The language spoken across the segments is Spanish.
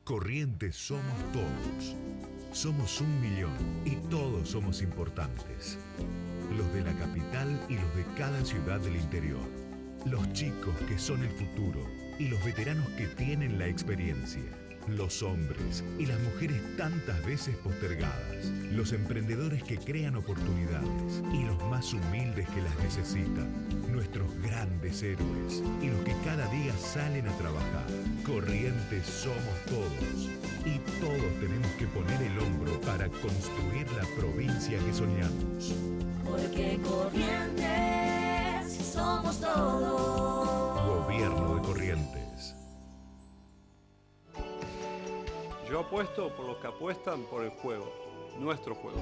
Corrientes somos todos. Somos 1.000.000 y todos somos importantes. Los de la capital y los de cada ciudad del interior. Los chicos que son el futuro y los veteranos que tienen la experiencia. Los hombres y las mujeres tantas veces postergadas. Los emprendedores que crean oportunidades y los más humildes que las necesitan. Nuestros grandes héroes y los que cada día salen a trabajar. Corrientes somos todos y todos tenemos que poner el hombro para construir la provincia que soñamos. Porque Corrientes somos todos. Gobierno de Corrientes. Yo apuesto por los que apuestan por el juego, nuestro juego.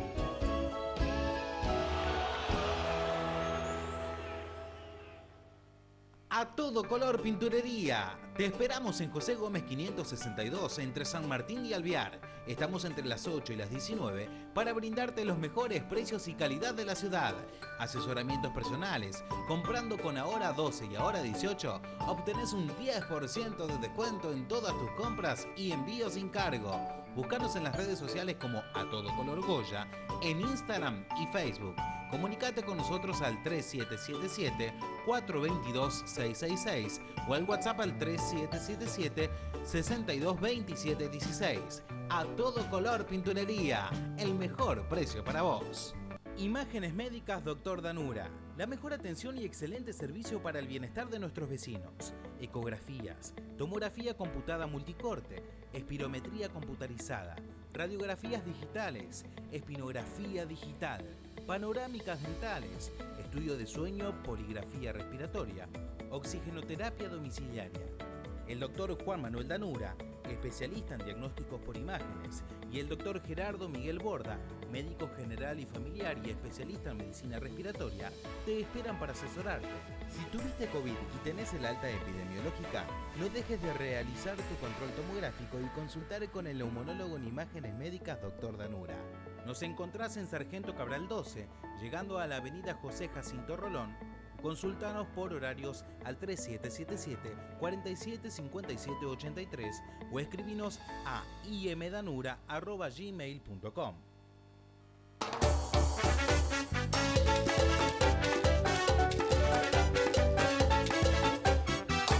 A todo color pinturería. Te esperamos en José Gómez 562 entre San Martín y Alvear. Estamos entre las 8 y las 19 para brindarte los mejores precios y calidad de la ciudad. Asesoramientos personales. Comprando con ahora 12 y ahora 18, obtenés un 10% de descuento en todas tus compras y envío sin cargo. Búscanos en las redes sociales como A Todo Color Goya, en Instagram y Facebook. Comunicate con nosotros al 3777-422-666 o al WhatsApp al 3777-622716. A Todo Color Pinturería, el mejor precio para vos. Imágenes Médicas Dr. Danura. La mejor atención y excelente servicio para el bienestar de nuestros vecinos. Ecografías, tomografía computada multicorte, espirometría computarizada, radiografías digitales, espinografía digital, panorámicas dentales, estudio de sueño, poligrafía respiratoria, oxigenoterapia domiciliaria. El doctor Juan Manuel Danura, especialista en diagnósticos por imágenes, y el doctor Gerardo Miguel Borda, médico general y familiar y especialista en medicina respiratoria, te esperan para asesorarte. Si tuviste COVID y tenés el alta epidemiológica, no dejes de realizar tu control tomográfico y consultar con el neumonólogo en imágenes médicas Dr. Danura. Nos encontrás en Sargento Cabral 12, llegando a la avenida José Jacinto Rolón. Consultanos por horarios al 3777-475783 o escribinos a imdanura@gmail.com.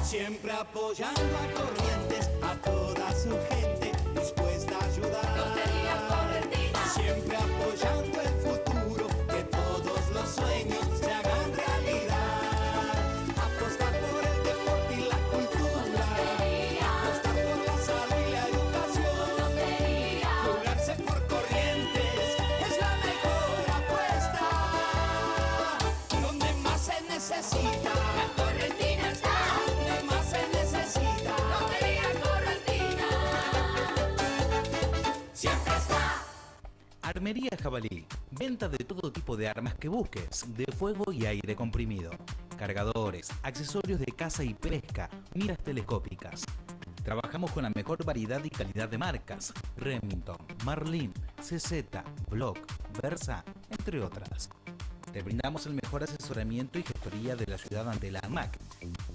Siempre apoyando a Corrientes, a toda su gente, dispuesta a ayudar. Lotería Correntina. Siempre apoyando el futuro, que todos los sueños se hagan realidad. Apostar por el deporte y la cultura. Lotería. Apostar por la salud y la educación. Lotería. Jugarse por Corrientes es la mejor apuesta. Donde más se necesita, La Correntina está. donde más se necesita, Lotería Correntina. siempre está. Armería Jabalí. Venta de todo tipo de armas que busques, de fuego y aire comprimido. Cargadores, accesorios de caza y pesca, miras telescópicas. Trabajamos con la mejor variedad y calidad de marcas. Remington, Marlin, CZ, Block, Versa, entre otras. Te brindamos el mejor asesoramiento y gestoría de la ciudad ante la ANMAC.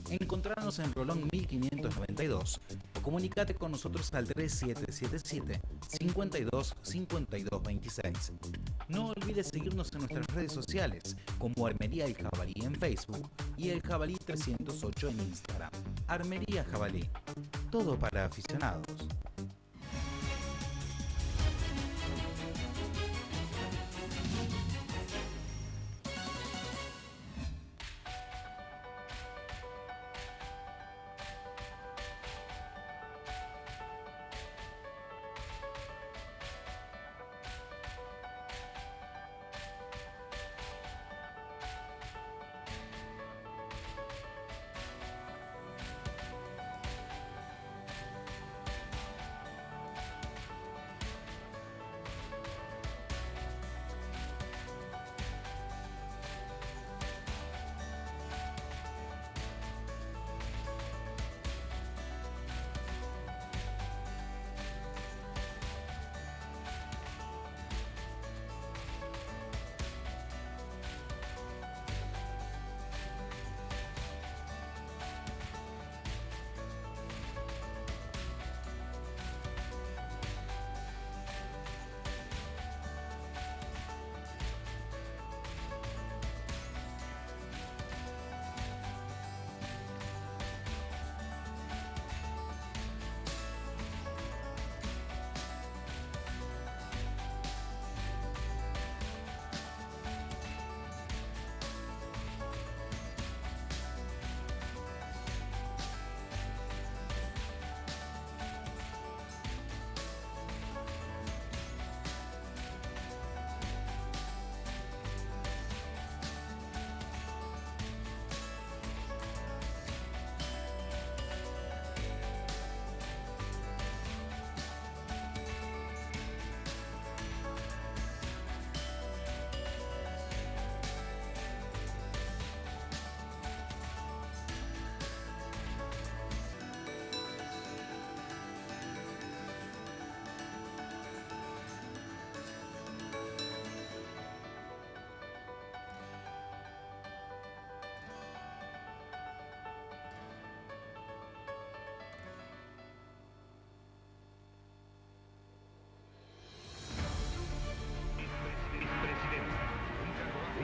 Encontrarnos en Rolón 1592 o comunicate con nosotros al 3777-525226. No olvides seguirnos en nuestras redes sociales como Armería El Jabalí en Facebook y El Jabalí 308 en Instagram. Armería Jabalí, todo para aficionados.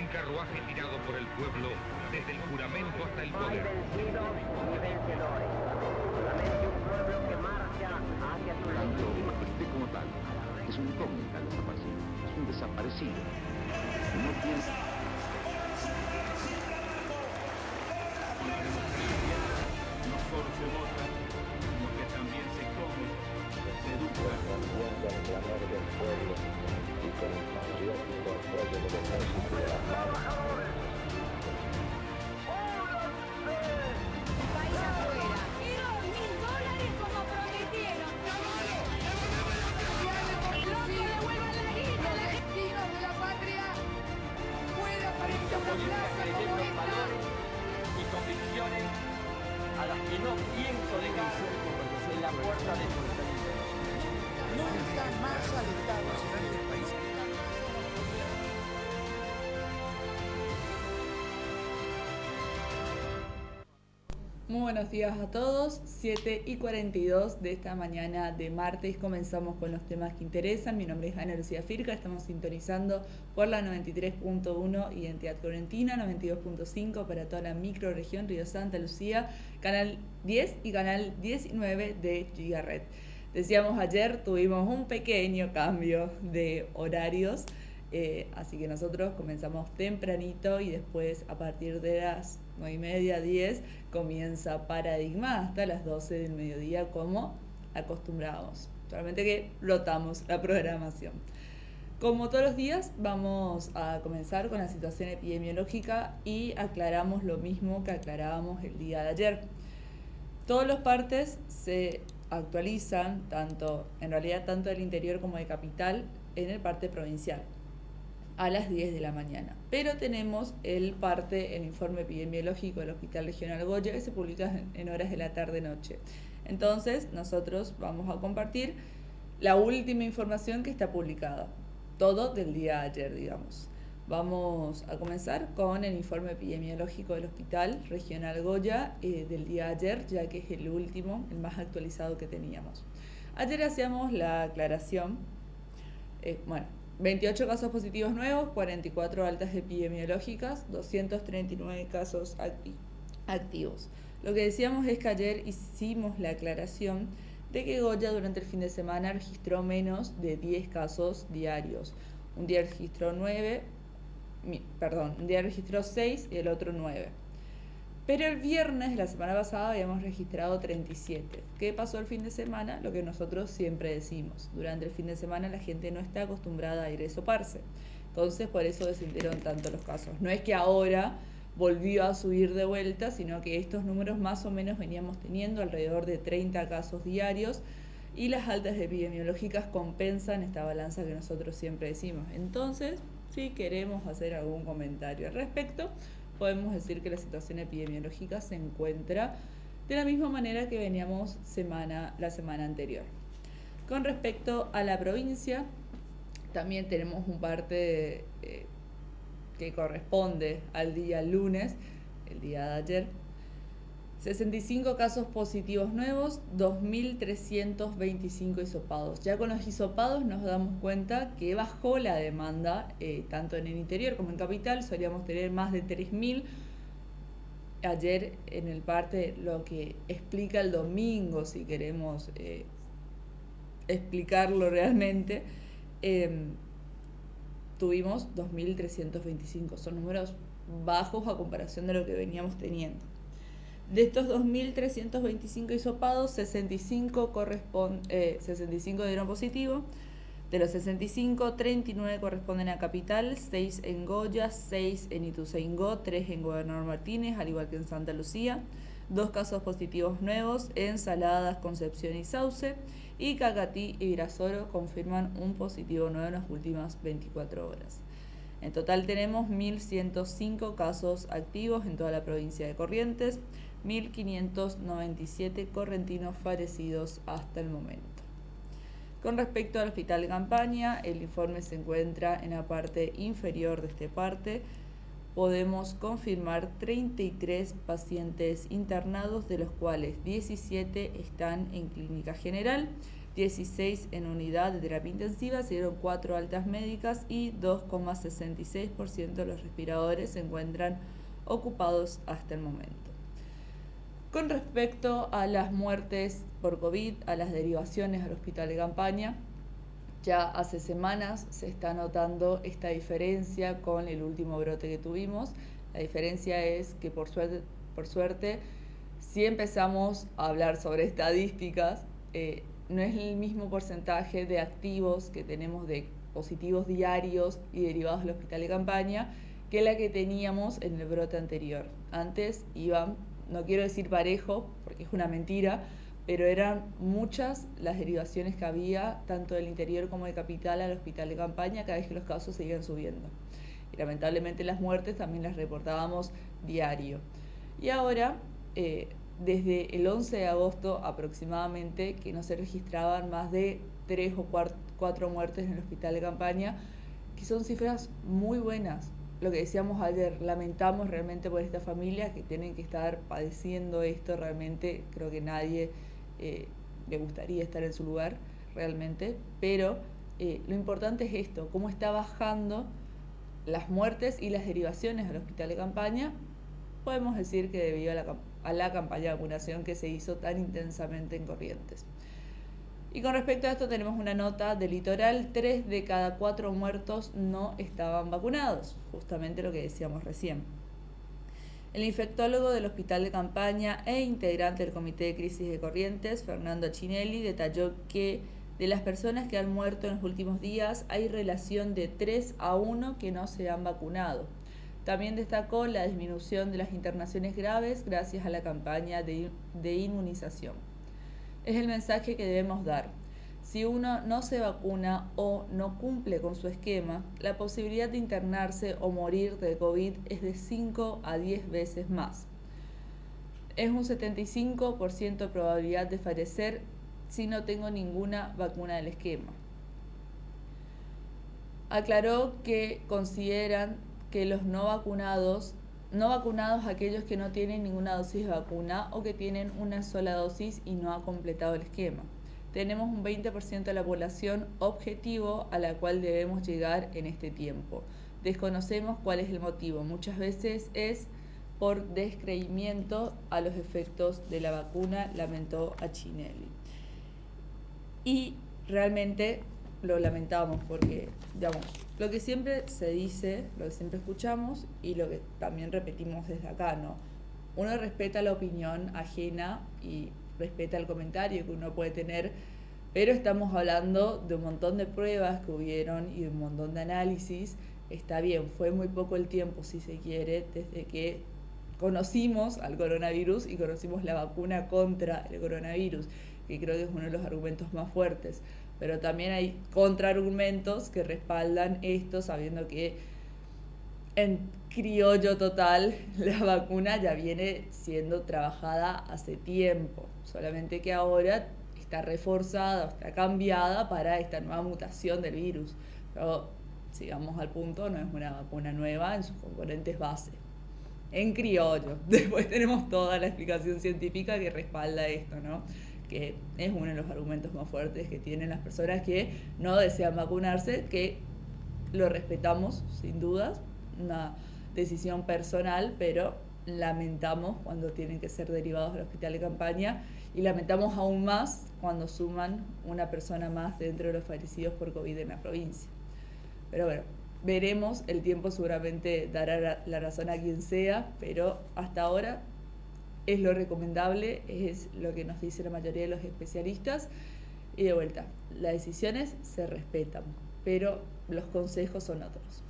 un carruaje tirado por el pueblo desde el juramento hasta el poder. Vencidos y vencedores. Solamente un pueblo que marcha hacia su lado. Usted como tal es un incógnita desaparecido, es un desaparecido. No piensa. No solo se vota, sino que también se come, se educa. Del clamor del pueblo y con el patriótico apoyo del ejército de la paz. País afuera. Quiero $1000 como prometieron. ¡No que devuelvan la guita! Los destinos de la patria puedan aparecer una plaza como esta. Y convicciones a las que no pienso dejar en la puerta de su país. Nunca más alentados en este país. Muy buenos días a todos, 7:42 de esta mañana de martes. Comenzamos con los temas que interesan. Mi nombre es Ana Lucía Firca, estamos sintonizando por la 93.1 Identidad Correntina, 92.5 para toda la microrregión Río Santa Lucía, canal 10 y canal 19 de Gigaret. Decíamos ayer, tuvimos un pequeño cambio de horarios, así que nosotros comenzamos tempranito y después a partir de las 9:30, 10, comienza Paradigma hasta las 12 del mediodía como acostumbrábamos. Solamente que rotamos la programación. Como todos los días, vamos a comenzar con la situación epidemiológica y aclaramos lo mismo que aclarábamos el día de ayer. Todos los partes se actualizan, tanto del interior como de capital, en el parte provincial, a las 10 de la mañana. Pero tenemos el informe epidemiológico del Hospital Regional Goya, que se publica en horas de la tarde-noche. Entonces, nosotros vamos a compartir la última información que está publicada, todo del día de ayer, digamos. Vamos a comenzar con el informe epidemiológico del Hospital Regional Goya del día de ayer, ya que es el último, el más actualizado que teníamos. Ayer hacíamos la aclaración, 28 casos positivos nuevos, 44 altas epidemiológicas, 239 casos activos. Lo que decíamos es que ayer hicimos la aclaración de que Goya durante el fin de semana registró menos de 10 casos diarios. Un día registró 6 y el otro 9. Pero el viernes de la semana pasada habíamos registrado 37. ¿Qué pasó el fin de semana? Lo que nosotros siempre decimos. Durante el fin de semana la gente no está acostumbrada a ir a hisoparse. Entonces por eso descendieron tanto los casos. No es que ahora volvió a subir de vuelta, sino que estos números más o menos veníamos teniendo alrededor de 30 casos diarios y las altas epidemiológicas compensan esta balanza que nosotros siempre decimos. Entonces, si queremos hacer algún comentario al respecto, podemos decir que la situación epidemiológica se encuentra de la misma manera que veníamos la semana anterior. Con respecto a la provincia, también tenemos un parte que corresponde al día lunes, el día de ayer. 65 casos positivos nuevos, 2.325 hisopados. Ya con los hisopados nos damos cuenta que bajó la demanda, tanto en el interior como en capital. Solíamos tener más de 3.000. Ayer en el parte, lo que explica el domingo, si queremos explicarlo realmente, tuvimos 2.325. Son números bajos a comparación de lo que veníamos teniendo. De estos 2.325 hisopados, 65 dieron positivo. De los 65, 39 corresponden a Capital, 6 en Goya, 6 en Ituzaingó, 3 en Gobernador Martínez, al igual que en Santa Lucía. 2 casos positivos nuevos en Saladas, Concepción y Sauce. Y Cacatí y Virasoro confirman un positivo nuevo en las últimas 24 horas. En total tenemos 1.105 casos activos en toda la provincia de Corrientes, 1.597 correntinos fallecidos hasta el momento. Con respecto al hospital de campaña, el informe se encuentra en la parte inferior de este parte. Podemos confirmar 33 pacientes internados, de los cuales 17 están en clínica general, 16 en unidad de terapia intensiva, se dieron 4 altas médicas y 2,66% de los respiradores se encuentran ocupados hasta el momento. Con respecto a las muertes por COVID, a las derivaciones al hospital de campaña, ya hace semanas se está notando esta diferencia con el último brote que tuvimos. La diferencia es que por suerte, si empezamos a hablar sobre estadísticas, no es el mismo porcentaje de activos que tenemos de positivos diarios y derivados del hospital de campaña que la que teníamos en el brote anterior. Antes iban, no quiero decir parejo, porque es una mentira, pero eran muchas las derivaciones que había, tanto del interior como de capital al hospital de campaña, cada vez que los casos seguían subiendo. Y lamentablemente las muertes también las reportábamos diario. Y ahora, desde el 11 de agosto aproximadamente, que no se registraban más de 3 o 4 muertes en el hospital de campaña, que son cifras muy buenas. Lo que decíamos ayer, lamentamos realmente por esta familia que tienen que estar padeciendo esto. Realmente creo que nadie le gustaría estar en su lugar realmente, pero lo importante es esto, cómo está bajando las muertes y las derivaciones al hospital de campaña. Podemos decir que debido a la campaña de vacunación que se hizo tan intensamente en Corrientes. Y con respecto a esto tenemos una nota del Litoral: 3 de cada 4 muertos no estaban vacunados, justamente lo que decíamos recién. El infectólogo del hospital de campaña e integrante del Comité de Crisis de Corrientes, Fernando Chinelli, detalló que de las personas que han muerto en los últimos días hay relación de 3 a 1 que no se han vacunado. También destacó la disminución de las internaciones graves gracias a la campaña de inmunización. Es el mensaje que debemos dar. Si uno no se vacuna o no cumple con su esquema, la posibilidad de internarse o morir de COVID es de 5 a 10 veces más. Es un 75% de probabilidad de fallecer si no tengo ninguna vacuna del esquema. Aclaró que consideran que los no vacunados aquellos que no tienen ninguna dosis de vacuna o que tienen una sola dosis y no ha completado el esquema. Tenemos un 20% de la población objetivo a la cual debemos llegar en este tiempo. Desconocemos cuál es el motivo. Muchas veces es por descreimiento a los efectos de la vacuna, lamentó Chinelli. Y realmente lo lamentamos porque, digamos, lo que siempre se dice, lo que siempre escuchamos y lo que también repetimos desde acá, ¿no? Uno respeta la opinión ajena y respeta el comentario que uno puede tener, pero estamos hablando de un montón de pruebas que hubieron y de un montón de análisis. Está bien, fue muy poco el tiempo, si se quiere, desde que conocimos al coronavirus y conocimos la vacuna contra el coronavirus, que creo que es uno de los argumentos más fuertes. Pero también hay contraargumentos que respaldan esto, sabiendo que en criollo total la vacuna ya viene siendo trabajada hace tiempo, solamente que ahora está reforzada, está cambiada para esta nueva mutación del virus. Pero sigamos al punto, no es una vacuna nueva en sus componentes base. En criollo. Después tenemos toda la explicación científica que respalda esto, ¿no? Que es uno de los argumentos más fuertes que tienen las personas que no desean vacunarse, que lo respetamos sin dudas, una decisión personal, pero lamentamos cuando tienen que ser derivados del hospital de campaña y lamentamos aún más cuando suman una persona más dentro de los fallecidos por COVID en la provincia. Pero bueno, veremos, el tiempo seguramente dará la razón a quien sea, pero hasta ahora es lo recomendable, es lo que nos dice la mayoría de los especialistas. Y de vuelta, las decisiones se respetan, pero los consejos son otros.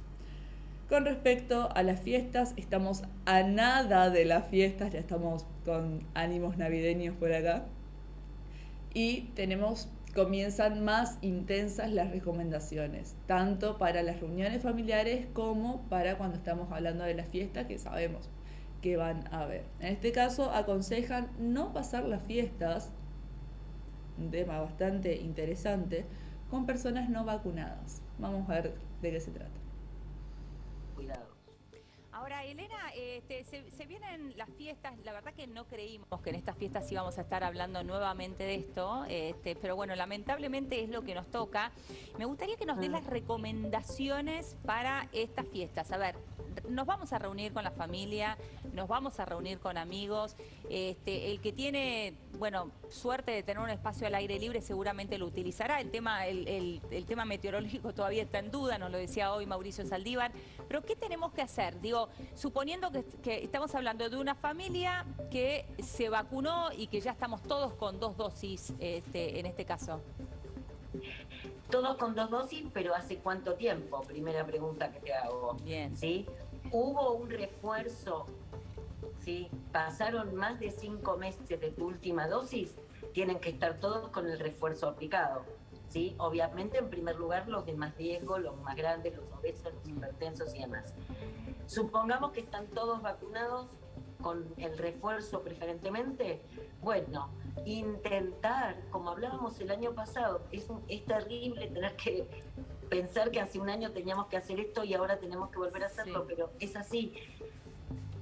Con respecto a las fiestas, estamos a nada de las fiestas, ya estamos con ánimos navideños por acá. Y comienzan más intensas las recomendaciones, tanto para las reuniones familiares como para cuando estamos hablando de las fiestas que sabemos que van a haber. En este caso aconsejan no pasar las fiestas, un tema bastante interesante, con personas no vacunadas. Vamos a ver de qué se trata. Cuidado. Ahora Elena, se vienen las fiestas, la verdad que no creímos que en estas fiestas íbamos a estar hablando nuevamente de esto, pero bueno, lamentablemente es lo que nos toca. Me gustaría que nos des las recomendaciones para estas fiestas. A ver, nos vamos a reunir con la familia, nos vamos a reunir con amigos, el que tiene, bueno, suerte de tener un espacio al aire libre seguramente lo utilizará. El tema meteorológico todavía está en duda, nos lo decía hoy Mauricio Saldívar, pero ¿qué tenemos que hacer? Digo, suponiendo que estamos hablando de una familia que se vacunó y que ya estamos todos con 2 dosis, en este caso. Todos con 2 dosis, pero ¿hace cuánto tiempo? Primera pregunta que te hago. Bien. ¿Sí? ¿Hubo un refuerzo? ¿Sí? ¿Pasaron más de 5 meses de tu última dosis? Tienen que estar todos con el refuerzo aplicado. ¿Sí? Obviamente, en primer lugar, los de más riesgo, los más grandes, los obesos, los hipertensos y demás. Supongamos que están todos vacunados con el refuerzo preferentemente. Bueno, intentar, como hablábamos el año pasado, es terrible tener que pensar que hace un año teníamos que hacer esto y ahora tenemos que volver a hacerlo, pero es así.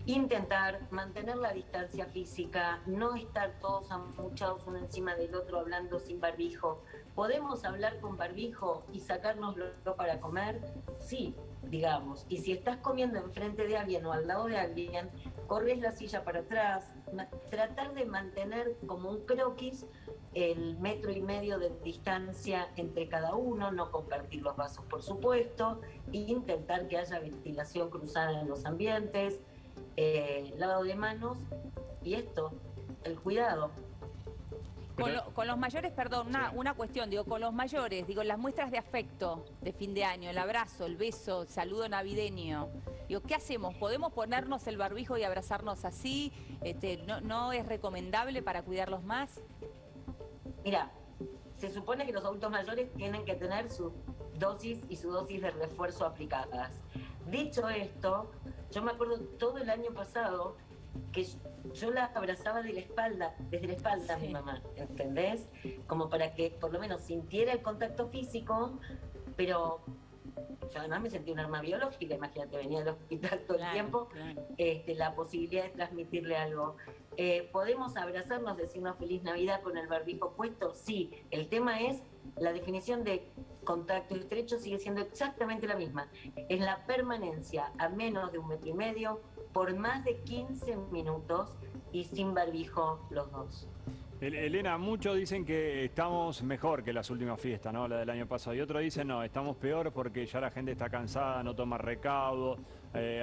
Intentar mantener la distancia física, no estar todos amuchados uno encima del otro hablando sin barbijo. ¿Podemos hablar con barbijo y sacárnoslo para comer? Sí, digamos. Y si estás comiendo enfrente de alguien o al lado de alguien, corres la silla para atrás, tratar de mantener como un croquis el 1,5 metros de distancia entre cada uno, no compartir los vasos, por supuesto, e intentar que haya ventilación cruzada en los ambientes, lavado de manos y el cuidado. Con los mayores, perdón, una cuestión, digo, con los mayores, digo, las muestras de afecto de fin de año, el abrazo, el beso, el saludo navideño, digo, ¿qué hacemos? ¿Podemos ponernos el barbijo y abrazarnos así? ¿No es recomendable para cuidarlos más? Mira, se supone que los adultos mayores tienen que tener su dosis y su dosis de refuerzo aplicadas. Dicho esto, yo me acuerdo todo el año pasado que yo la abrazaba desde la espalda a mi mamá, ¿entendés? Como para que por lo menos sintiera el contacto físico, pero yo además me sentí un arma biológica, imagínate, venía del hospital todo el tiempo, la posibilidad de transmitirle algo. ¿Podemos abrazarnos, decirnos Feliz Navidad con el barbijo puesto? Sí, el tema es la definición de contacto estrecho sigue siendo exactamente la misma. Es la permanencia a menos de 1,5 metros por más de 15 minutos y sin barbijo los dos. Elena, muchos dicen que estamos mejor que las últimas fiestas, ¿no? La del año pasado. Y otros dicen, no, estamos peor porque ya la gente está cansada, no toma recaudo,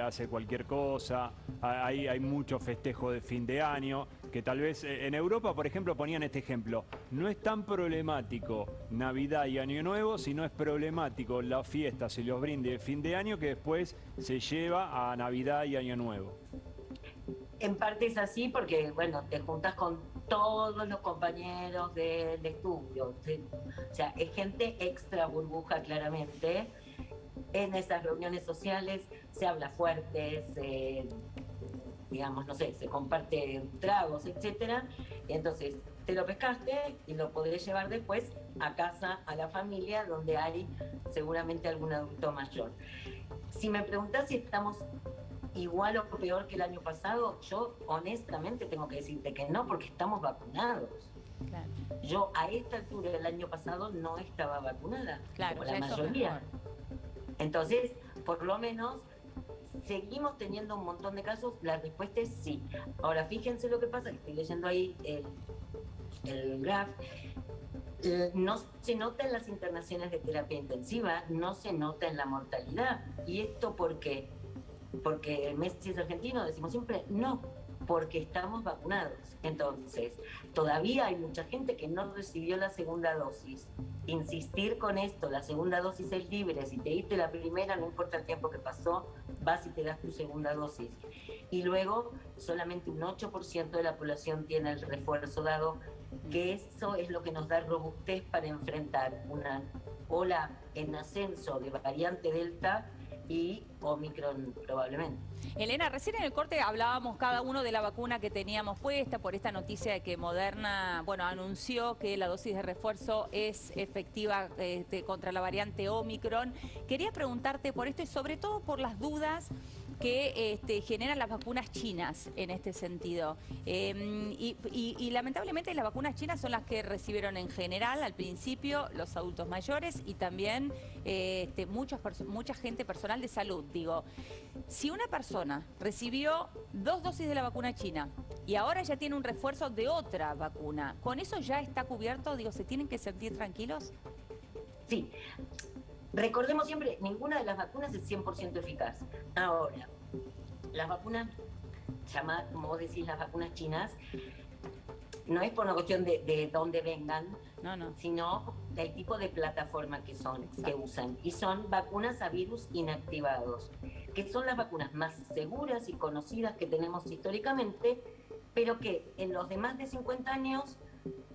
hace cualquier cosa. Hay mucho festejo de fin de año, que tal vez en Europa, por ejemplo, ponían este ejemplo. No es tan problemático Navidad y Año Nuevo, sino es problemático las fiestas y los brindes de fin de año que después se lleva a Navidad y Año Nuevo. En parte es así porque, bueno, te juntas con todos los compañeros del estudio. ¿Sí? O sea, es gente extra burbuja, claramente. En esas reuniones sociales se habla fuerte, digamos, no sé, se comparte tragos, etcétera. Y entonces te lo pescaste y lo podrés llevar después a casa, a la familia, donde hay seguramente algún adulto mayor. Si me preguntás si estamos igual o peor que el año pasado, yo honestamente tengo que decirte que no, porque estamos vacunados. Claro. Yo a esta altura del año pasado no estaba vacunada, claro, como la mayoría. Entonces, por lo menos, seguimos teniendo un montón de casos, la respuesta es sí. Ahora, fíjense lo que pasa, que estoy leyendo ahí el graph. No se nota en las internaciones de terapia intensiva, no se nota en la mortalidad. ¿Y esto por qué? Porque Messi es argentino, decimos siempre, no, porque estamos vacunados. Entonces, todavía hay mucha gente que no recibió la segunda dosis. Insistir con esto, la segunda dosis es libre, si te diste la primera, no importa el tiempo que pasó, vas y te das tu segunda dosis. Y luego, solamente un 8% de la población tiene el refuerzo dado, que eso es lo que nos da robustez para enfrentar una ola en ascenso de variante Delta y Omicron probablemente. Elena, recién en el corte hablábamos cada uno de la vacuna que teníamos puesta por esta noticia de que Moderna, bueno, anunció que la dosis de refuerzo es efectiva contra la variante Omicron. Quería preguntarte por esto y sobre todo por las dudas que generan las vacunas chinas en este sentido. Y lamentablemente las vacunas chinas son las que recibieron en general al principio los adultos mayores y también mucha gente personal de salud. Digo, si una persona recibió 2 dosis de la vacuna china y ahora ya tiene un refuerzo de otra vacuna, ¿con eso ya está cubierto? Digo, ¿se tienen que sentir tranquilos? Sí. Recordemos siempre, ninguna de las vacunas es 100% eficaz. Ahora, las vacunas, llamadas, como vos decís, las vacunas chinas, no es por una cuestión de dónde vengan, sino del tipo de plataforma que usan. Y son vacunas a virus inactivados, que son las vacunas más seguras y conocidas que tenemos históricamente, pero que en los de más de 50 años,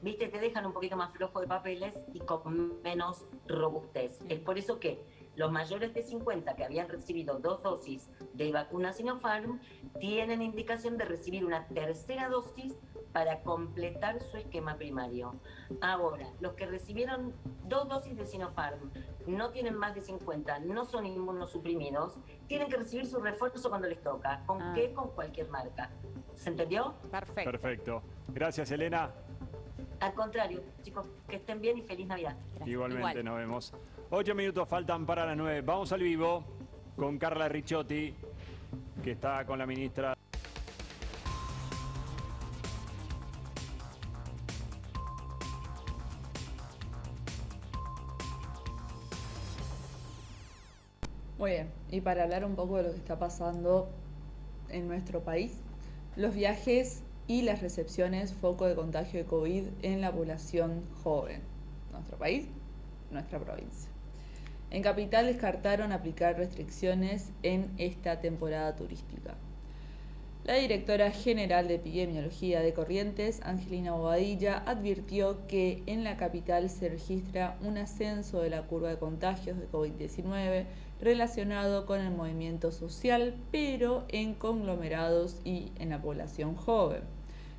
viste, te dejan un poquito más flojo de papeles y con menos robustez. Es por eso que los mayores de 50 que habían recibido 2 dosis de vacuna Sinopharm tienen indicación de recibir una tercera dosis para completar su esquema primario. Ahora, los que recibieron 2 dosis de Sinopharm, no tienen más de 50, no son inmunosuprimidos, tienen que recibir su refuerzo cuando les toca. ¿Con qué? Con cualquier marca. ¿Se entendió? Perfecto. Perfecto. Gracias, Elena. Al contrario, chicos, que estén bien y feliz Navidad. Gracias. Igualmente, Igual. nos vemos. 8 minutos faltan para las 9. Vamos al vivo con Carla Ricciotti, que está con la ministra. Muy bien, y para hablar un poco de lo que está pasando en nuestro país, los viajes y las recepciones foco de contagio de COVID en la población joven. Nuestro país, nuestra provincia. En Capital descartaron aplicar restricciones en esta temporada turística. La directora general de Epidemiología de Corrientes, Angelina Bobadilla, advirtió que en la capital se registra un ascenso de la curva de contagios de COVID-19 relacionado con el movimiento social, pero en conglomerados y en la población joven.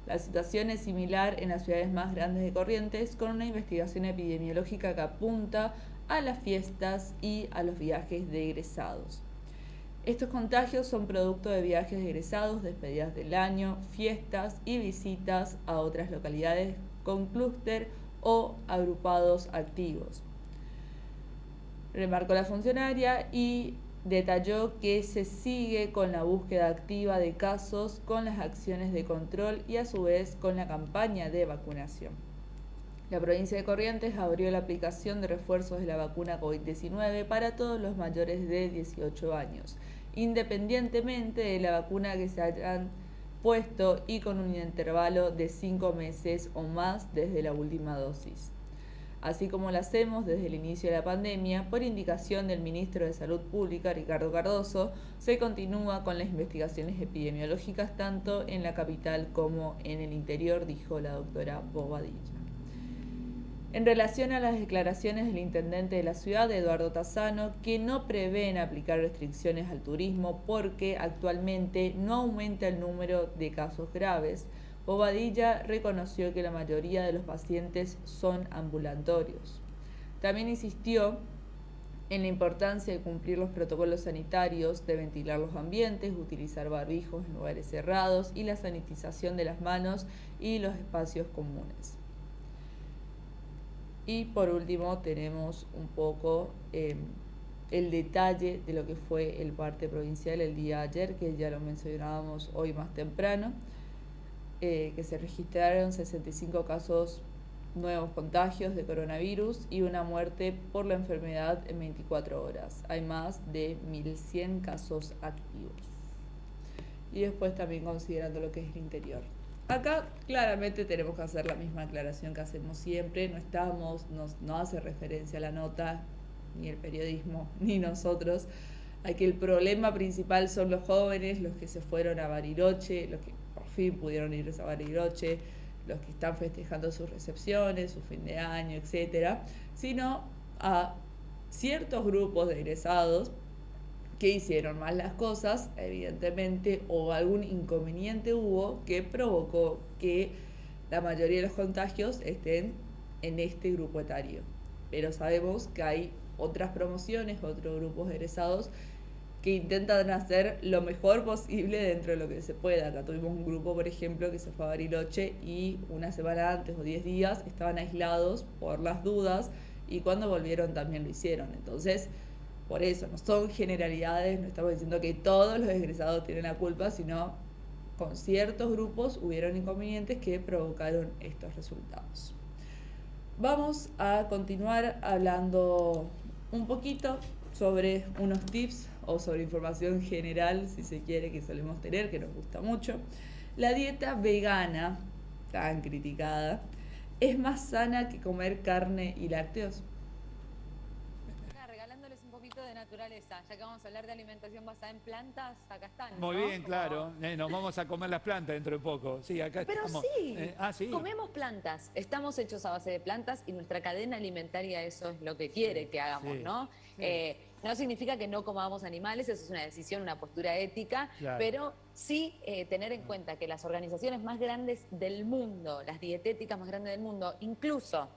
La situación es similar en las ciudades más grandes de Corrientes, con una investigación epidemiológica que apunta a las fiestas y a los viajes de egresados. Estos contagios son producto de viajes de egresados, despedidas del año, fiestas y visitas a otras localidades con clúster o agrupados activos. Remarcó la funcionaria y detalló que se sigue con la búsqueda activa de casos, con las acciones de control y a su vez con la campaña de vacunación. La provincia de Corrientes abrió la aplicación de refuerzos de la vacuna COVID-19 para todos los mayores de 18 años, independientemente de la vacuna que se hayan puesto y con un intervalo de 5 meses o más desde la última dosis. Así como lo hacemos desde el inicio de la pandemia, por indicación del ministro de Salud Pública, Ricardo Cardoso, se continúa con las investigaciones epidemiológicas tanto en la capital como en el interior, dijo la doctora Bobadilla. En relación a las declaraciones del intendente de la ciudad, Eduardo Tassano, que no prevén aplicar restricciones al turismo porque actualmente no aumenta el número de casos graves, Bobadilla reconoció que la mayoría de los pacientes son ambulatorios. También insistió en la importancia de cumplir los protocolos sanitarios, de ventilar los ambientes, utilizar barbijos en lugares cerrados y la sanitización de las manos y los espacios comunes. Y por último tenemos un poco el detalle de lo que fue el parte provincial el día de ayer, que ya lo mencionábamos hoy más temprano, que se registraron 65 casos nuevos contagios de coronavirus y una muerte por la enfermedad en 24 horas. Hay más de 1.100 casos activos. Y después también considerando lo que es el interior. Acá claramente tenemos que hacer la misma aclaración que hacemos siempre. No hace referencia a la nota, ni el periodismo, ni nosotros, a que el problema principal son los jóvenes, los que se fueron a Bariloche, los que por fin pudieron irse a Bariloche, los que están festejando sus recepciones, su fin de año, etcétera, sino a ciertos grupos de egresados que hicieron mal las cosas, evidentemente, o algún inconveniente hubo que provocó que la mayoría de los contagios estén en este grupo etario. Pero sabemos que hay otras promociones, otros grupos de egresados que intentan hacer lo mejor posible dentro de lo que se pueda. Acá tuvimos un grupo, por ejemplo, que se fue a Bariloche y una semana antes o 10 días estaban aislados por las dudas y cuando volvieron también lo hicieron. Entonces, por eso, no son generalidades, no estamos diciendo que todos los egresados tienen la culpa, sino con ciertos grupos hubieron inconvenientes que provocaron estos resultados. Vamos a continuar hablando un poquito sobre unos tips o sobre información general, si se quiere, que solemos tener, que nos gusta mucho. La dieta vegana, tan criticada, ¿es más sana que comer carne y lácteos? Regalándoles un poquito de naturaleza, ya que vamos a hablar de alimentación basada en plantas, acá están. Muy ¿no? bien, claro. Nos vamos a comer las plantas dentro de poco. Sí, acá Pero estamos. sí, Sí, comemos plantas, estamos hechos a base de plantas y nuestra cadena alimentaria eso es lo que quiere que hagamos, sí, ¿no? sí. No significa que no comamos animales, eso es una decisión, una postura ética, Claro. pero sí tener en cuenta que las organizaciones más grandes del mundo, las dietéticas más grandes del mundo, incluso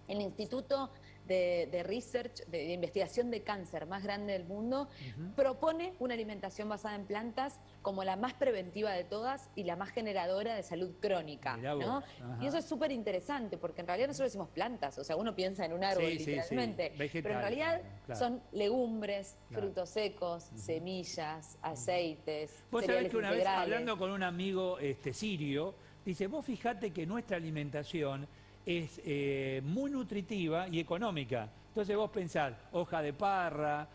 el Instituto de Research, de investigación de cáncer más grande del mundo, propone una alimentación basada en plantas como la más preventiva de todas y la más generadora de salud crónica, Mirá vos, ¿no? ajá. Y eso es súper interesante porque en realidad nosotros decimos plantas, o sea, uno piensa en un árbol Sí, sí, sí. literalmente, pero en Vegetales, realidad claro. son legumbres, Claro. frutos secos, semillas, aceites, Vos sabés cereales que una vez integrales. hablando con un amigo sirio, dice, vos fijate que nuestra alimentación es muy nutritiva y económica. Entonces vos pensás, hoja de parra,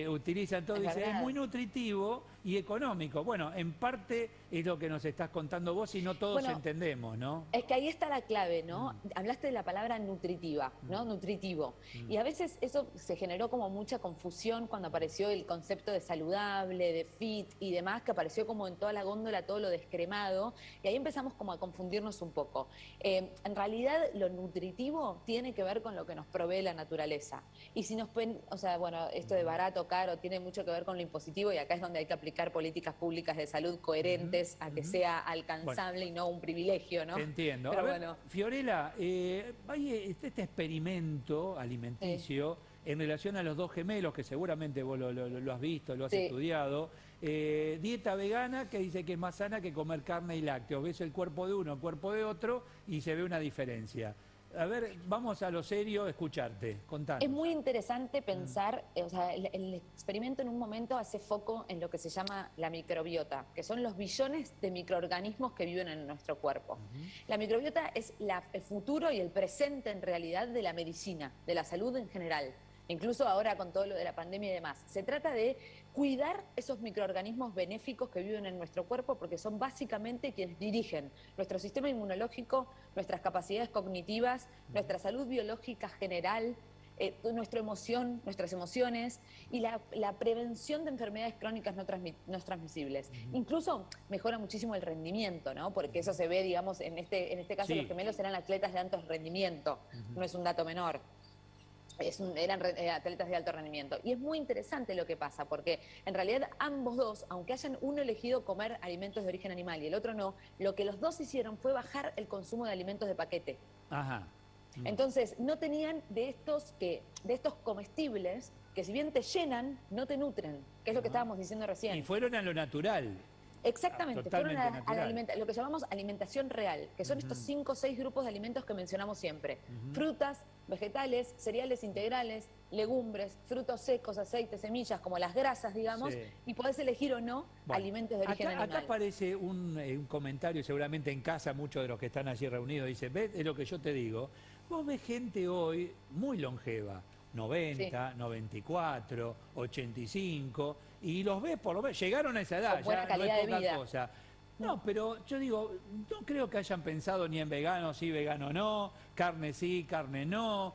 utilizan todo, Es dice, es verdad. muy nutritivo y económico. Bueno, en parte es lo que nos estás contando vos y no todos Bueno, entendemos, ¿no? Es que ahí está la clave, ¿no? Hablaste de la palabra nutritiva, ¿no? Nutritivo. Y a veces eso se generó como mucha confusión cuando apareció el concepto de saludable, de fit y demás, que apareció como en toda la góndola, todo lo descremado, y ahí empezamos como a confundirnos un poco. En realidad lo nutritivo tiene que ver con lo que nos provee la naturaleza. Y si nos o sea, bueno, esto de barato, caro, tiene mucho que ver con lo impositivo y acá es donde hay que aplicar políticas públicas de salud coherentes a que sea alcanzable y no un privilegio, ¿no? Te entiendo. Pero A ver, bueno. Fiorella, hay este experimento alimenticio en relación a los dos gemelos, que seguramente vos lo has visto, lo has Sí. estudiado. Dieta vegana que dice que es más sana que comer carne y lácteos. Ves el cuerpo de uno, el cuerpo de otro y se ve una diferencia. A ver, vamos a lo serio, escucharte, contanos. Es muy interesante pensar, o sea, el experimento en un momento hace foco en lo que se llama la microbiota, que son los billones de microorganismos que viven en nuestro cuerpo. La microbiota es el futuro y el presente en realidad de la medicina, de la salud en general. Incluso ahora con todo lo de la pandemia y demás. Se trata de cuidar esos microorganismos benéficos que viven en nuestro cuerpo porque son básicamente quienes dirigen nuestro sistema inmunológico, nuestras capacidades cognitivas, nuestra salud biológica general, nuestra emoción, nuestras emociones y la prevención de enfermedades crónicas no transmisibles. Incluso mejora muchísimo el rendimiento, ¿no? Porque eso se ve, digamos, en este caso Sí. los gemelos eran atletas de alto rendimiento, no es un dato menor. Eran atletas de alto rendimiento. Y es muy interesante lo que pasa, porque en realidad ambos dos, aunque hayan uno elegido comer alimentos de origen animal y el otro no, lo que los dos hicieron fue bajar el consumo de alimentos de paquete. Ajá. Entonces, no tenían de estos comestibles que si bien te llenan, no te nutren, que es lo que estábamos diciendo recién. Y fueron a lo natural. Exactamente, Totalmente fueron a natural. lo que llamamos alimentación real, que son estos 5 o 6 grupos de alimentos que mencionamos siempre. Frutas, vegetales, cereales integrales, legumbres, frutos secos, aceites, semillas, como las grasas, digamos, Sí. y podés elegir o no Bueno, alimentos de origen animal. Acá aparece un comentario, seguramente en casa muchos de los que están allí reunidos dicen, ¿ves? Es lo que yo te digo. Vos ves gente hoy muy longeva, 90, 94, 85, y los ves por lo menos, llegaron a esa edad, Con buena ya calidad no es de poca vida. cosa. No, pero yo digo, no creo que hayan pensado ni en vegano sí, vegano no, carne sí, carne no,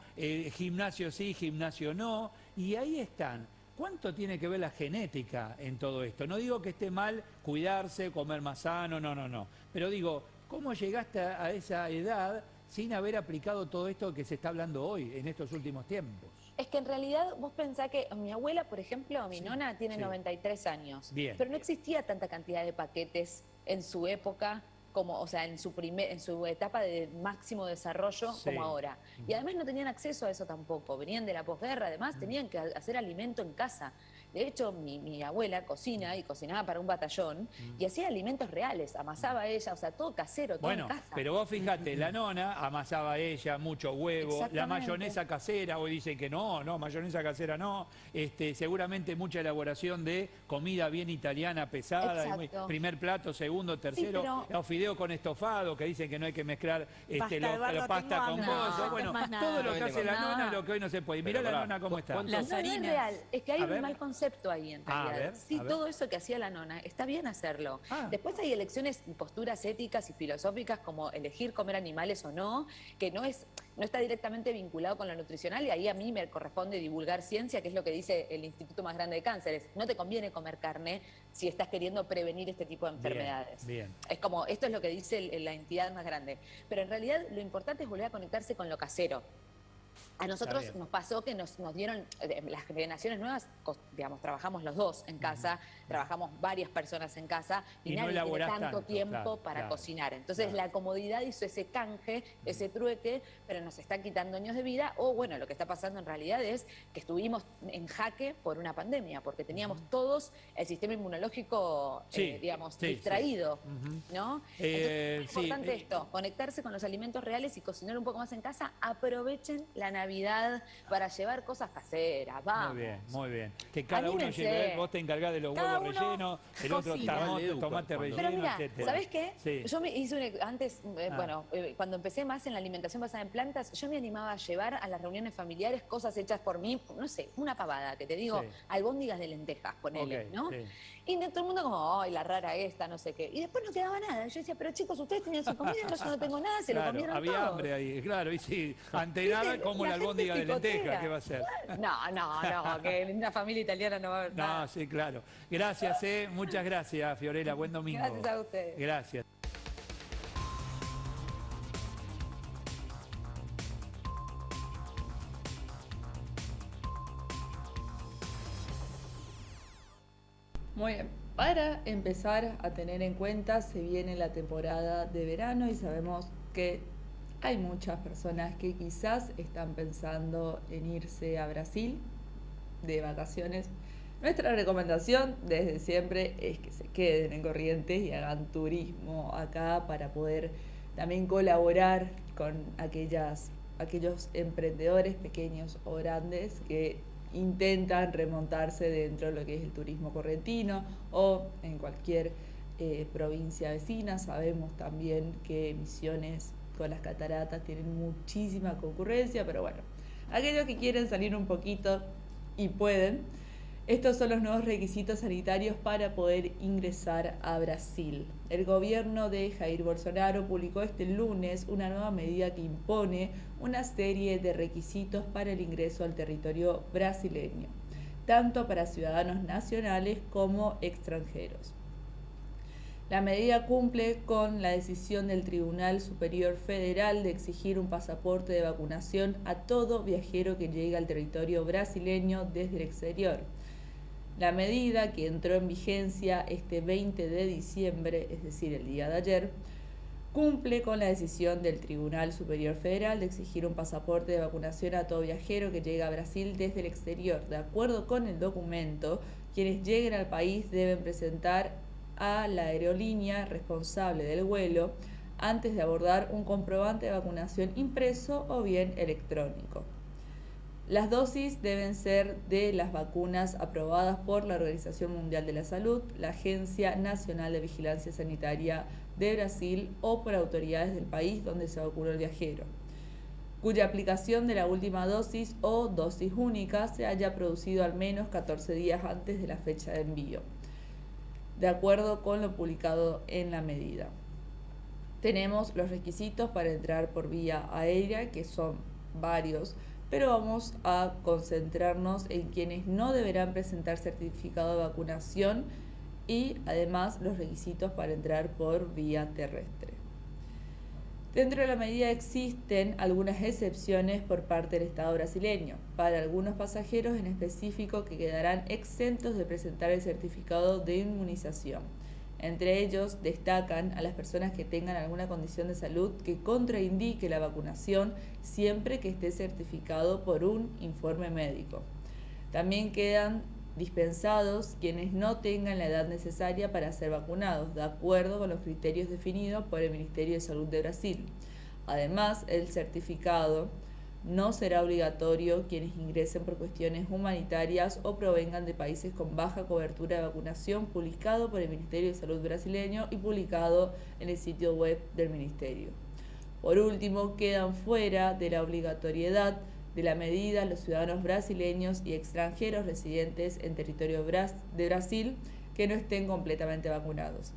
gimnasio sí, gimnasio no, y ahí están. ¿Cuánto tiene que ver la genética en todo esto? No digo que esté mal cuidarse, comer más sano, no. Pero digo, ¿cómo llegaste a esa edad sin haber aplicado todo esto que se está hablando hoy, en estos últimos tiempos? Es que en realidad vos pensás que mi abuela, por ejemplo, mi nona tiene 93 años, Bien. pero no existía tanta cantidad de paquetes en su época, como, o sea, en su etapa de máximo desarrollo Sí. como ahora. Y además no tenían acceso a eso tampoco, venían de la posguerra, además tenían que hacer alimento en casa. De hecho, mi abuela cocina y cocinaba para un batallón y hacía alimentos reales, amasaba ella, o sea, todo casero, todo Bueno, en casa. pero vos fijate, la nona amasaba ella, mucho huevo, la Exactamente. mayonesa casera, hoy dicen que no, mayonesa casera no, seguramente mucha elaboración de comida bien italiana, pesada, Exacto. primer plato, segundo, tercero, pero- los fideos con estofado, que dicen que no hay que mezclar Basta, la Eduardo, pasta tengo con hambre. cosas, No, bueno, más nada. todo lo que hace la No. nona, lo que hoy no se puede. Mirá Pero la pará, nona cómo está. ¿cuántos- Las No es harinas. real, es que hay A un ver. mal concepto ahí en A realidad. ver, Sí, a ver. todo eso que hacía la nona, está bien hacerlo. Después hay elecciones y posturas éticas y filosóficas como elegir comer animales o no, que no está directamente vinculado con lo nutricional, y ahí a mí me corresponde divulgar ciencia, que es lo que dice el Instituto más grande de cánceres. No te conviene comer carne si estás queriendo prevenir este tipo de enfermedades. Bien. Es como, esto es lo que dice la entidad más grande. Pero en realidad lo importante es volver a conectarse con lo casero. A nosotros bien. nos pasó que nos dieron, las generaciones nuevas, digamos, trabajamos los dos en casa, trabajamos varias personas en casa y, Y no nadie tiene elaborás tanto tanto, tiempo claro, para claro, cocinar. Entonces claro. la comodidad hizo ese canje, ese trueque, pero nos está quitando años de vida. O bueno, lo que está pasando en realidad es que estuvimos en jaque por una pandemia, porque teníamos todos el sistema inmunológico, Sí, digamos, sí, sí. distraído, ¿no? Entonces, es Sí, importante esto, conectarse con los alimentos reales y cocinar un poco más en casa. Aprovechen la Navidad para llevar cosas caseras, vamos. Muy bien. Que cada uno Anímense. lleve, vos te encargás de los Cada huevos uno rellenos, el otro cocina. tomate relleno, Pero mira, etcétera. ¿sabés qué? Sí. Yo me hice antes, Ah. cuando empecé más en la alimentación basada en plantas, yo me animaba a llevar a las reuniones familiares cosas hechas por mí, no sé, una pavada, que te digo, Sí. albóndigas de lentejas, ponele, Ok, ¿no? sí. Y todo el mundo como, ay, la rara esta, no sé qué. Y después no quedaba nada. Yo decía, pero chicos, ustedes tenían su comida, yo no tengo nada, se Claro, lo comieron había todo. hambre ahí, claro, y sí, ante ¿Viste? nada como la gente albóndiga de picotea. lenteja, ¿qué va a ser? No, que en una familia italiana no va a haber nada. No, sí, claro. Gracias, muchas gracias, Fiorella, buen domingo. Gracias a ustedes. Gracias. Muy bien, para empezar a tener en cuenta, se viene la temporada de verano y sabemos que hay muchas personas que quizás están pensando en irse a Brasil de vacaciones. Nuestra recomendación desde siempre es que se queden en Corrientes y hagan turismo acá para poder también colaborar con aquellos emprendedores pequeños o grandes que intentan remontarse dentro de lo que es el turismo correntino o en cualquier provincia vecina. Sabemos también que Misiones con las cataratas tienen muchísima concurrencia, pero bueno, aquellos que quieren salir un poquito y pueden, estos son los nuevos requisitos sanitarios para poder ingresar a Brasil. El gobierno de Jair Bolsonaro publicó este lunes una nueva medida que impone una serie de requisitos para el ingreso al territorio brasileño, tanto para ciudadanos nacionales como extranjeros. La medida cumple con la decisión del Tribunal Superior Federal de exigir un pasaporte de vacunación a todo viajero que llegue al territorio brasileño desde el exterior. La medida, que entró en vigencia este 20 de diciembre, es decir, el día de ayer, cumple con la decisión del Tribunal Superior Federal de exigir un pasaporte de vacunación a todo viajero que llegue a Brasil desde el exterior. De acuerdo con el documento, quienes lleguen al país deben presentar a la aerolínea responsable del vuelo antes de abordar un comprobante de vacunación impreso o bien electrónico. Las dosis deben ser de las vacunas aprobadas por la Organización Mundial de la Salud, la Agencia Nacional de Vigilancia Sanitaria de Brasil o por autoridades del país donde se vacunó el viajero, cuya aplicación de la última dosis o dosis única se haya producido al menos 14 días antes de la fecha de envío, de acuerdo con lo publicado en la medida. Tenemos los requisitos para entrar por vía aérea, que son varios, pero vamos a concentrarnos en quienes no deberán presentar certificado de vacunación y además los requisitos para entrar por vía terrestre. Dentro de la medida existen algunas excepciones por parte del Estado brasileño, para algunos pasajeros en específico que quedarán exentos de presentar el certificado de inmunización. Entre ellos destacan a las personas que tengan alguna condición de salud que contraindique la vacunación siempre que esté certificado por un informe médico. También quedan dispensados quienes no tengan la edad necesaria para ser vacunados, de acuerdo con los criterios definidos por el Ministerio de Salud de Brasil. Además, el certificado no será obligatorio quienes ingresen por cuestiones humanitarias o provengan de países con baja cobertura de vacunación, publicado por el Ministerio de Salud brasileño y publicado en el sitio web del Ministerio. Por último, quedan fuera de la obligatoriedad de la medida los ciudadanos brasileños y extranjeros residentes en territorio de Brasil que no estén completamente vacunados.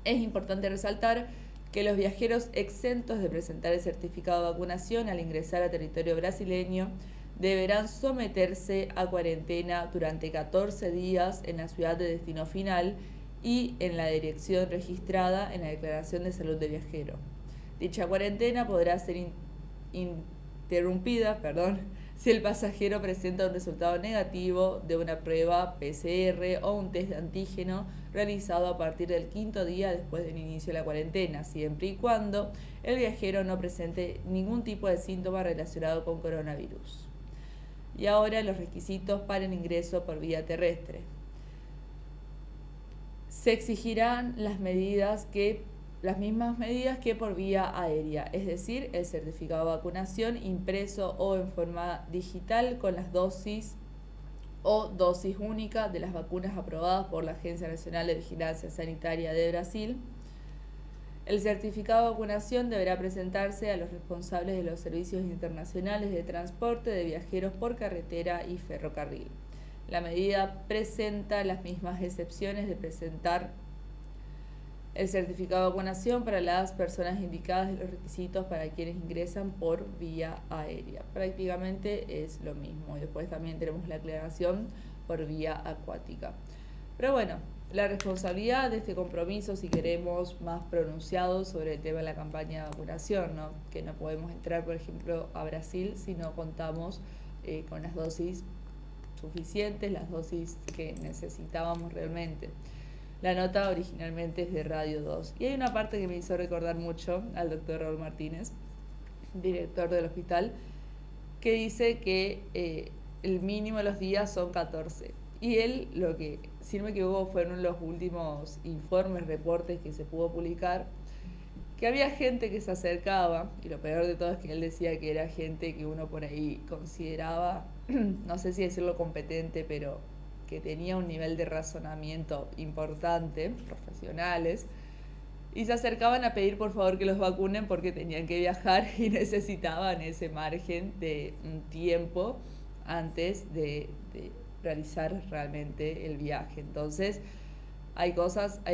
Es importante resaltar que los viajeros exentos de presentar el certificado de vacunación al ingresar a territorio brasileño deberán someterse a cuarentena durante 14 días en la ciudad de destino final y en la dirección registrada en la Declaración de Salud del Viajero. Dicha cuarentena podrá ser interrumpida, si el pasajero presenta un resultado negativo de una prueba PCR o un test de antígeno realizado a partir del 5º día después del inicio de la cuarentena, siempre y cuando el viajero no presente ningún tipo de síntoma relacionado con coronavirus. Y ahora los requisitos para el ingreso por vía terrestre. Se exigirán las mismas medidas que por vía aérea, es decir, el certificado de vacunación impreso o en forma digital con las dosis o dosis única de las vacunas aprobadas por la Agencia Nacional de Vigilancia Sanitaria de Brasil. El certificado de vacunación deberá presentarse a los responsables de los servicios internacionales de transporte de viajeros por carretera y ferrocarril. La medida presenta las mismas excepciones de presentar el certificado de vacunación para las personas indicadas de los requisitos para quienes ingresan por vía aérea. Prácticamente es lo mismo. Y después también tenemos la aclaración por vía acuática. Pero bueno, la responsabilidad de este compromiso, si queremos más pronunciado sobre el tema de la campaña de vacunación, ¿no? Que no podemos entrar, por ejemplo, a Brasil si no contamos con las dosis suficientes, las dosis que necesitábamos realmente. La nota originalmente es de Radio 2. Y hay una parte que me hizo recordar mucho al doctor Raúl Martínez, director del hospital, que dice que el mínimo de los días son 14. Y él, lo que, si no me equivoco, fueron los últimos informes, reportes que se pudo publicar, que había gente que se acercaba, y lo peor de todo es que él decía que era gente que uno por ahí consideraba, no sé si decirlo competente, pero que tenía un nivel de razonamiento importante, profesionales, y se acercaban a pedir por favor que los vacunen porque tenían que viajar y necesitaban ese margen de un tiempo antes de realizar realmente el viaje. Entonces, hay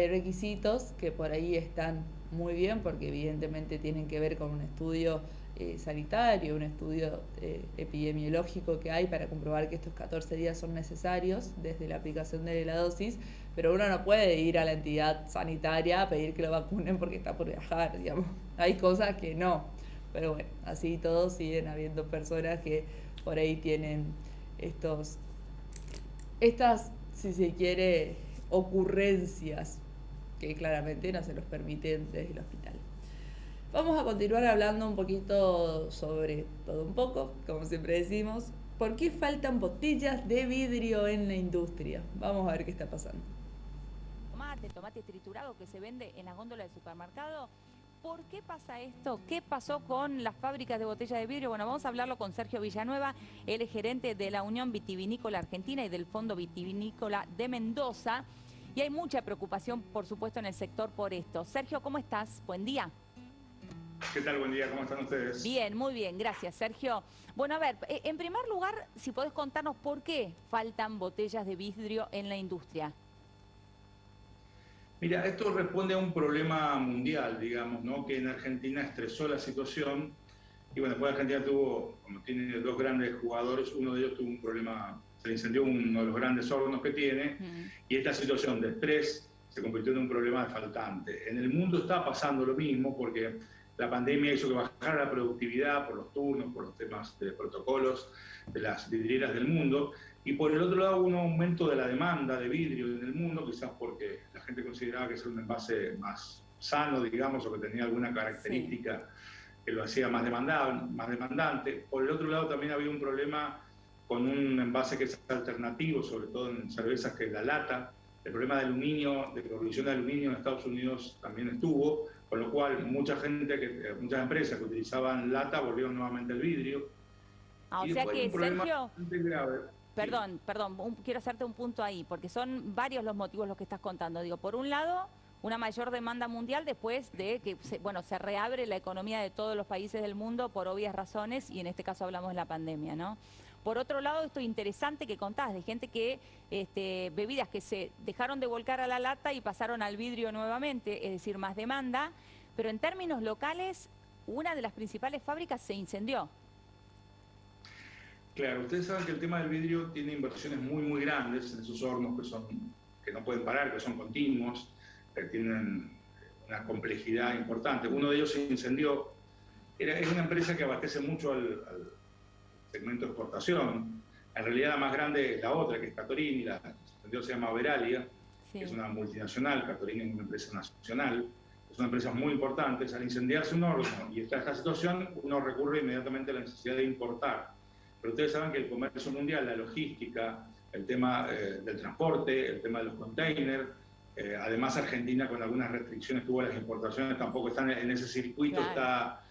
requisitos que por ahí están muy bien porque evidentemente tienen que ver con un estudio sanitario, un estudio epidemiológico que hay para comprobar que estos 14 días son necesarios desde la aplicación de la dosis, pero uno no puede ir a la entidad sanitaria a pedir que lo vacunen porque está por viajar, digamos. Hay cosas que no, pero bueno, así todos siguen habiendo personas que por ahí tienen estas, si se quiere, ocurrencias que claramente no se los permiten desde el hospital. Vamos a continuar hablando un poquito sobre todo un poco, como siempre decimos. ¿Por qué faltan botellas de vidrio en la industria? Vamos a ver qué está pasando. Tomate triturado que se vende en las góndolas del supermercado. ¿Por qué pasa esto? ¿Qué pasó con las fábricas de botellas de vidrio? Bueno, vamos a hablarlo con Sergio Villanueva, él es gerente de la Unión Vitivinícola Argentina y del Fondo Vitivinícola de Mendoza. Y hay mucha preocupación, por supuesto, en el sector por esto. Sergio, ¿cómo estás? Buen día. ¿Qué tal? Buen día, ¿cómo están ustedes? Bien, muy bien, gracias, Sergio. Bueno, a ver, en primer lugar, si podés contarnos por qué faltan botellas de vidrio en la industria. Mira, esto responde a un problema mundial, digamos, ¿no? Que en Argentina estresó la situación. Y bueno, después Argentina tuvo, como tiene dos grandes jugadores, uno de ellos tuvo un problema, se le incendió uno de los grandes hornos que tiene, y esta situación de estrés se convirtió en un problema de faltante. En el mundo está pasando lo mismo porque la pandemia hizo que bajara la productividad por los turnos, por los temas de protocolos de las vidrieras del mundo, y por el otro lado hubo un aumento de la demanda de vidrio en el mundo, quizás porque la gente consideraba que era un envase más sano, digamos, o que tenía alguna característica que lo hacía más demandante. Por el otro lado también había un problema con un envase que es alternativo, sobre todo en cervezas, que es la lata. El problema de aluminio, de provisión de aluminio en Estados Unidos también estuvo, con lo cual muchas empresas que utilizaban lata volvieron nuevamente al vidrio. O sea que, Sergio, perdón, quiero hacerte un punto ahí, porque son varios los motivos los que estás contando. Digo, por un lado, una mayor demanda mundial después de que se reabre la economía de todos los países del mundo por obvias razones, y en este caso hablamos de la pandemia, ¿no? Por otro lado, esto interesante que contás, de gente que, bebidas que se dejaron de volcar a la lata y pasaron al vidrio nuevamente, es decir, más demanda, pero en términos locales, una de las principales fábricas se incendió. Claro, ustedes saben que el tema del vidrio tiene inversiones muy, muy grandes en esos hornos que no pueden parar, que son continuos, que tienen una complejidad importante. Uno de ellos se incendió. Es una empresa que abastece mucho al segmento de exportación. En realidad la más grande es la otra, que es Catorini, la se llama Veralia, que es una multinacional. Catorini es una empresa nacional, es una empresa muy importante. Al incendiarse un horno y está esta situación, uno recurre inmediatamente a la necesidad de importar. Pero ustedes saben que el comercio mundial, la logística, el tema del transporte, el tema de los containers, además Argentina con algunas restricciones tuvo las importaciones, tampoco están en ese circuito, claro. Está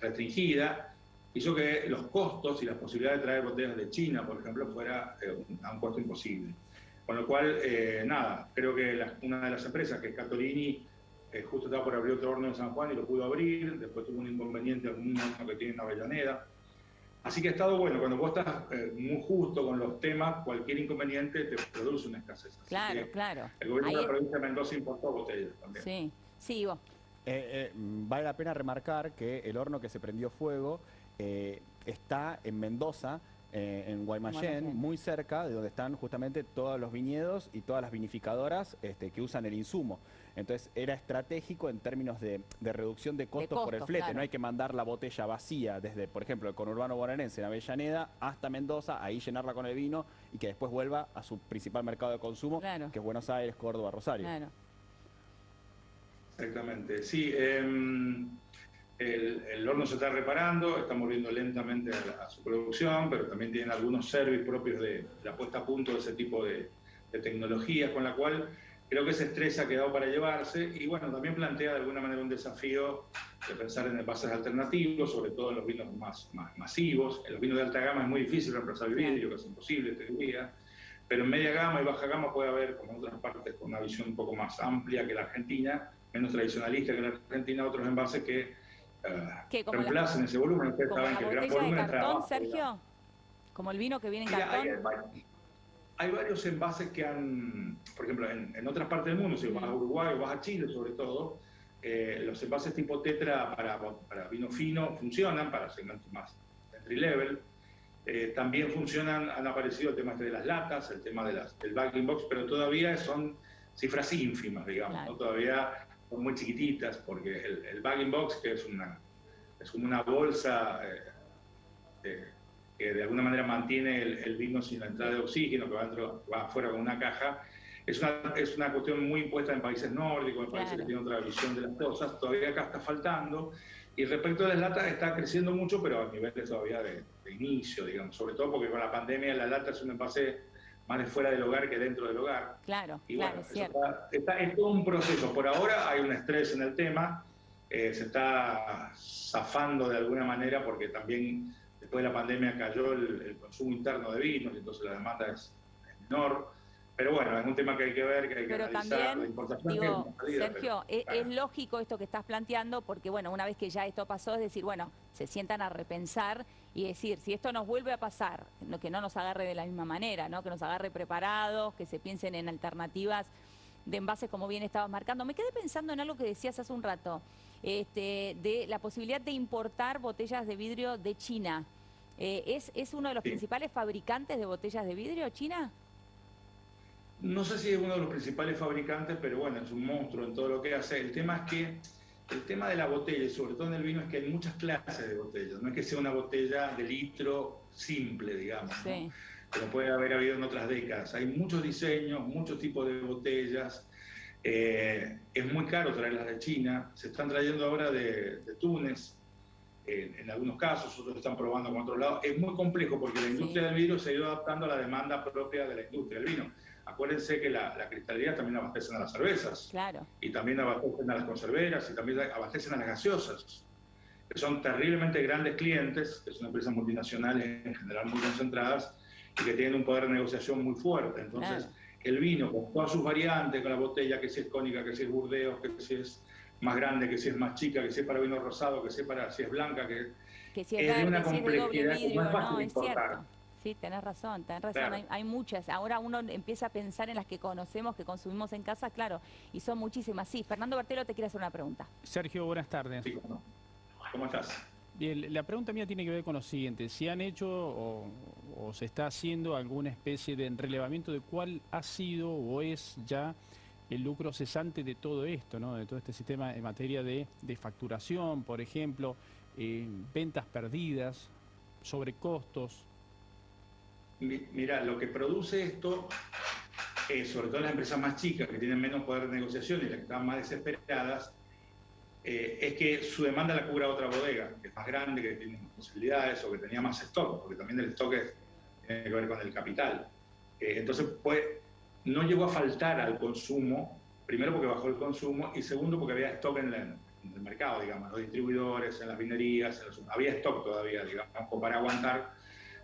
restringida, hizo que los costos y la posibilidad de traer botellas de China, por ejemplo, fuera a un costo imposible. Con lo cual, nada, creo que una de las empresas, que es Catorini, justo estaba por abrir otro horno en San Juan y lo pudo abrir, después tuvo un inconveniente en un horno que tiene en Avellaneda. Así que ha estado bueno, cuando vos estás muy justo con los temas, cualquier inconveniente te produce una escasez. Así claro, claro. El gobierno de la provincia de Mendoza importó botellas también. Sí, sí, vos. Vale la pena remarcar que el horno que se prendió fuego está en Mendoza, en Guaymallén, muy cerca de donde están justamente todos los viñedos y todas las vinificadoras que usan el insumo. Entonces era estratégico en términos de reducción de costos por el flete. Claro. No hay que mandar la botella vacía desde, por ejemplo, el conurbano bonaerense en Avellaneda hasta Mendoza, ahí llenarla con el vino y que después vuelva a su principal mercado de consumo, claro. Que es Buenos Aires, Córdoba, Rosario. Claro. Exactamente, sí. El horno se está reparando, estamos viendo lentamente a su producción, pero también tienen algunos servicios propios de la puesta a punto de ese tipo de tecnologías, con la cual creo que ese estrés ha quedado para llevarse. Y bueno, también plantea de alguna manera un desafío de pensar en envases alternativos, sobre todo en los vinos más masivos. En los vinos de alta gama es muy difícil reemplazar el vidrio, que es imposible, te diría. Pero en media gama y baja gama puede haber, como en otras partes, con una visión un poco más amplia que la Argentina, menos tradicionalista que la Argentina, otros envases que reemplacen ese volumen. Ustedes ¿como saben la que el gran botella volumen de cartón, Sergio? ¿Como el vino que viene en cartón? Hay varios envases que han, por ejemplo, en otras partes del mundo, si vas a Uruguay o vas a Chile sobre todo, los envases tipo tetra para vino fino funcionan, para segmentos más entry level. También funcionan, han aparecido el tema de las latas, el tema del bagging box, pero todavía son cifras ínfimas, digamos, claro. ¿No? Todavía son muy chiquititas, porque el bagging box, que es como una bolsa que de alguna manera mantiene el vino sin la entrada de oxígeno, que va afuera con una caja, es una cuestión muy impuesta en países nórdicos, en países que tienen otra visión de las cosas. Todavía acá está faltando. Y respecto a las latas, está creciendo mucho, pero a niveles todavía de inicio, digamos. Sobre todo porque con la pandemia la lata es un envase más de fuera del hogar que dentro del hogar. Claro, y claro, bueno, es cierto. Es todo un proceso. Por ahora hay un estrés en el tema. Se está zafando de alguna manera porque también después de la pandemia cayó el consumo interno de vinos y entonces la demanda es menor. Pero bueno, es un tema que hay que ver, que hay que analizar. También, la importación digo, salida, Sergio, es lógico esto que estás planteando porque, bueno, una vez que ya esto pasó, es decir, bueno, se sientan a repensar y decir, si esto nos vuelve a pasar, que no nos agarre de la misma manera, ¿no? Que nos agarre preparados, que se piensen en alternativas de envases como bien estabas marcando. Me quedé pensando en algo que decías hace un rato, de la posibilidad de importar botellas de vidrio de China. ¿Es uno de los principales fabricantes de botellas de vidrio, China? No sé si es uno de los principales fabricantes, pero bueno, es un monstruo en todo lo que hace. El tema es que el tema de la botella, y sobre todo en el vino, es que hay muchas clases de botellas. No es que sea una botella de litro simple, digamos, sí, ¿no? Como puede haber habido en otras décadas. Hay muchos diseños, muchos tipos de botellas. Es muy caro traerlas de China. Se están trayendo ahora de Túnez. en algunos casos, otros están probando con otros lados. Es muy complejo porque la industria del vidrio se ha ido adaptando a la demanda propia de la industria del vino. Acuérdense que la cristalería también abastecen a las cervezas. Claro. Y también abastecen a las conserveras y también abastecen a las gaseosas, que son terriblemente grandes clientes, que son empresas multinacionales en general muy concentradas y que tienen un poder de negociación muy fuerte. Entonces, el vino, con todas sus variantes, con la botella, que si es cónica, que si es Burdeos, que si es más grande, que si es más chica, que si es para vino rosado, que si es blanca, que si es verde, de una si es de doble complejidad que vidrio, no es fácil no, es importar. cierto. Sí, tenés razón, Claro. hay muchas. Ahora uno empieza a pensar en las que conocemos, que consumimos en casa, claro, y son muchísimas. Sí, Fernando Bertelo te quiere hacer una pregunta. Sergio, buenas tardes. Sí, ¿cómo estás? Bien, la pregunta mía tiene que ver con lo siguiente. Si han hecho o se está haciendo alguna especie de relevamiento de cuál ha sido o es ya el lucro cesante de todo esto, ¿no? De todo este sistema en materia de facturación, por ejemplo, ventas perdidas, sobrecostos. Mira, lo que produce esto, sobre todo las empresas más chicas que tienen menos poder de negociación y las que están más desesperadas, es que su demanda la cubra otra bodega, que es más grande, que tiene más posibilidades o que tenía más stock, porque también el stock tiene que ver con el capital. Entonces, pues, no llegó a faltar al consumo, primero porque bajó el consumo y segundo porque había stock en el mercado, digamos, los distribuidores, en las vinerías, había stock todavía, digamos, para aguantar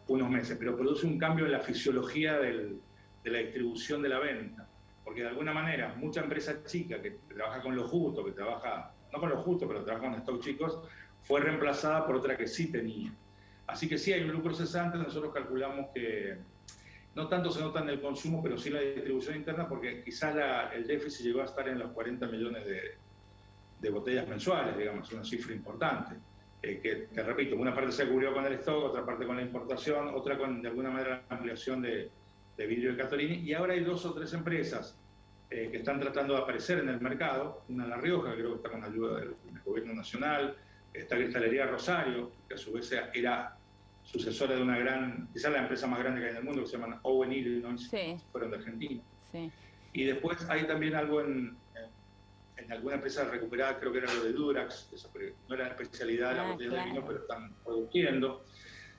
unos meses, pero produce un cambio en la fisiología de la distribución de la venta, porque de alguna manera mucha empresa chica que trabaja con lo justo, que trabaja, no con lo justo, pero trabaja con stock chicos, fue reemplazada por otra que sí tenía. Así que sí hay un lucro cesante, nosotros calculamos que no tanto se nota en el consumo, pero sí en la distribución interna, porque quizás el déficit llegó a estar en los 40 millones de botellas mensuales, digamos, una cifra importante. Que repito, una parte se cubrió con el stock, otra parte con la importación, otra con, de alguna manera, la ampliación de vidrio de Castorini, y ahora hay 2 o 3 empresas que están tratando de aparecer en el mercado. Una en La Rioja, que creo que está con ayuda del gobierno nacional, está Cristalería Rosario, que a su vez era sucesora de una quizás la empresa más grande que hay en el mundo, que se llaman Owen Illinois, fueron de Argentina. Sí. Y después hay también algo en alguna empresa recuperada, creo que era lo de Durax, no era la especialidad de la botella de vino, pero están produciendo.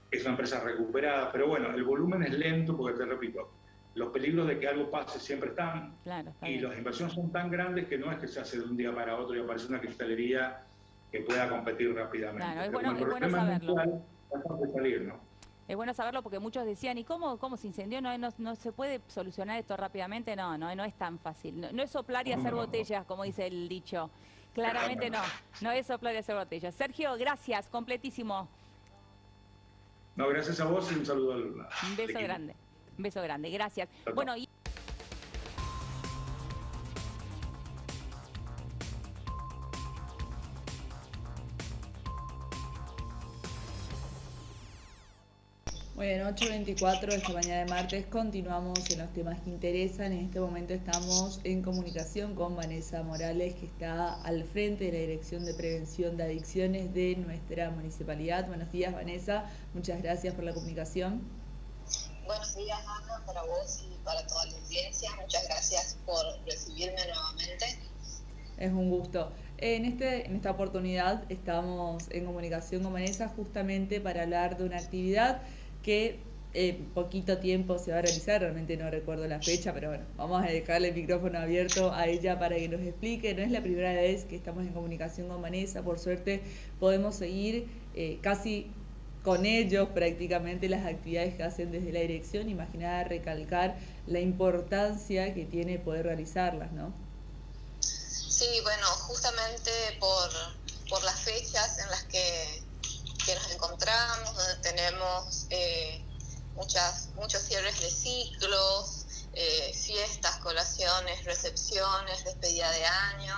Es una empresa recuperada, pero bueno, el volumen es lento porque, te repito, los peligros de que algo pase siempre están, y las inversiones son tan grandes que no es que se hace de un día para otro y aparece una cristalería que pueda competir rápidamente. Claro, es Pero bueno saberlo. Es salir, ¿no? Es bueno saberlo porque muchos decían, ¿y cómo se incendió? ¿No se puede solucionar esto rápidamente? No es tan fácil. No es soplar y hacer botellas, como dice el dicho. Claramente no es soplar y hacer botellas. Sergio, gracias, completísimo. No, gracias a vos y un saludo al Un beso equipo. grande, un beso grande, gracias. Chao, Bueno, y Muy bien, 8:24 esta mañana de martes, continuamos en los temas que interesan. En este momento estamos en comunicación con Vanessa Morales, que está al frente de la Dirección de Prevención de Adicciones de nuestra municipalidad. Buenos días, Vanessa, muchas gracias por la comunicación. Buenos días, Ana, para vos y para toda la audiencia. Muchas gracias por recibirme nuevamente. Es un gusto. En esta oportunidad estamos en comunicación con Vanessa justamente para hablar de una actividad que poquito tiempo se va a realizar, realmente no recuerdo la fecha, pero bueno, vamos a dejarle el micrófono abierto a ella para que nos explique. No es la primera vez que estamos en comunicación con Vanessa, por suerte podemos seguir casi con ellos prácticamente las actividades que hacen desde la dirección. Imaginar, recalcar la importancia que tiene poder realizarlas, ¿no? Sí, bueno, justamente por las fechas en las que nos encontramos, donde tenemos muchos cierres de ciclos, fiestas, colaciones, recepciones, despedida de año,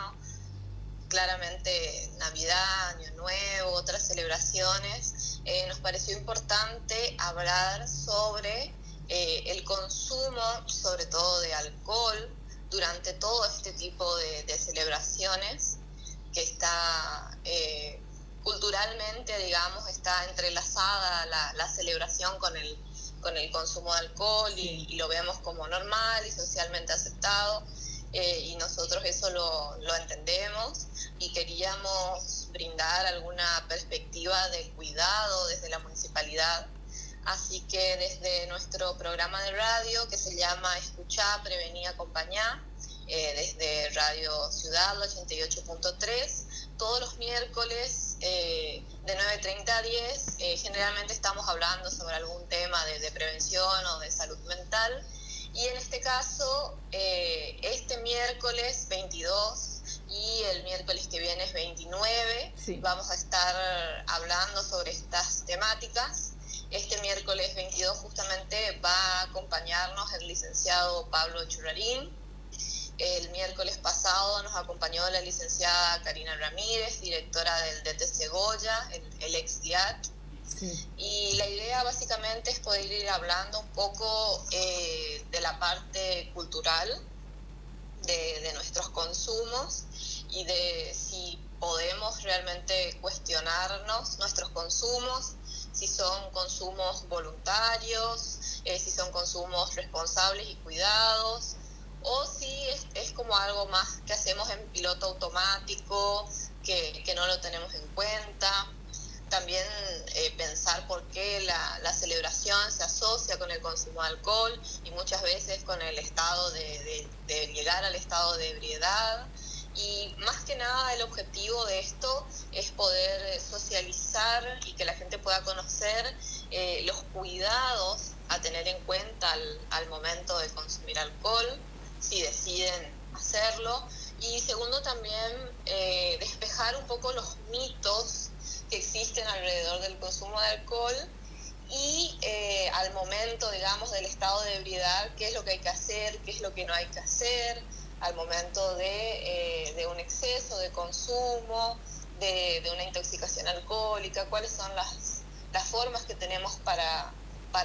claramente Navidad, Año Nuevo, otras celebraciones, nos pareció importante hablar sobre el consumo, sobre todo de alcohol, durante todo este tipo de celebraciones, que está culturalmente, digamos, está entrelazada la celebración con el consumo de alcohol, y lo vemos como normal y socialmente aceptado, y nosotros eso lo entendemos, y queríamos brindar alguna perspectiva de cuidado desde la municipalidad. Así que desde nuestro programa de radio, que se llama Escuchá, Prevení, Acompañá, desde Radio Ciudad 88.3, todos los miércoles de 9:30 a 10, generalmente estamos hablando sobre algún tema de prevención o de salud mental. Y en este caso, este miércoles 22 y el miércoles que viene es 29, vamos a estar hablando sobre estas temáticas. Este miércoles 22 justamente va a acompañarnos el licenciado Pablo Churarín. El miércoles pasado nos acompañó la licenciada Karina Ramírez, directora del DTC Goya, el ex DIAT. Y la idea básicamente es poder ir hablando un poco de la parte cultural de nuestros consumos y de si podemos realmente cuestionarnos nuestros consumos, si son consumos voluntarios, si son consumos responsables y cuidados, o si es como algo más que hacemos en piloto automático, que no lo tenemos en cuenta. También pensar por qué la celebración se asocia con el consumo de alcohol y muchas veces con el estado de llegar al estado de ebriedad. Y más que nada el objetivo de esto es poder socializar y que la gente pueda conocer los cuidados a tener en cuenta al momento de consumir alcohol, si deciden hacerlo. Y segundo, también despejar un poco los mitos que existen alrededor del consumo de alcohol y al momento, digamos, del estado de ebriedad, qué es lo que hay que hacer, qué es lo que no hay que hacer, al momento de un exceso de consumo, de una intoxicación alcohólica, cuáles son las formas que tenemos para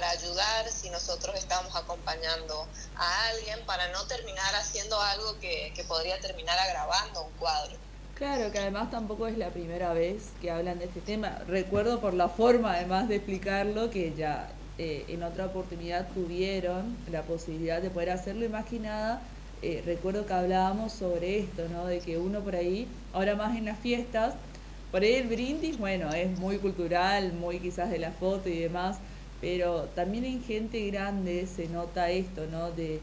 ayudar si nosotros estamos acompañando a alguien, para no terminar haciendo algo que podría terminar agravando un cuadro. Claro, que además tampoco es la primera vez que hablan de este tema. Recuerdo por la forma, además de explicarlo, que ya en otra oportunidad tuvieron la posibilidad de poder hacerlo y más que nada, recuerdo que hablábamos sobre esto, ¿no? De que uno por ahí, ahora más en las fiestas, por ahí el brindis, bueno, es muy cultural, muy quizás de la foto y demás, pero también en gente grande se nota esto, ¿no? De,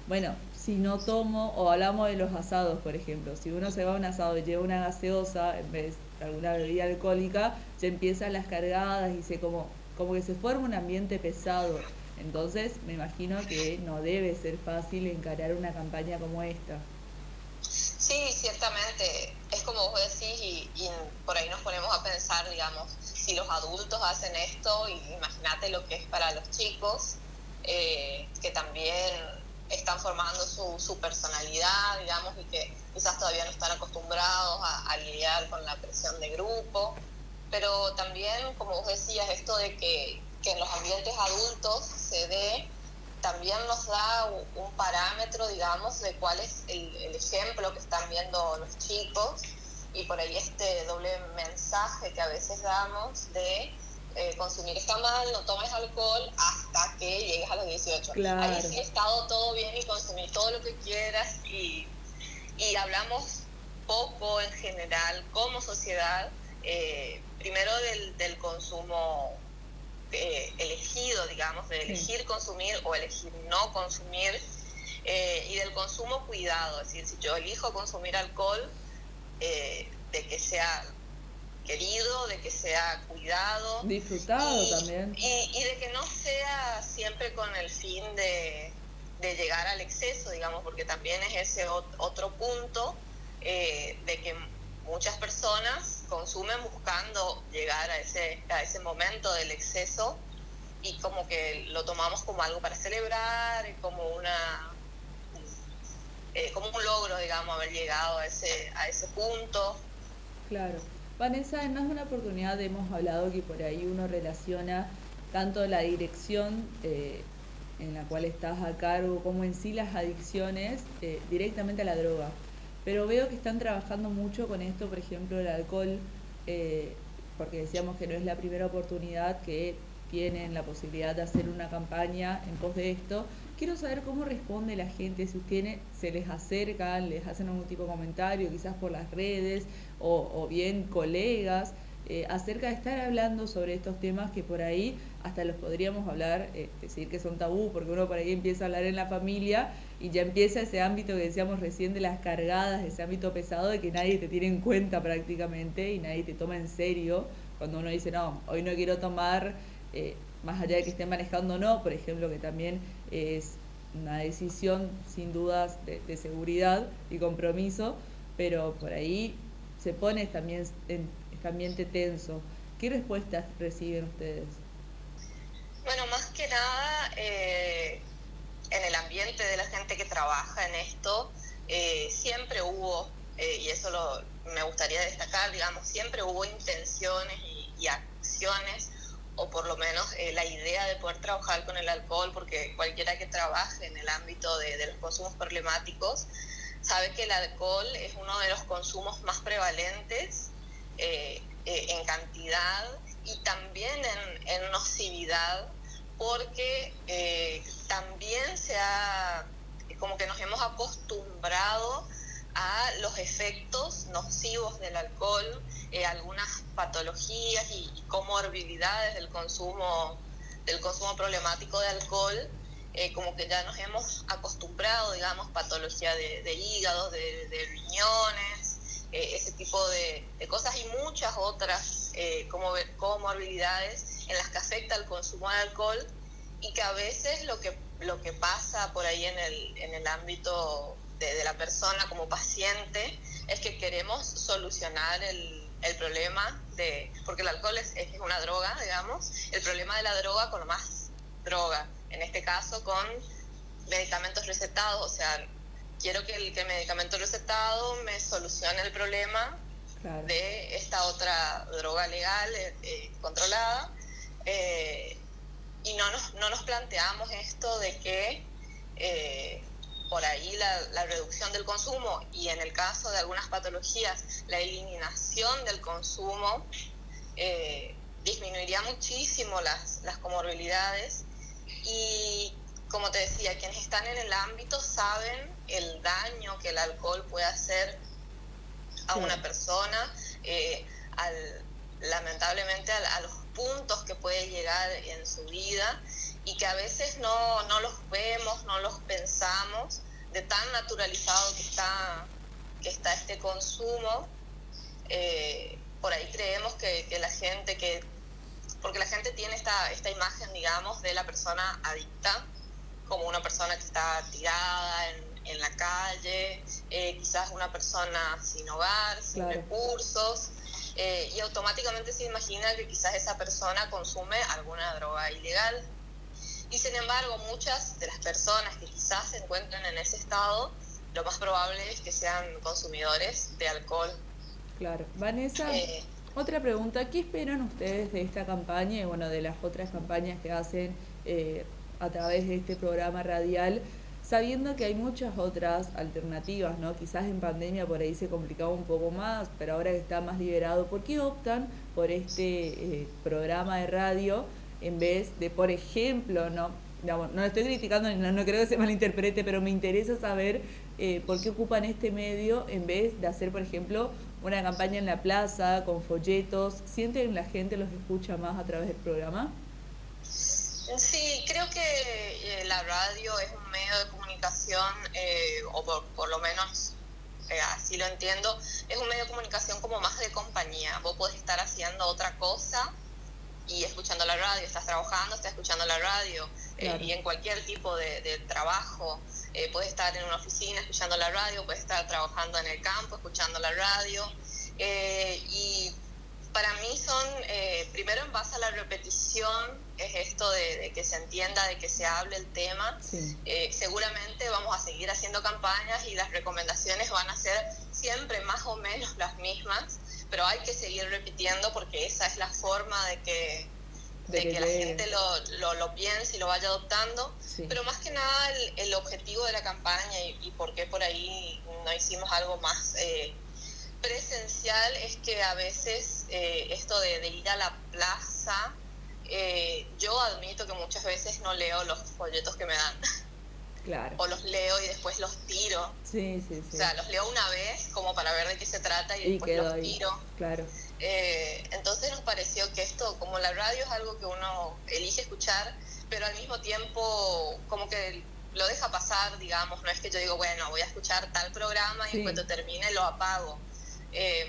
bueno, si no tomo, o hablamos de los asados, por ejemplo, si uno se va a un asado y lleva una gaseosa en vez de alguna bebida alcohólica, ya empiezan las cargadas y como que se forma un ambiente pesado. Entonces me imagino que no debe ser fácil encarar una campaña como esta. Sí, ciertamente, es como vos decís y por ahí nos ponemos a pensar, digamos, si los adultos hacen esto, imagínate lo que es para los chicos, que también están formando su personalidad, digamos, y que quizás todavía no están acostumbrados a lidiar con la presión de grupo, pero también, como vos decías, esto de que en los ambientes adultos se dé, también nos da un parámetro, digamos, de cuál es el ejemplo que están viendo los chicos, y por ahí este doble mensaje que a veces damos de consumir está mal, no tomes alcohol hasta que llegues a los 18. Claro. Ahí sí ha estado todo bien y consumir todo lo que quieras y hablamos poco en general como sociedad, primero del consumo elegido, digamos, de elegir consumir o elegir no consumir, y del consumo cuidado, es decir, si yo elijo consumir alcohol, de que sea querido, de que sea cuidado, disfrutado también, y de que no sea siempre con el fin de llegar al exceso, digamos, porque también es ese otro punto, de que muchas personas consumen buscando llegar a ese momento del exceso y como que lo tomamos como algo para celebrar, como como un logro, digamos, haber llegado a ese punto. Claro. Vanessa, en más de una oportunidad hemos hablado que por ahí uno relaciona tanto la dirección en la cual estás a cargo como en sí las adicciones directamente a la droga. Pero veo que están trabajando mucho con esto, por ejemplo, el alcohol, porque decíamos que no es la primera oportunidad que tienen la posibilidad de hacer una campaña en pos de esto. Quiero saber cómo responde la gente, si ustedes se les acercan, les hacen algún tipo de comentario, quizás por las redes, o bien colegas, acerca de estar hablando sobre estos temas que por ahí hasta los podríamos hablar, decir que son tabú, porque uno por ahí empieza a hablar en la familia y ya empieza ese ámbito que decíamos recién de las cargadas, ese ámbito pesado de que nadie te tiene en cuenta prácticamente y nadie te toma en serio cuando uno dice, no, hoy no quiero tomar, más allá de que estén manejando o no, por ejemplo, que también es una decisión sin dudas de seguridad y compromiso, pero por ahí se pone también en este ambiente tenso. ¿Qué respuestas reciben ustedes? Bueno, más que nada, en el ambiente de la gente que trabaja en esto, siempre hubo, y eso me gustaría destacar, digamos, siempre hubo intenciones y acciones, o por lo menos la idea de poder trabajar con el alcohol, porque cualquiera que trabaje en el ámbito de los consumos problemáticos sabe que el alcohol es uno de los consumos más prevalentes en cantidad y también en nocividad, porque también como que nos hemos acostumbrado a los efectos nocivos del alcohol, algunas patologías y comorbilidades del consumo problemático de alcohol, como que ya nos hemos acostumbrado, digamos, patología de hígados, de riñones, ese tipo de cosas y muchas otras comorbilidades en las que afecta el consumo de alcohol, y que a veces lo que pasa por ahí en el ámbito de la persona como paciente es que queremos solucionar el problema porque el alcohol es una droga, digamos, el problema de la droga con más droga, en este caso con medicamentos recetados, o sea, quiero que el medicamento recetado me solucione el problema de esta otra droga legal controlada, y no nos planteamos esto de que por ahí la reducción del consumo y en el caso de algunas patologías la eliminación del consumo disminuiría muchísimo las comorbilidades, y como te decía, quienes están en el ámbito saben el daño que el alcohol puede hacer a una persona, lamentablemente a los puntos que puede llegar en su vida, y que a veces no los vemos, no los pensamos, de tan naturalizado que está este consumo. Por ahí creemos que la gente, porque la gente tiene esta imagen, digamos, de la persona adicta como una persona que está tirada en la calle, quizás una persona sin hogar, sin recursos, y automáticamente se imagina que quizás esa persona consume alguna droga ilegal. Y sin embargo, muchas de las personas que quizás se encuentren en ese estado, lo más probable es que sean consumidores de alcohol. Claro. Vanessa, otra pregunta, ¿qué esperan ustedes de esta campaña y bueno, de las otras campañas que hacen a través de este programa radial, sabiendo que hay muchas otras alternativas, ¿no? Quizás en pandemia por ahí se complicaba un poco más, pero ahora que está más liberado, ¿por qué optan por este programa de radio en vez de, por ejemplo, no lo estoy criticando, no creo que se malinterprete, pero me interesa saber por qué ocupan este medio en vez de hacer, por ejemplo, una campaña en la plaza con folletos? ¿Sienten que la gente los escucha más a través del programa? Sí, creo que la radio es un medio de comunicación, o por lo menos así lo entiendo, es un medio de comunicación como más de compañía. Vos podés estar haciendo otra cosa y escuchando la radio, estás trabajando, estás escuchando la radio, y en cualquier tipo de trabajo, puedes estar en una oficina escuchando la radio, puedes estar trabajando en el campo escuchando la radio, y para mí son, primero en base a la repetición, es esto de que se entienda, de que se hable el tema. Sí. Seguramente vamos a seguir haciendo campañas y las recomendaciones van a ser siempre más o menos las mismas, pero hay que seguir repitiendo porque esa es la forma de que la gente lo piense y lo vaya adoptando. Sí. Pero más que nada el objetivo de la campaña y por qué por ahí no hicimos algo más presencial es que a veces esto de ir a la plaza yo admito que muchas veces no leo los folletos que me dan. Claro. O los leo y después los tiro. Sí. O sea, los leo una vez como para ver de qué se trata y después los tiro. Claro. Entonces nos pareció que esto, como la radio es algo que uno elige escuchar, pero al mismo tiempo como que lo deja pasar, digamos, no es que yo digo, bueno, voy a escuchar tal programa y cuando termine lo apago.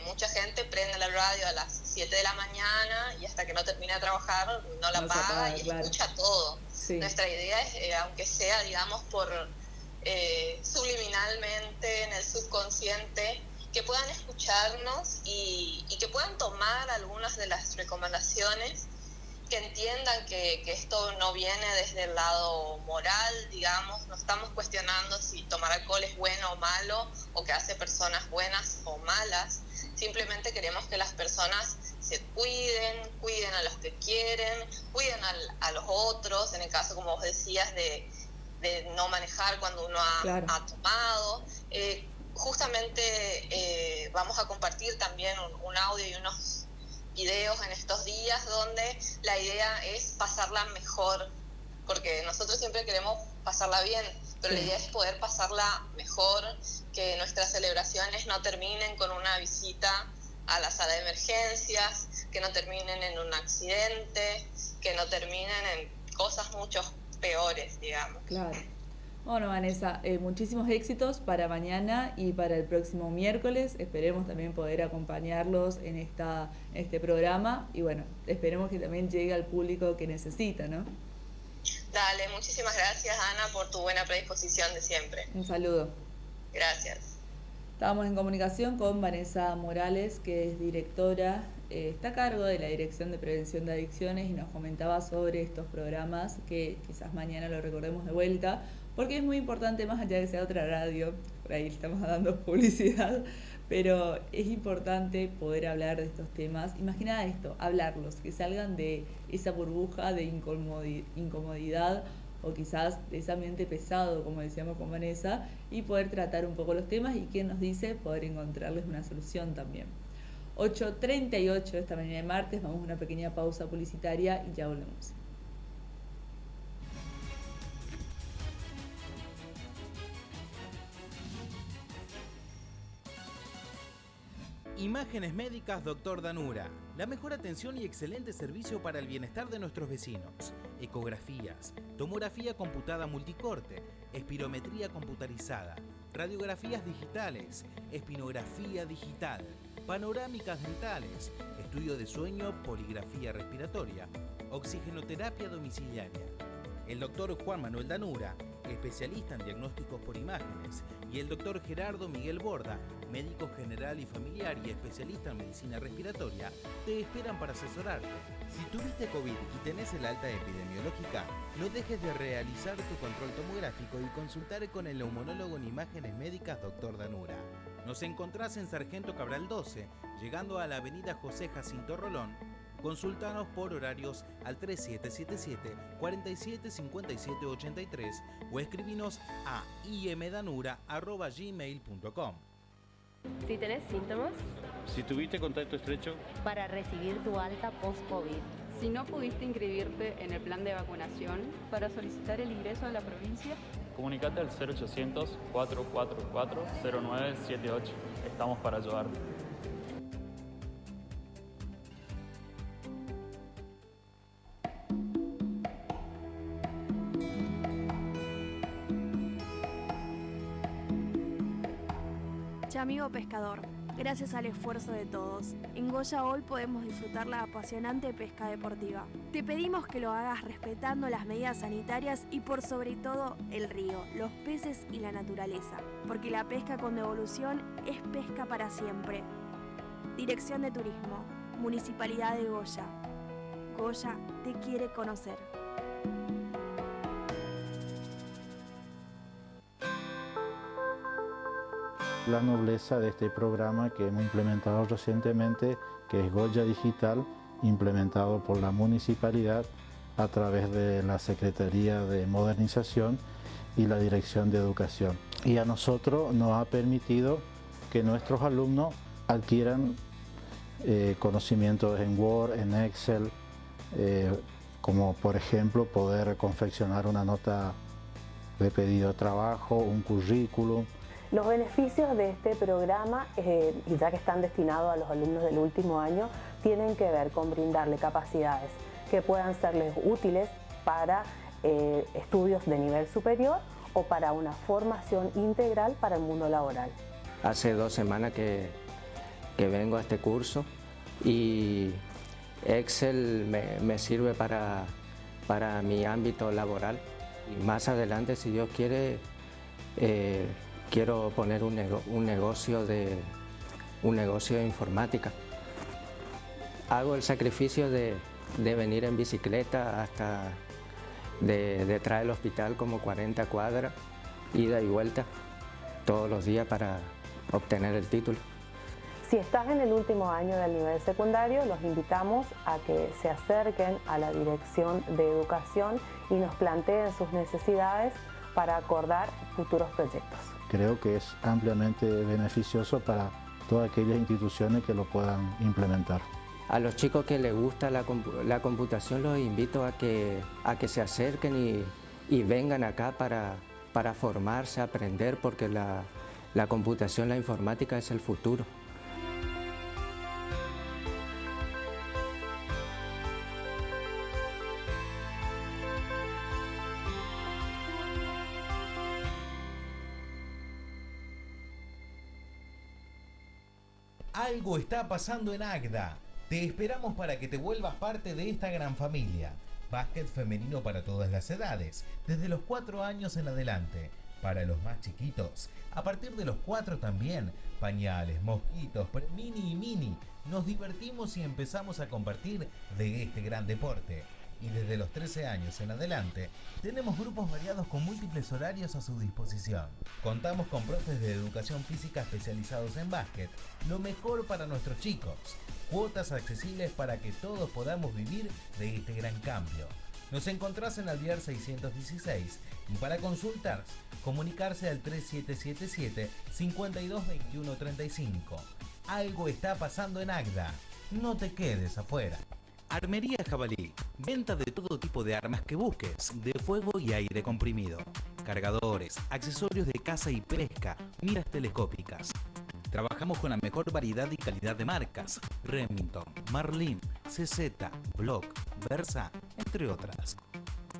Mucha gente prende la radio a las 7 de la mañana y hasta que no termine de trabajar no la apaga y escucha todo. Nuestra idea es, aunque sea, digamos, por subliminalmente en el subconsciente, que puedan escucharnos y que puedan tomar algunas de las recomendaciones, que entiendan que esto no viene desde el lado moral, digamos, no estamos cuestionando si tomar alcohol es bueno o malo, o que hace personas buenas o malas, simplemente queremos que las personas se cuiden a los que quieren, cuiden a los otros, en el caso, como vos decías, de no manejar cuando uno ha tomado. Justamente vamos a compartir también un audio y unos videos en estos días donde la idea es pasarla mejor, porque nosotros siempre queremos pasarla bien, pero la idea es poder pasarla mejor, que nuestras celebraciones no terminen con una visita a la sala de emergencias, que no terminen en un accidente, que no terminen en cosas mucho peores, digamos. Claro. Bueno, Vanessa, muchísimos éxitos para mañana y para el próximo miércoles. Esperemos también poder acompañarlos en este programa y bueno, esperemos que también llegue al público que necesita, ¿no? Dale, muchísimas gracias, Ana, por tu buena predisposición de siempre. Un saludo. Gracias. Estábamos en comunicación con Vanessa Morales, que es directora, está a cargo de la Dirección de Prevención de Adicciones y nos comentaba sobre estos programas que quizás mañana lo recordemos de vuelta, porque es muy importante, más allá de que sea otra radio, por ahí estamos dando publicidad, pero es importante poder hablar de estos temas. Imagina esto, hablarlos, que salgan de esa burbuja de incomodidad o quizás de ese ambiente pesado, como decíamos con Vanessa, y poder tratar un poco los temas y, quien nos dice, poder encontrarles una solución también. 8:38 esta mañana de martes, vamos a una pequeña pausa publicitaria y ya volvemos. Imágenes Médicas Dr. Danura. La mejor atención y excelente servicio para el bienestar de nuestros vecinos. Ecografías, tomografía computada multicorte, espirometría computarizada, radiografías digitales, espinografía digital, panorámicas dentales, estudio de sueño, poligrafía respiratoria, oxigenoterapia domiciliaria. El Dr. Juan Manuel Danura, especialista en diagnósticos por imágenes, y el Dr. Gerardo Miguel Borda, médico general y familiar y especialista en medicina respiratoria, te esperan para asesorarte. Si tuviste COVID y tenés el alta epidemiológica, no dejes de realizar tu control tomográfico y consultar con el neumonólogo en Imágenes Médicas Dr. Danura. Nos encontrás en Sargento Cabral 12, llegando a la avenida José Jacinto Rolón. Consúltanos por horarios al 3777-475783 o escribinos a imdanura@gmail.com. Si tenés síntomas, si tuviste contacto estrecho, para recibir tu alta post-COVID. Si no pudiste inscribirte en el plan de vacunación, para solicitar el ingreso a la provincia, comunicate al 0800-444-0978. Estamos para ayudarte. Amigo pescador, gracias al esfuerzo de todos, en Goya hoy podemos disfrutar la apasionante pesca deportiva. Te pedimos que lo hagas respetando las medidas sanitarias y por sobre todo el río, los peces y la naturaleza, porque la pesca con devolución es pesca para siempre. Dirección de Turismo, Municipalidad de Goya. Goya te quiere conocer. La nobleza de este programa que hemos implementado recientemente, que es Goya Digital, implementado por la municipalidad a través de la Secretaría de Modernización y la Dirección de Educación. Y a nosotros nos ha permitido que nuestros alumnos adquieran conocimientos en Word, en Excel, como por ejemplo poder confeccionar una nota de pedido de trabajo, un currículum. Los beneficios de este programa, y ya que están destinados a los alumnos del último año, tienen que ver con brindarle capacidades que puedan serles útiles para estudios de nivel superior o para una formación integral para el mundo laboral. Hace 2 semanas que vengo a este curso y Excel me sirve para mi ámbito laboral. Y más adelante, si Dios quiere, quiero poner un negocio de informática. Hago el sacrificio de venir en bicicleta hasta detrás del hospital, como 40 cuadras, ida y vuelta, todos los días para obtener el título. Si estás en el último año del nivel secundario, los invitamos a que se acerquen a la Dirección de Educación y nos planteen sus necesidades para acordar futuros proyectos. Creo que es ampliamente beneficioso para todas aquellas instituciones que lo puedan implementar. A los chicos que les gusta la computación los invito a que se acerquen y vengan acá para formarse, aprender, porque la computación, la informática es el futuro. Algo está pasando en Agda. Te esperamos para que te vuelvas parte de esta gran familia. Básquet femenino para todas las edades, desde los 4 años en adelante. Para los más chiquitos, a partir de los 4 también. Pañales, mosquitos, mini y mini. Nos divertimos y empezamos a compartir de este gran deporte. Y desde los 13 años en adelante, tenemos grupos variados con múltiples horarios a su disposición. Contamos con profes de educación física especializados en básquet, lo mejor para nuestros chicos. Cuotas accesibles para que todos podamos vivir de este gran cambio. Nos encontrás en Alvear 616 y para consultar, comunicarse al 3777-522135. Algo está pasando en Agda. No te quedes afuera. Armería Jabalí, venta de todo tipo de armas que busques, de fuego y aire comprimido, cargadores, accesorios de caza y pesca, miras telescópicas. Trabajamos con la mejor variedad y calidad de marcas, Remington, Marlin, CZ, Block, Versa, entre otras.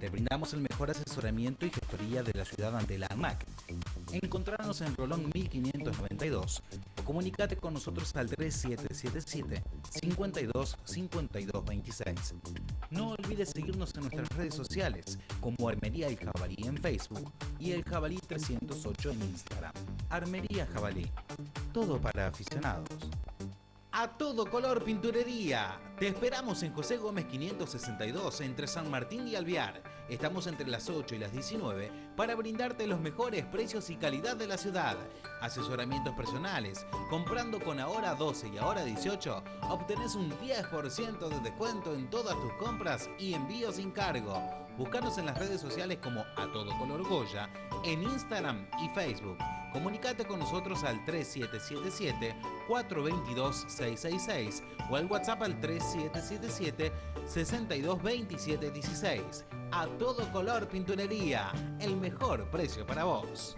Te brindamos el mejor asesoramiento y gestoría de la ciudad ante la ANMAC. Encontrarnos en Rolón 1592 o comunícate con nosotros al 3777-525226. No olvides seguirnos en nuestras redes sociales como Armería El Jabalí en Facebook y El Jabalí 308 en Instagram. Armería Jabalí, todo para aficionados. A todo color pinturería. Te esperamos en José Gómez 562 entre San Martín y Alvear. Estamos entre las 8 y las 19 para brindarte los mejores precios y calidad de la ciudad. Asesoramientos personales. Comprando con ahora 12 y ahora 18, obtenés un 10% de descuento en todas tus compras y envío sin cargo. Búscanos en las redes sociales como A Todo Color Goya, en Instagram y Facebook. Comunicate con nosotros al 3777-422-666 o al WhatsApp al 3777-622716. A Todo Color Pinturería, el mejor precio para vos.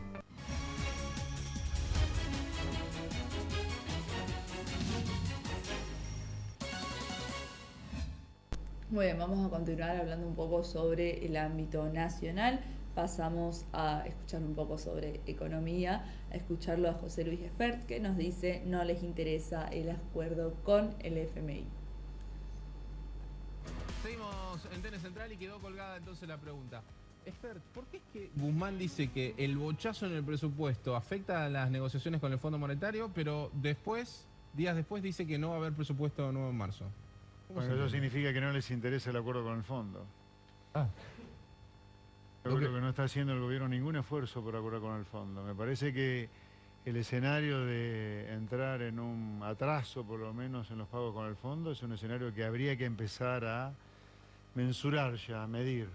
Muy bien, vamos a continuar hablando un poco sobre el ámbito nacional. Pasamos a escuchar un poco sobre economía, a escucharlo a José Luis Espert, que nos dice no les interesa el acuerdo con el FMI. Seguimos en TN Central y quedó colgada entonces la pregunta. Espert, ¿por qué es que Guzmán dice que el bochazo en el presupuesto afecta a las negociaciones con el Fondo Monetario, pero después, días después, dice que no va a haber presupuesto nuevo en marzo? Bueno, eso significa que no les interesa el acuerdo con el fondo. Yo creo que no está haciendo el gobierno ningún esfuerzo por acordar con el fondo. Me parece que el escenario de entrar en un atraso, por lo menos en los pagos con el fondo, es un escenario que habría que empezar a mensurar ya, a medir.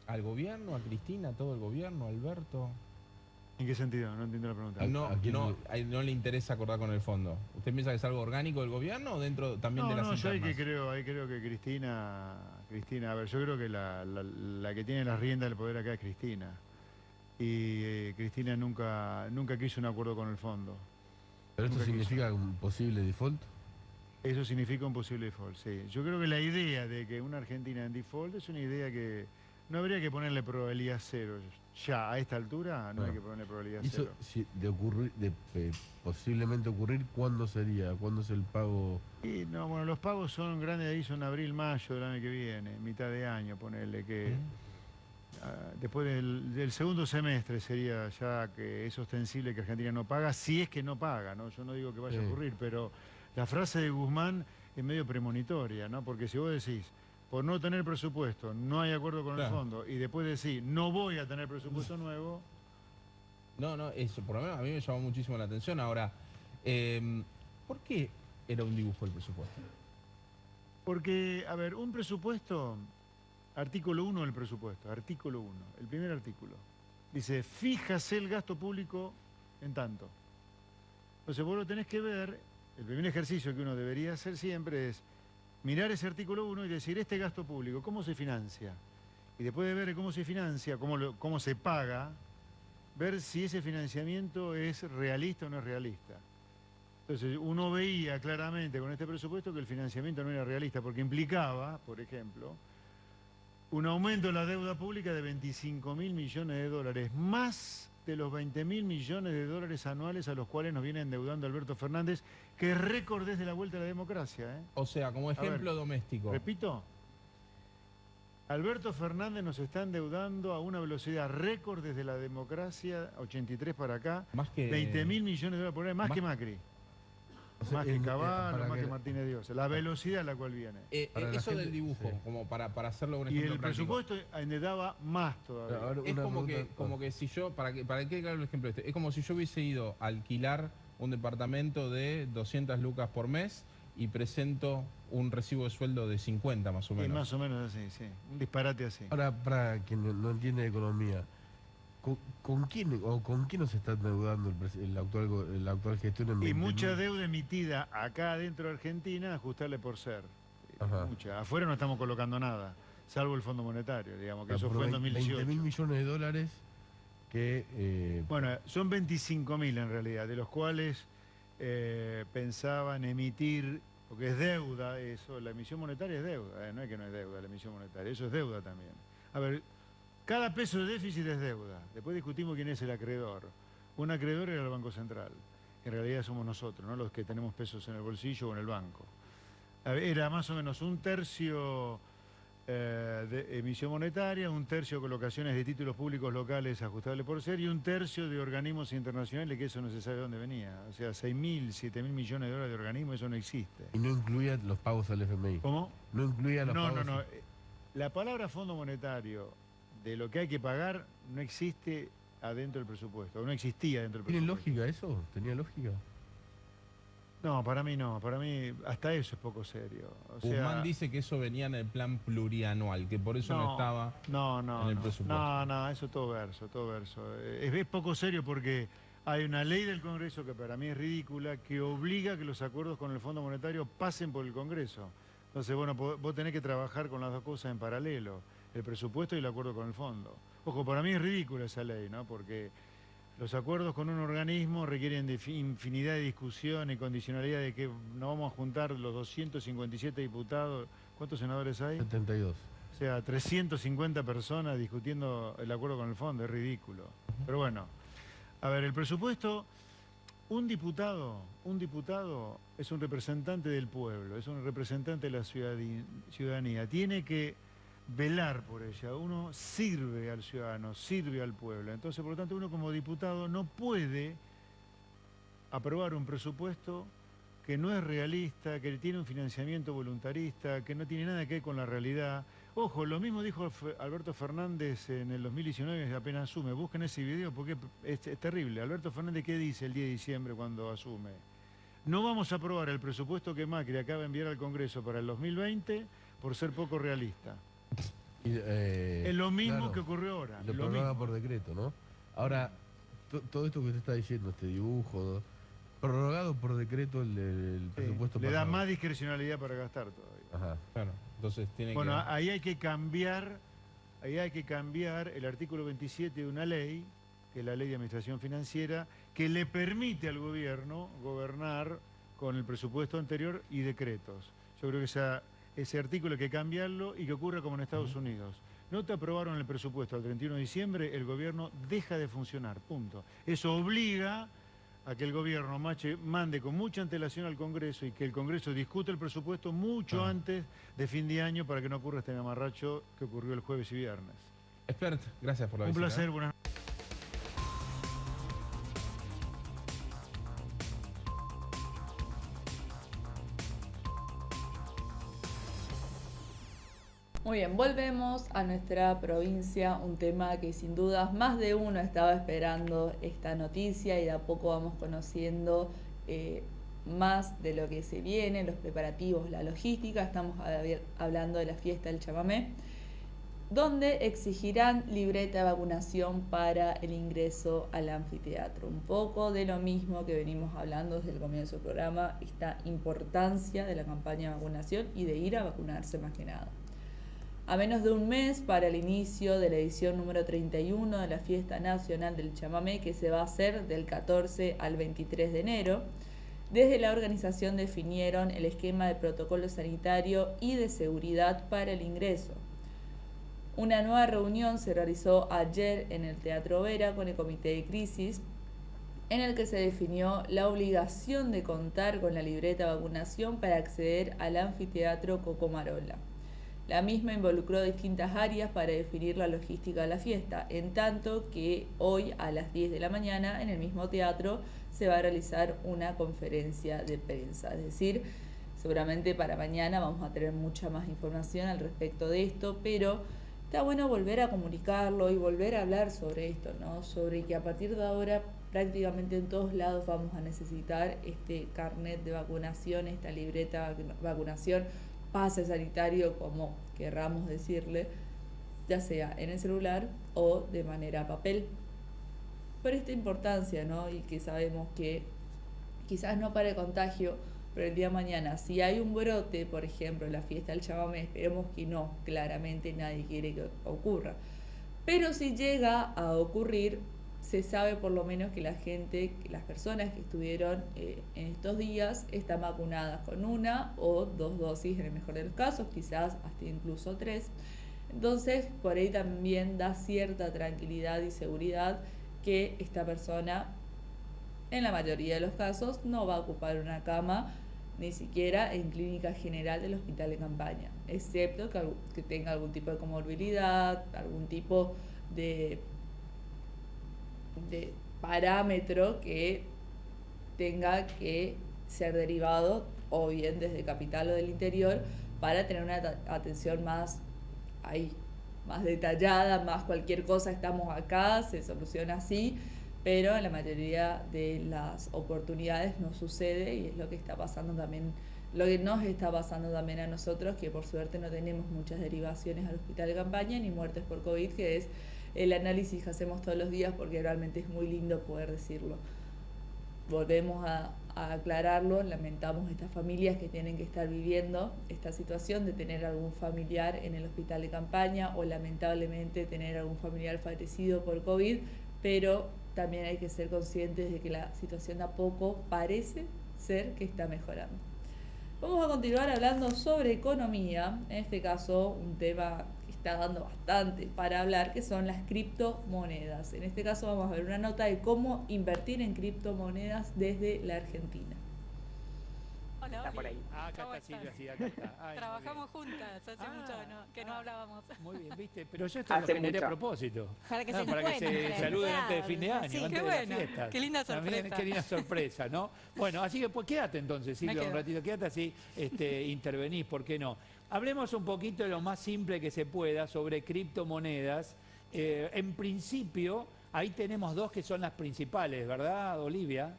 ¿Al gobierno, a Cristina, a todo el gobierno, a Alberto? ¿En qué sentido? No entiendo la pregunta. No le interesa acordar con el fondo. ¿Usted piensa que es algo orgánico del gobierno o dentro también de las internas? Yo ahí creo que Cristina, a ver, yo creo que la que tiene las riendas del poder acá es Cristina. Y Cristina nunca quiso un acuerdo con el fondo. ¿Pero esto significa un posible default? Eso significa un posible default, sí. Yo creo que la idea de que una Argentina en default es una idea que no habría que ponerle probabilidad cero. Ya, a esta altura no hay que ponerle probabilidad cero. Si posiblemente ocurrir, ¿cuándo sería? ¿Cuándo es el pago? Y bueno, los pagos son grandes ahí, son abril, mayo del año que viene, mitad de año, ponerle que... después del segundo semestre sería ya que es ostensible que Argentina no paga, si es que no paga, ¿no? Yo no digo que vaya a ocurrir, pero la frase de Guzmán es medio premonitoria, ¿no? Porque si vos decís, por no tener presupuesto, no hay acuerdo con el fondo, y después decís, no voy a tener presupuesto nuevo... Eso por lo menos a mí me llamó muchísimo la atención. Ahora, ¿por qué era un dibujo el presupuesto? Porque, a ver, un presupuesto... Artículo 1 del presupuesto, artículo 1, el primer artículo. Dice, fíjase el gasto público en tanto. Entonces vos lo tenés que ver, el primer ejercicio que uno debería hacer siempre es mirar ese artículo 1 y decir, este gasto público, ¿cómo se financia? Y después de ver cómo se financia, cómo se paga, ver si ese financiamiento es realista o no es realista. Entonces uno veía claramente con este presupuesto que el financiamiento no era realista, porque implicaba, por ejemplo, un aumento de la deuda pública de 25.000 millones de dólares, más de los 20.000 millones de dólares anuales a los cuales nos viene endeudando Alberto Fernández, que es récord desde la vuelta a la democracia. O sea, como ejemplo doméstico. Repito, Alberto Fernández nos está endeudando a una velocidad récord desde la democracia, 83 para acá, más que 20.000 millones de dólares por año, más que Macri. O sea, más que Caballo, más que Martínez Dios. La velocidad a la cual viene. Eso del dibujo, como para hacerlo un ejemplo. Y el práctico. presupuesto endeudaba más todavía. Es como que si yo, para que quede claro el ejemplo es como si yo hubiese ido a alquilar un departamento de 200 lucas por mes y presento un recibo de sueldo de 50 más o menos. Y más o menos así, sí. Un disparate así. Ahora, para quien no entiende de economía, ¿con quién nos está endeudando la actual gestión? Y mucha deuda emitida acá dentro de Argentina, ajustarle por ser. Mucha. Afuera no estamos colocando nada, salvo el Fondo Monetario, digamos, que eso fue en 2018. 20.000 millones de dólares que... Bueno, son 25.000 en realidad, de los cuales pensaban emitir, porque es deuda eso, la emisión monetaria es deuda, no es que no es deuda la emisión monetaria, eso es deuda también. A ver, cada peso de déficit es deuda. Después discutimos quién es el acreedor. Un acreedor era el Banco Central. En realidad somos nosotros, ¿no? Los que tenemos pesos en el bolsillo o en el banco. Era más o menos un tercio de emisión monetaria, un tercio de colocaciones de títulos públicos locales ajustables por ser y un tercio de organismos internacionales, que eso no se sabe de dónde venía. O sea, 6.000, 7.000 millones de dólares de organismos, eso no existe. Y no incluía los pagos al FMI. ¿Cómo? No incluía los pagos. No. La palabra Fondo Monetario, de lo que hay que pagar, no existe adentro del presupuesto, no existía dentro del presupuesto. ¿Tiene lógica eso? ¿Tenía lógica? No, para mí no, para mí hasta eso es poco serio. Guzmán dice que eso venía en el plan plurianual, que por eso no estaba en el presupuesto. No, eso todo verso. Es poco serio porque hay una ley del Congreso que para mí es ridícula, que obliga a que los acuerdos con el Fondo Monetario pasen por el Congreso. Entonces, bueno, vos tenés que trabajar con las dos cosas en paralelo, el presupuesto y el acuerdo con el fondo. Ojo, para mí es ridícula esa ley, ¿no? Porque los acuerdos con un organismo requieren de infinidad de discusión y condicionalidad de que no vamos a juntar los 257 diputados. ¿Cuántos senadores hay? 72. O sea, 350 personas discutiendo el acuerdo con el fondo, es ridículo. Pero bueno, a ver, el presupuesto, un diputado es un representante del pueblo, es un representante de la ciudadanía, tiene que velar por ella, uno sirve al ciudadano, sirve al pueblo. Entonces, por lo tanto, uno como diputado no puede aprobar un presupuesto que no es realista, que tiene un financiamiento voluntarista, que no tiene nada que ver con la realidad. Ojo, lo mismo dijo Alberto Fernández en el 2019, apenas asume. Busquen ese video porque es terrible. Alberto Fernández, ¿qué dice el 10 de diciembre cuando asume? No vamos a aprobar el presupuesto que Macri acaba de enviar al Congreso para el 2020 por ser poco realista. Es lo mismo que ocurrió ahora. Lo prorroga por decreto, ¿no? Ahora, todo esto que usted está diciendo, este dibujo, prorrogado por decreto el presupuesto le da pasado. más discrecionalidad para gastar todavía. Ajá. Claro, entonces tiene Bueno, que... ahí hay que cambiar el artículo 27 de una ley, que es la Ley de Administración Financiera, que le permite al gobierno gobernar con el presupuesto anterior y decretos. Yo creo que ese artículo hay que cambiarlo y que ocurra como en Estados Unidos. No te aprobaron el presupuesto al 31 de diciembre, el gobierno deja de funcionar, punto. Eso obliga a que el gobierno mande con mucha antelación al Congreso y que el Congreso discute el presupuesto mucho antes de fin de año para que no ocurra este mamarracho que ocurrió el jueves y viernes. Expert, gracias por la Un visita. placer, buenas noches. Muy bien, volvemos a nuestra provincia, un tema que sin dudas más de uno estaba esperando esta noticia y de a poco vamos conociendo más de lo que se viene, los preparativos, la logística. Estamos hablando de la fiesta del chamamé, donde exigirán libreta de vacunación para el ingreso al anfiteatro. Un poco de lo mismo que venimos hablando desde el comienzo del programa, esta importancia de la campaña de vacunación y de ir a vacunarse más que nada. A menos de un mes para el inicio de la edición número 31 de la Fiesta Nacional del Chamamé, que se va a hacer del 14 al 23 de enero, desde la organización definieron el esquema de protocolo sanitario y de seguridad para el ingreso. Una nueva reunión se realizó ayer en el Teatro Vera con el Comité de Crisis, en el que se definió la obligación de contar con la libreta de vacunación para acceder al anfiteatro Cocomarola. La misma involucró distintas áreas para definir la logística de la fiesta, en tanto que hoy a las 10 de la mañana en el mismo teatro se va a realizar una conferencia de prensa. Es decir, seguramente para mañana vamos a tener mucha más información al respecto de esto, pero está bueno volver a comunicarlo y volver a hablar sobre esto, ¿no? Sobre que a partir de ahora prácticamente en todos lados vamos a necesitar este carnet de vacunación, esta libreta de vacunación, pase sanitario, como querramos decirle, ya sea en el celular o de manera papel. Por esta importancia, ¿no? Y que sabemos que quizás no para el contagio, pero el día de mañana, si hay un brote, por ejemplo, en la fiesta del chamamé, esperemos que no, claramente nadie quiere que ocurra. Pero si llega a ocurrir, se sabe por lo menos que las personas que estuvieron en estos días están vacunadas con 1 o 2 dosis en el mejor de los casos, quizás hasta incluso 3. Entonces, por ahí también da cierta tranquilidad y seguridad que esta persona, en la mayoría de los casos, no va a ocupar una cama, ni siquiera en clínica general del hospital de campaña, excepto que tenga algún tipo de comorbilidad, algún tipo de parámetro que tenga que ser derivado o bien desde capital o del interior para tener una atención más detallada, más cualquier cosa, estamos acá, se soluciona así, pero en la mayoría de las oportunidades no sucede y es lo que está pasando también, lo que nos está pasando también a nosotros, que por suerte no tenemos muchas derivaciones al hospital de campaña ni muertes por COVID, que es el análisis que hacemos todos los días porque realmente es muy lindo poder decirlo. Volvemos a aclararlo, lamentamos estas familias que tienen que estar viviendo esta situación de tener algún familiar en el hospital de campaña o lamentablemente tener algún familiar fallecido por COVID, pero también hay que ser conscientes de que la situación de a poco parece ser que está mejorando. Vamos a continuar hablando sobre economía, en este caso un tema que está dando bastante para hablar, que son las criptomonedas. En este caso vamos a ver una nota de cómo invertir en criptomonedas desde la Argentina. Hola, Está por Oli. ahí. Acá ¿Cómo está estás? Silvia, sí, acá está. Ay, Trabajamos juntas, hace mucho que no hablábamos. Muy bien, viste, pero yo esto lo generé a propósito. Para que No, se para que encuentren, se saluden antes de fin de claro. año, Sí, antes qué de bueno, las fiestas. qué linda También, sorpresa. qué linda sorpresa, ¿no? Bueno, así que pues quédate entonces, Silvia, un ratito, quédate así, intervenís, ¿por qué no? Hablemos un poquito de lo más simple que se pueda sobre criptomonedas. En principio, ahí tenemos dos que son las principales, ¿verdad, Olivia?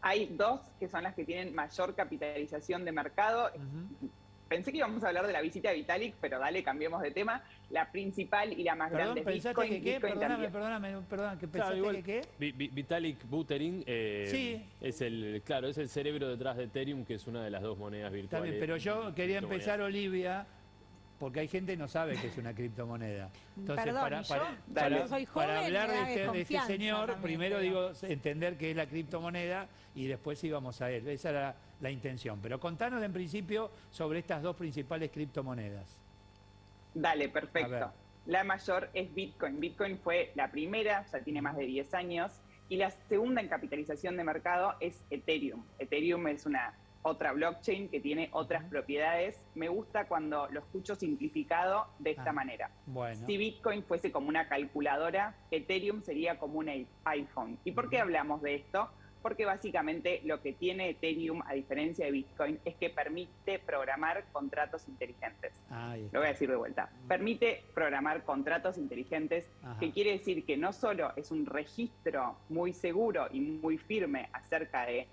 Hay dos que son las que tienen mayor capitalización de mercado. pensé que íbamos a hablar de la visita de Vitalik, pero dale, cambiemos de tema. La principal y la más grande es ¿pensaste Bitcoin. que qué? Bitcoin también. Perdóname, que Claro, pensaste igual, que qué. Vitalik Buterin Sí. es el cerebro detrás de Ethereum, que es una de las dos monedas Está virtuales. bien, pero yo quería criptomonedas. empezar, Olivia, porque hay gente que no sabe que es una criptomoneda. Entonces, Perdón, para soy joven, hablar me da de este confianza señor, también, primero pero- digo entender qué es la criptomoneda y después íbamos a él. Esa era la intención. Pero contanos en principio sobre estas dos principales criptomonedas. Dale, A ver. perfecto. La mayor es Bitcoin. Bitcoin fue la primera, ya tiene más de 10 años. Y la segunda en capitalización de mercado es Ethereum. Ethereum es una otra blockchain que tiene otras propiedades. Me gusta cuando lo escucho simplificado de esta manera. Bueno. Si Bitcoin fuese como una calculadora, Ethereum sería como un iPhone. ¿Y por qué hablamos de esto? Porque básicamente lo que tiene Ethereum, a diferencia de Bitcoin, es que permite programar contratos inteligentes. Ahí está. Lo voy a decir de vuelta. Permite programar contratos inteligentes, Ajá. que quiere decir que no solo es un registro muy seguro y muy firme acerca de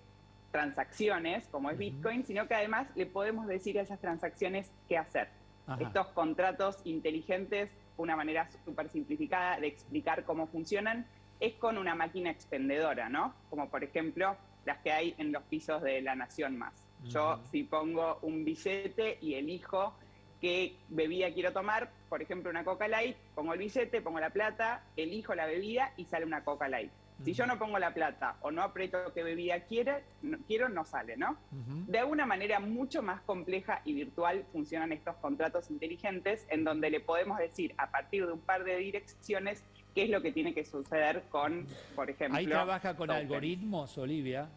transacciones, como es Bitcoin, sino que además le podemos decir a esas transacciones qué hacer. Ajá. Estos contratos inteligentes, una manera súper simplificada de explicar cómo funcionan, es con una máquina expendedora, ¿no? Como por ejemplo las que hay en los pisos de La Nación Más. Yo, si pongo un billete y elijo qué bebida quiero tomar, por ejemplo una Coca Light, pongo el billete, pongo la plata, elijo la bebida y sale una Coca Light. Si yo no pongo la plata o no aprieto qué bebida quiero, no sale, ¿no? De alguna manera mucho más compleja y virtual funcionan estos contratos inteligentes, en donde le podemos decir a partir de un par de direcciones qué es lo que tiene que suceder con, por ejemplo... Ahí trabaja con tokens. algoritmos, Olivia.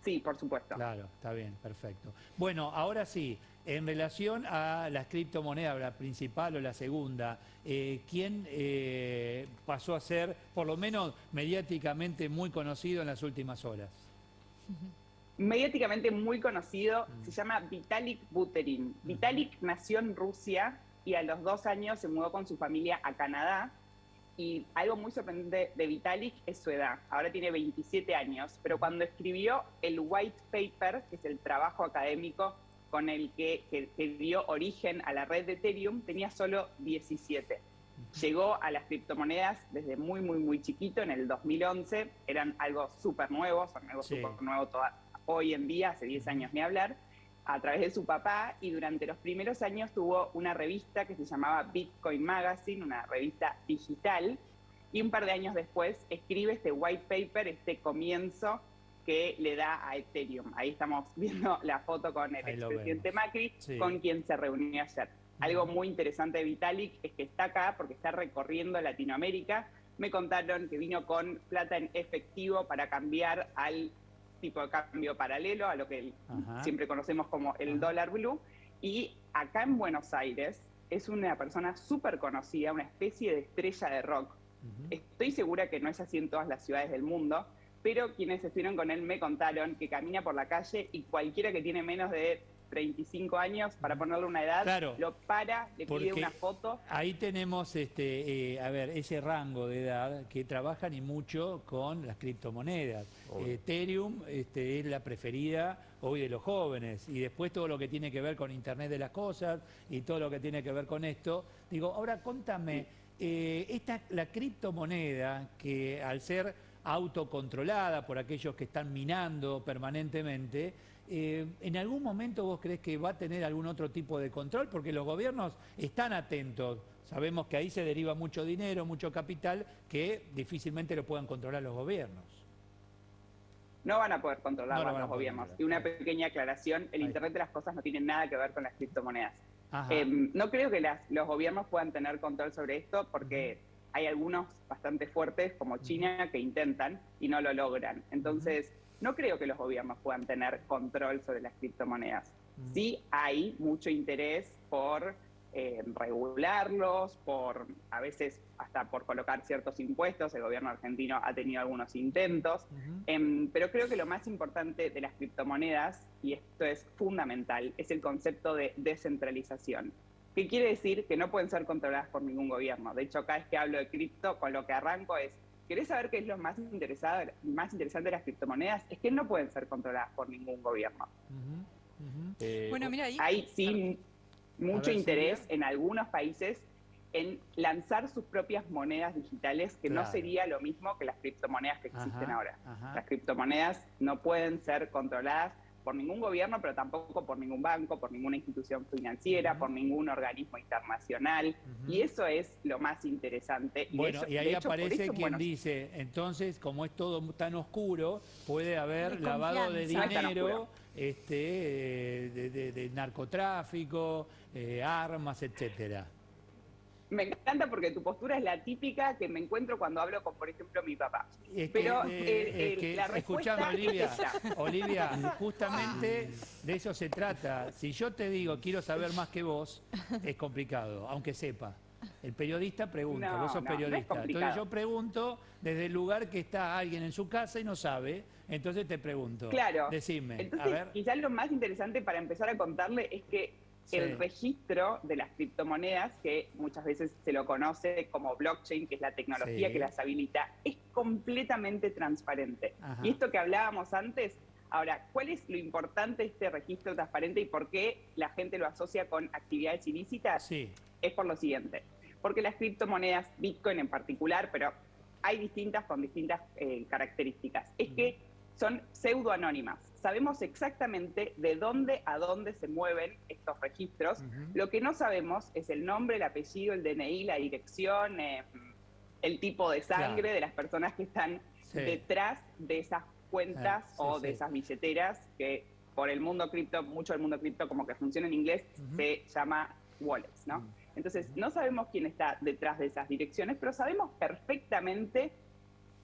Sí, por supuesto. Claro, está bien, perfecto. Bueno, ahora sí, en relación a las criptomonedas, la principal o la segunda, ¿quién pasó a ser, por lo menos mediáticamente, muy conocido en las últimas horas? Mediáticamente muy conocido, se llama Vitalik Buterin. Vitalik nació en Rusia y a los 2 años se mudó con su familia a Canadá. Y algo muy sorprendente de Vitalik es su edad. Ahora tiene 27 años, pero cuando escribió el white paper, que es el trabajo académico con el que dio origen a la red de Ethereum, tenía solo 17. Llegó a las criptomonedas desde muy, muy, muy chiquito, en el 2011. Eran algo súper nuevo, son algo súper nuevo hoy en día, hace 10 años ni hablar, a través de su papá, y durante los primeros años tuvo una revista que se llamaba Bitcoin Magazine, una revista digital, y un par de años después escribe este white paper, este comienzo que le da a Ethereum. Ahí estamos viendo la foto con el expresidente Macri, con quien se reunió ayer. Algo muy interesante de Vitalik es que está acá porque está recorriendo Latinoamérica. Me contaron que vino con plata en efectivo para cambiar al tipo de cambio paralelo, a lo que siempre conocemos como el dólar blue. Y acá en Buenos Aires es una persona súper conocida, una especie de estrella de rock. Estoy segura que no es así en todas las ciudades del mundo, pero quienes estuvieron con él me contaron que camina por la calle y cualquiera que tiene menos de 35 años, para ponerle una edad, lo para, le pide una foto. Ahí tenemos ese rango de edad que trabajan y mucho con las criptomonedas. Ethereum es la preferida hoy de los jóvenes, y después todo lo que tiene que ver con Internet de las cosas y todo lo que tiene que ver con esto. Digo, ahora contame, la criptomoneda, que al ser autocontrolada por aquellos que están minando permanentemente, ¿en algún momento vos crees que va a tener algún otro tipo de control? Porque los gobiernos están atentos. Sabemos que ahí se deriva mucho dinero, mucho capital, que difícilmente lo puedan controlar los gobiernos. No van a poder controlar los gobiernos. Y una pequeña aclaración, el Internet de las cosas no tiene nada que ver con las criptomonedas. No creo que los gobiernos puedan tener control sobre esto, porque hay algunos bastante fuertes, como China, que intentan y no lo logran. Entonces, no creo que los gobiernos puedan tener control sobre las criptomonedas. Sí hay mucho interés por regularlos, a veces hasta por colocar ciertos impuestos. El gobierno argentino ha tenido algunos intentos, pero creo que lo más importante de las criptomonedas, y esto es fundamental, es el concepto de descentralización. ¿Qué quiere decir? Que no pueden ser controladas por ningún gobierno. De hecho, cada vez que hablo de cripto, con lo que arranco es, ¿querés saber qué es lo más interesante de las criptomonedas? Es que no pueden ser controladas por ningún gobierno. Bueno, mira, ahí Hay sí mucho ver, interés Silvia. en algunos países en lanzar sus propias monedas digitales, que no Claro. sería lo mismo que las criptomonedas que existen Ajá, ahora. ajá. Las criptomonedas no pueden ser controladas por ningún gobierno, pero tampoco por ningún banco, por ninguna institución financiera, por ningún organismo internacional. Y eso es lo más interesante. Bueno, de y ahí de hecho, por aparece eso, quien bueno, dice, entonces, como es todo tan oscuro, puede haber lavado de Desconfianza. No es tan dinero, oscuro. de narcotráfico, armas, etcétera. me encanta porque tu postura es la típica que me encuentro cuando hablo con, por ejemplo, mi papá. Es Pero que, la respuesta escuchame, Olivia, es esa. Olivia, justamente de eso se trata. Si yo te digo quiero saber más que vos, es complicado, aunque sepa. El periodista pregunta, No, vos sos no, no es periodista. Entonces complicado. yo pregunto desde el lugar que está alguien en su casa y no sabe, entonces te pregunto. Claro. Decime, Entonces, a ver. quizás lo más interesante para empezar a contarle es que Sí. el registro de las criptomonedas, que muchas veces se lo conoce como blockchain, que es la tecnología Sí. que las habilita, es completamente transparente. Ajá. Y esto que hablábamos antes, ahora, ¿cuál es lo importante de este registro transparente y por qué la gente lo asocia con actividades ilícitas? Sí. Es por lo siguiente. Porque las criptomonedas, Bitcoin en particular, pero hay distintas con distintas características, es que son pseudoanónimas. Sabemos exactamente de dónde a dónde se mueven estos registros. Lo que no sabemos es el nombre, el apellido, el DNI, la dirección, el tipo de sangre Claro. de las personas que están Sí. detrás de esas cuentas Sí, o de sí. esas billeteras que por el mundo cripto, mucho del mundo cripto, como que funciona en inglés, se llama wallets, ¿no? Entonces, no sabemos quién está detrás de esas direcciones, pero sabemos perfectamente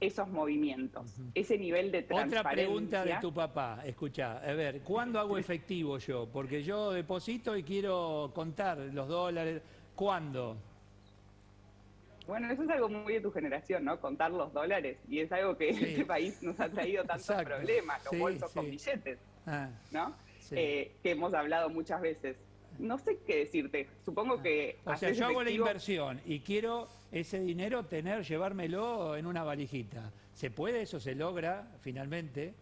esos movimientos, ese nivel de transparencia. Otra pregunta de tu papá, escucha, a ver, ¿cuándo hago efectivo yo? Porque yo deposito y quiero contar los dólares. ¿Cuándo? Bueno, eso es algo muy de tu generación, ¿no? Contar los dólares. Y es algo que en este país nos ha traído tantos Exacto. problemas, los Sí, bolsos sí. con billetes, Ah, ¿no? sí. Que hemos hablado muchas veces. No sé qué decirte. Supongo que... O sea, haces yo hago la efectivo- inversión y quiero ese dinero llevármelo en una valijita. ¿Se puede? ¿Eso se logra finalmente?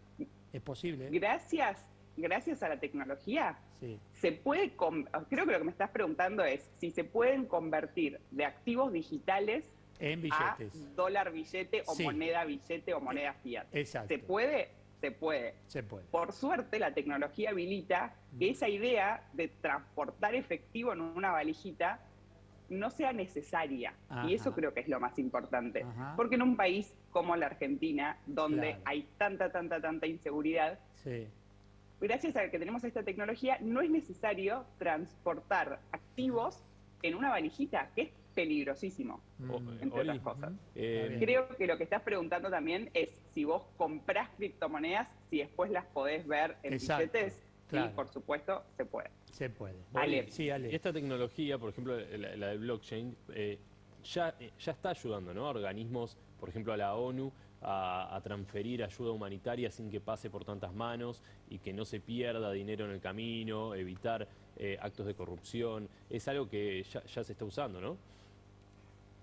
¿Es posible? Gracias a la tecnología, Sí. se puede, creo que lo que me estás preguntando es si se pueden convertir de activos digitales En a billetes. dólar billete o Sí. moneda billete o moneda fiat. Exacto. ¿Se puede? Se puede. Se puede. Por suerte, la tecnología habilita que esa idea de transportar efectivo en una valijita no sea necesaria. Ajá. Y eso creo que es lo más importante. Ajá. Porque en un país como la Argentina, donde Claro. hay tanta inseguridad, Sí. gracias a que tenemos esta tecnología, no es necesario transportar activos en una valijita, que es peligrosísimo, entre Oli, otras cosas. eh, Creo que lo que estás preguntando también es si vos comprás criptomonedas, si después las podés ver en Exacto, billetes. claro. Sí, por supuesto, se puede. Se puede. Ale. Sí, Ale. Y esta tecnología, por ejemplo, la del blockchain, ya está ayudando, ¿no? A organismos, por ejemplo, a la ONU, a transferir ayuda humanitaria sin que pase por tantas manos y que no se pierda dinero en el camino, evitar actos de corrupción. Es algo que ya se está usando, ¿no?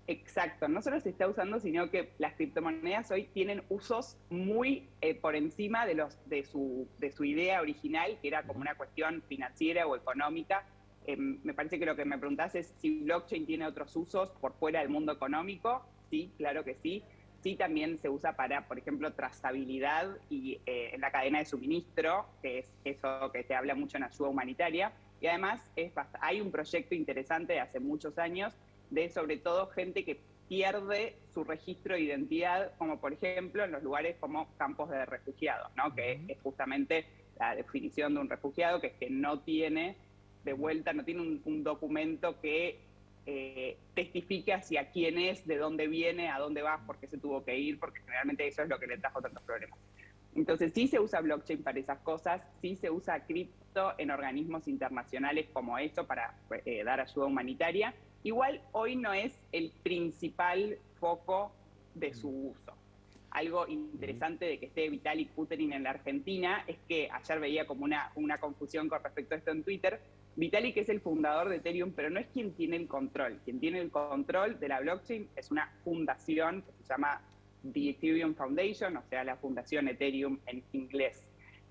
Exacto, no solo se está usando, sino que las criptomonedas hoy tienen usos muy por encima de su idea original, que era como una cuestión financiera o económica. Me parece que lo que me preguntás es si blockchain tiene otros usos por fuera del mundo económico. Sí, claro que sí. Sí, también se usa para, por ejemplo, trazabilidad y en la cadena de suministro, que es eso que se habla mucho en ayuda humanitaria. Y además hay un proyecto interesante de hace muchos años de sobre todo gente que pierde su registro de identidad, como por ejemplo en los lugares como campos de refugiados, ¿no? Que es justamente la definición de un refugiado, que es que no tiene de vuelta, no tiene un documento que testifique hacia quién es, de dónde viene, a dónde va, por qué se tuvo que ir, porque generalmente eso es lo que le trajo tantos problemas. Entonces sí se usa blockchain para esas cosas, sí se usa cripto en organismos internacionales como esto para dar ayuda humanitaria. Igual hoy no es el principal foco de su uso. Algo interesante de que esté Vitalik Buterin en la Argentina es que ayer veía como una confusión con respecto a esto en Twitter. Vitalik es el fundador de Ethereum, pero no es quien tiene el control. Quien tiene el control de la blockchain es una fundación que se llama The Ethereum Foundation, o sea, la Fundación Ethereum en inglés,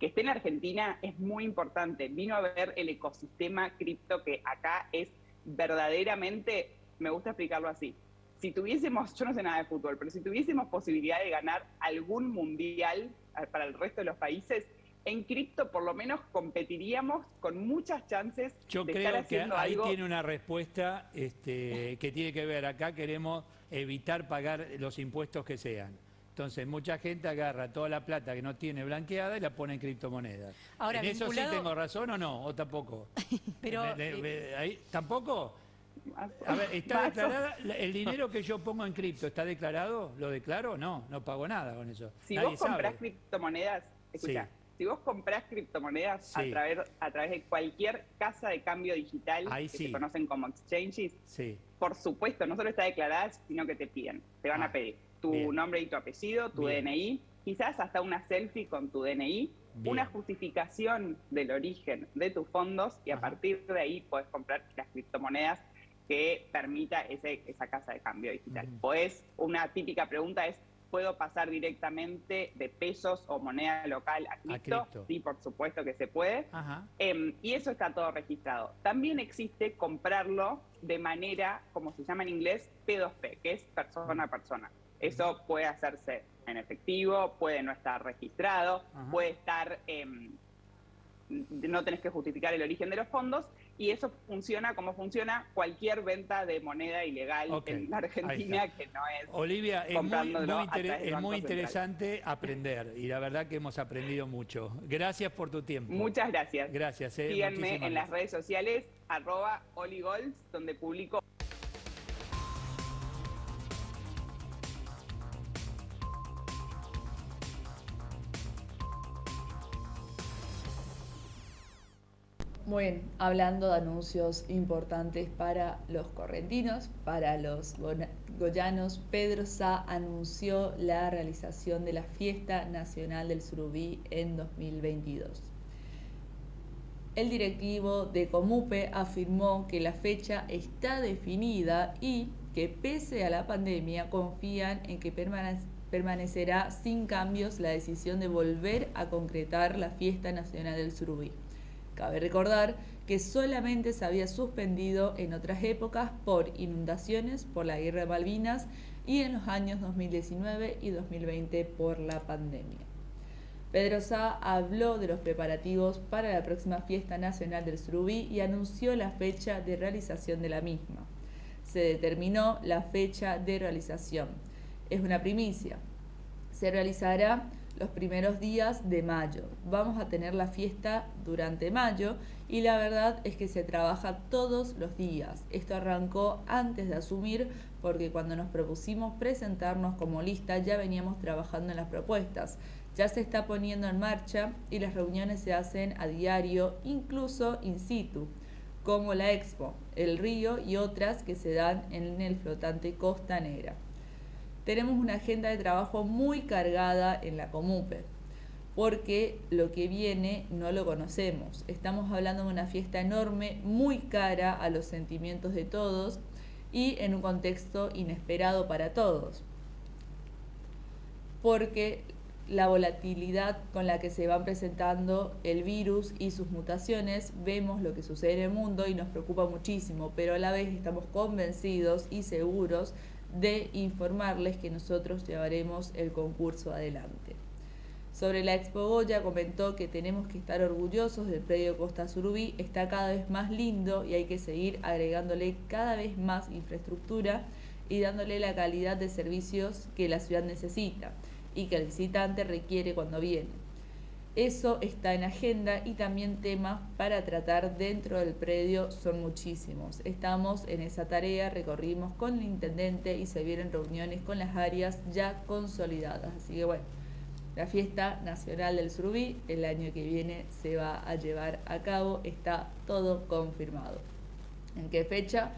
que esté en Argentina es muy importante. Vino a ver el ecosistema cripto que acá es verdaderamente, me gusta explicarlo así. Si tuviésemos, yo no sé nada de fútbol, pero si tuviésemos posibilidad de ganar algún mundial para el resto de los países, en cripto por lo menos competiríamos con muchas chances Yo de creo estar que haciendo ahí algo. tiene una respuesta que tiene que ver. Acá queremos evitar pagar los impuestos que sean. Entonces, mucha gente agarra toda la plata que no tiene blanqueada y la pone en criptomonedas. Ahora, ¿En eso sí vinculado- tengo razón o no? ¿O tampoco? Pero, ahí, ¿tampoco? A ver, ¿está Más o- declarada? ¿El dinero que yo pongo en cripto está declarado? ¿Lo declaro? No, no pago nada con eso. Si Nadie vos comprás sabe. criptomonedas, escuchá, Sí. si vos comprás criptomonedas Sí. a través de cualquier casa de cambio digital, Ahí que sí. se conocen como exchanges, Sí. por supuesto, no solo está declarada, sino que te piden. Te van a pedir tu bien. nombre y tu apellido, tu Bien. DNI, quizás hasta una selfie con tu DNI, Bien. una justificación del origen de tus fondos y a partir de ahí podés comprar las criptomonedas que permita esa casa de cambio digital. Una típica pregunta es, ¿puedo pasar directamente de pesos o moneda local a cripto? cripto. Sí, por supuesto que se puede. Ajá. Y eso está todo registrado. También existe comprarlo de manera, como se llama en inglés, P2P, que es persona a persona. Eso puede hacerse en efectivo, puede no estar registrado, Ajá. puede estar, no tenés que justificar el origen de los fondos, y eso funciona como funciona cualquier venta de moneda ilegal Ok, en la ahí Argentina, está. que no es Olivia, es muy, comprándolo a través del es Banco muy Central. interesante aprender y la verdad que hemos aprendido mucho. Gracias por tu tiempo. Muchas gracias. Gracias. Síganme muchísimas en las gracias. redes sociales, @oligols, donde publico. Muy bien, hablando de anuncios importantes para los correntinos, para los goyanos, Pedro Sá anunció la realización de la Fiesta Nacional del Surubí en 2022. El directivo de Comupe afirmó que la fecha está definida y que pese a la pandemia confían en que permanecerá sin cambios la decisión de volver a concretar la Fiesta Nacional del Surubí. Cabe recordar que solamente se había suspendido en otras épocas por inundaciones, por la Guerra de Malvinas y en los años 2019 y 2020 por la pandemia. Pedro Sá habló de los preparativos para la próxima Fiesta Nacional del Surubí y anunció la fecha de realización de la misma. Se determinó la fecha de realización. Es una primicia. Se realizará los primeros días de mayo. Vamos a tener la fiesta durante mayo y la verdad es que se trabaja todos los días. Esto arrancó antes de asumir porque cuando nos propusimos presentarnos como lista ya veníamos trabajando en las propuestas. Ya se está poniendo en marcha y las reuniones se hacen a diario, incluso in situ, como la Expo, el Río y otras que se dan en el flotante Costanera. Tenemos una agenda de trabajo muy cargada en la Comupe, porque lo que viene no lo conocemos. Estamos hablando de una fiesta enorme, muy cara a los sentimientos de todos y en un contexto inesperado para todos. Porque la volatilidad con la que se van presentando el virus y sus mutaciones, vemos lo que sucede en el mundo y nos preocupa muchísimo, pero a la vez estamos convencidos y seguros de informarles que nosotros llevaremos el concurso adelante. Sobre la Expo Goya comentó que tenemos que estar orgullosos del predio Costa Surubí, está cada vez más lindo y hay que seguir agregándole cada vez más infraestructura y dándole la calidad de servicios que la ciudad necesita y que el visitante requiere cuando viene. Eso está en agenda y también temas para tratar dentro del predio son muchísimos. Estamos en esa tarea, recorrimos con el intendente y se vienen reuniones con las áreas ya consolidadas. Así que bueno, la Fiesta Nacional del Surubí el año que viene se va a llevar a cabo, está todo confirmado. ¿En qué fecha?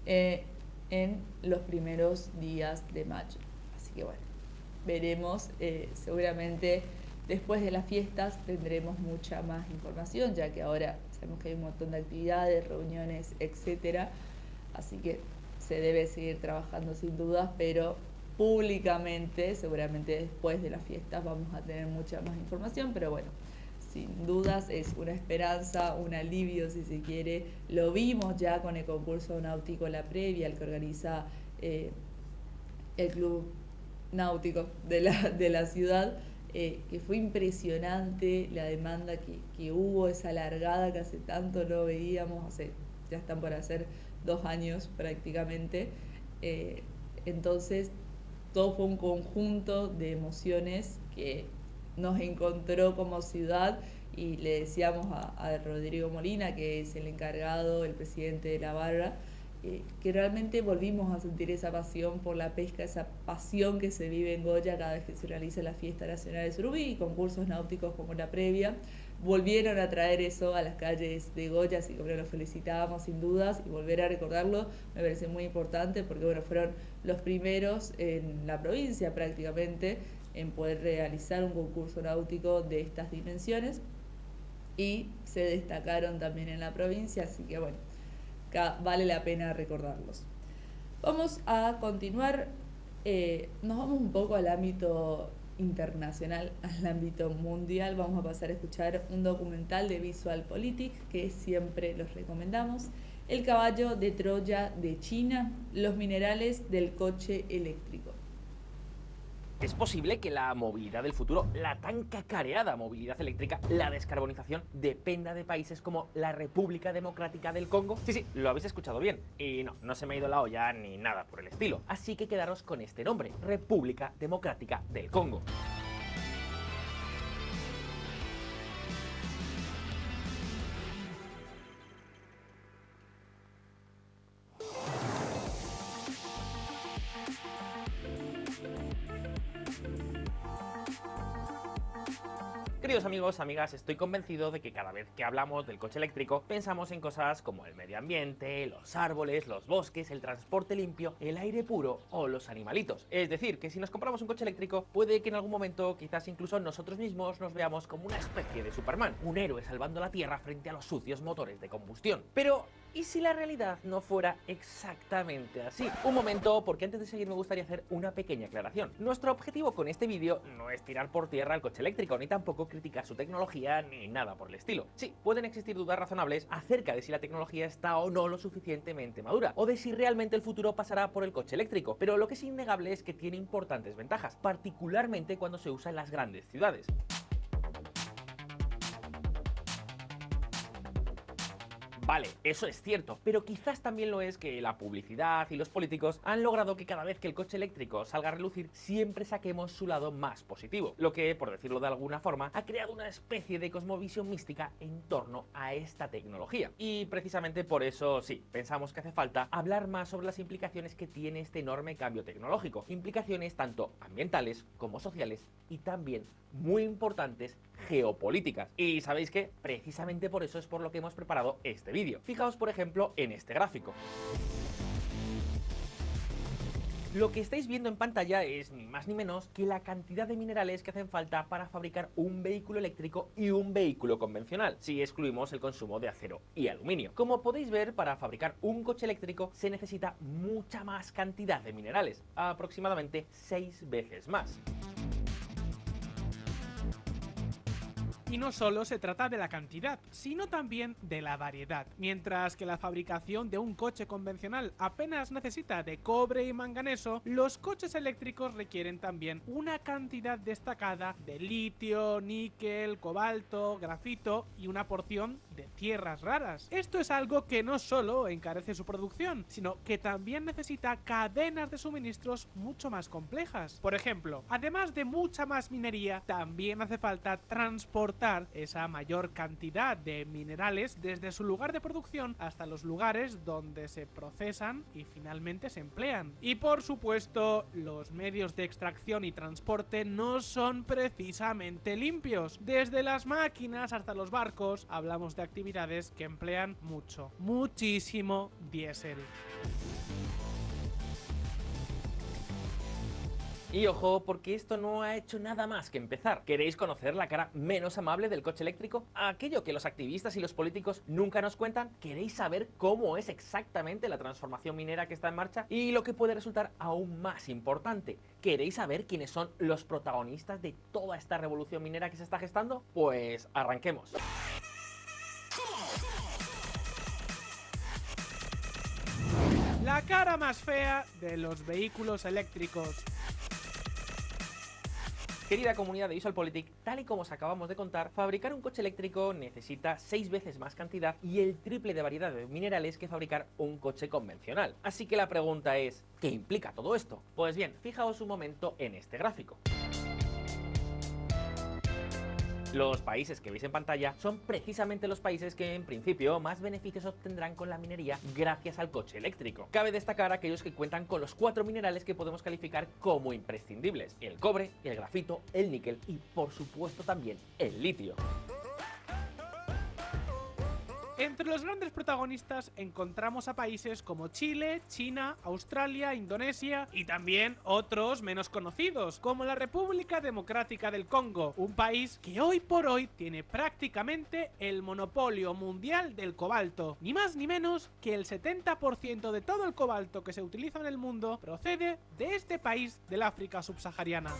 En los primeros días de mayo. Así que bueno, veremos seguramente. Después de las fiestas tendremos mucha más información, ya que ahora sabemos que hay un montón de actividades, reuniones, etcétera. Así que se debe seguir trabajando sin dudas, pero públicamente, seguramente después de las fiestas vamos a tener mucha más información. Pero bueno, sin dudas es una esperanza, un alivio si se quiere. Lo vimos ya con el concurso náutico La Previa, el que organiza el Club Náutico de la ciudad, que fue impresionante la demanda que hubo, esa largada que hace tanto no veíamos, ya están por hacer 2 años prácticamente. Entonces todo fue un conjunto de emociones que nos encontró como ciudad, y le decíamos a Rodrigo Molina, que es el encargado, el presidente de la barra, que realmente volvimos a sentir esa pasión por la pesca, esa pasión que se vive en Goya cada vez que se realiza la Fiesta Nacional de Surubí y concursos náuticos como La Previa. Volvieron a traer eso a las calles de Goya, así que lo felicitábamos sin dudas, y volver a recordarlo me parece muy importante porque fueron los primeros en la provincia prácticamente en poder realizar un concurso náutico de estas dimensiones, y se destacaron también en la provincia, así que vale la pena recordarlos. Vamos a continuar, nos vamos un poco al ámbito internacional, al ámbito mundial. Vamos a pasar a escuchar un documental de VisualPolitik que siempre los recomendamos: El caballo de Troya de China, los minerales del coche eléctrico. Es posible que la movilidad del futuro, la tan cacareada movilidad eléctrica, la descarbonización, dependa de países como la República Democrática del Congo. Sí, lo habéis escuchado bien. Y no se me ha ido la olla ni nada por el estilo. Así que quedaros con este nombre: República Democrática del Congo. Queridos amigos, amigas, estoy convencido de que cada vez que hablamos del coche eléctrico pensamos en cosas como el medio ambiente, los árboles, los bosques, el transporte limpio, el aire puro o los animalitos. Es decir, que si nos compramos un coche eléctrico, puede que en algún momento quizás incluso nosotros mismos nos veamos como una especie de Superman, un héroe salvando la Tierra frente a los sucios motores de combustión. Pero ¿y si la realidad no fuera exactamente así? Un momento, porque antes de seguir me gustaría hacer una pequeña aclaración. Nuestro objetivo con este vídeo no es tirar por tierra el coche eléctrico, ni tampoco criticar su tecnología, ni nada por el estilo. Sí, pueden existir dudas razonables acerca de si la tecnología está o no lo suficientemente madura, o de si realmente el futuro pasará por el coche eléctrico, pero lo que es innegable es que tiene importantes ventajas, particularmente cuando se usa en las grandes ciudades. Vale, eso es cierto, pero quizás también lo es que la publicidad y los políticos han logrado que cada vez que el coche eléctrico salga a relucir siempre saquemos su lado más positivo, lo que, por decirlo de alguna forma, ha creado una especie de cosmovisión mística en torno a esta tecnología. Y precisamente por eso, sí, pensamos que hace falta hablar más sobre las implicaciones que tiene este enorme cambio tecnológico, implicaciones tanto ambientales como sociales y también, muy importantes, geopolíticas. Y ¿sabéis qué? Precisamente por eso es por lo que hemos preparado este vídeo. Fijaos, por ejemplo, en este gráfico. Lo que estáis viendo en pantalla es ni más ni menos que la cantidad de minerales que hacen falta para fabricar un vehículo eléctrico y un vehículo convencional, si excluimos el consumo de acero y aluminio. Como podéis ver, para fabricar un coche eléctrico se necesita mucha más cantidad de minerales, aproximadamente 6 veces más. Y no solo se trata de la cantidad, sino también de la variedad. Mientras que la fabricación de un coche convencional apenas necesita de cobre y manganeso, los coches eléctricos requieren también una cantidad destacada de litio, níquel, cobalto, grafito y una porción de tierras raras. Esto es algo que no solo encarece su producción, sino que también necesita cadenas de suministros mucho más complejas. Por ejemplo, además de mucha más minería, también hace falta transportar esa mayor cantidad de minerales desde su lugar de producción hasta los lugares donde se procesan y finalmente se emplean. Y por supuesto, los medios de extracción y transporte no son precisamente limpios. Desde las máquinas hasta los barcos, hablamos de actividades que emplean muchísimo diésel. Y ojo, porque esto no ha hecho nada más que empezar. ¿Queréis conocer la cara menos amable del coche eléctrico? Aquello que los activistas y los políticos nunca nos cuentan. ¿Queréis saber cómo es exactamente la transformación minera que está en marcha? Y lo que puede resultar aún más importante, ¿queréis saber quiénes son los protagonistas de toda esta revolución minera que se está gestando? Pues arranquemos. La cara más fea de los vehículos eléctricos. Querida comunidad de VisualPolitik, tal y como os acabamos de contar, fabricar un coche eléctrico necesita 6 veces más cantidad y el triple de variedad de minerales que fabricar un coche convencional. Así que la pregunta es, ¿qué implica todo esto? Pues bien, fijaos un momento en este gráfico. Los países que veis en pantalla son precisamente los países que en principio más beneficios obtendrán con la minería gracias al coche eléctrico. Cabe destacar aquellos que cuentan con los 4 minerales que podemos calificar como imprescindibles: el cobre, el grafito, el níquel y por supuesto también el litio. Entre los grandes protagonistas encontramos a países como Chile, China, Australia, Indonesia y también otros menos conocidos, como la República Democrática del Congo, un país que hoy por hoy tiene prácticamente el monopolio mundial del cobalto. Ni más ni menos que el 70% de todo el cobalto que se utiliza en el mundo procede de este país del África subsahariana.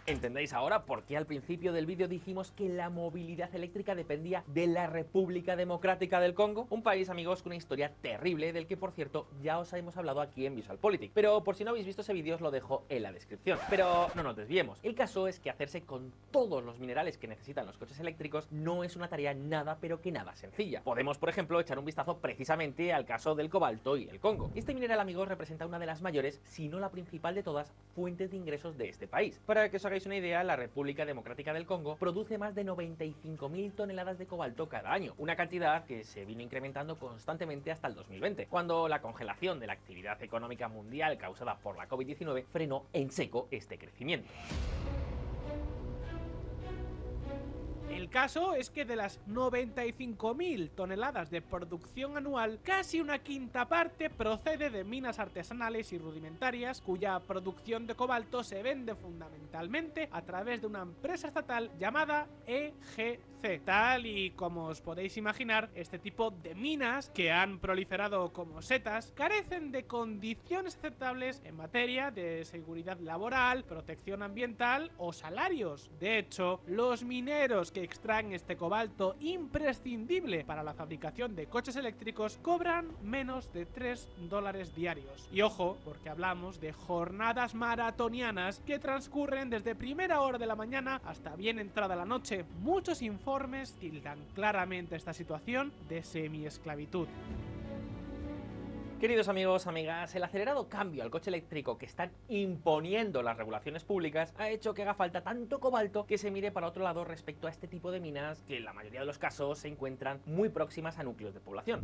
¿Entendéis ahora por qué al principio del vídeo dijimos que la movilidad eléctrica dependía de la República Democrática del Congo? Un país, amigos, con una historia terrible del que, por cierto, ya os hemos hablado aquí en VisualPolitik. Pero por si no habéis visto ese vídeo os lo dejo en la descripción. Pero no nos desviemos. El caso es que hacerse con todos los minerales que necesitan los coches eléctricos no es una tarea nada pero que nada sencilla. Podemos, por ejemplo, echar un vistazo precisamente al caso del cobalto y el Congo. Este mineral, amigos, representa una de las mayores, si no la principal de todas, fuentes de ingresos de este país. Para que os hagáis una idea, la República Democrática del Congo produce más de 95.000 toneladas de cobalto cada año, una cantidad que se vino incrementando constantemente hasta el 2020, cuando la congelación de la actividad económica mundial causada por la COVID-19 frenó en seco este crecimiento. El caso es que de las 95.000 toneladas de producción anual, casi una quinta parte procede de minas artesanales y rudimentarias, cuya producción de cobalto se vende fundamentalmente a través de una empresa estatal llamada EGC. Tal y como os podéis imaginar, este tipo de minas, que han proliferado como setas, carecen de condiciones aceptables en materia de seguridad laboral, protección ambiental o salarios. De hecho, los mineros que extraen este cobalto imprescindible para la fabricación de coches eléctricos cobran menos de $3 diarios. Y ojo, porque hablamos de jornadas maratonianas que transcurren desde primera hora de la mañana hasta bien entrada la noche. Muchos informes tildan claramente esta situación de semiesclavitud. Queridos amigos, amigas, el acelerado cambio al coche eléctrico que están imponiendo las regulaciones públicas ha hecho que haga falta tanto cobalto que se mire para otro lado respecto a este tipo de minas que en la mayoría de los casos se encuentran muy próximas a núcleos de población.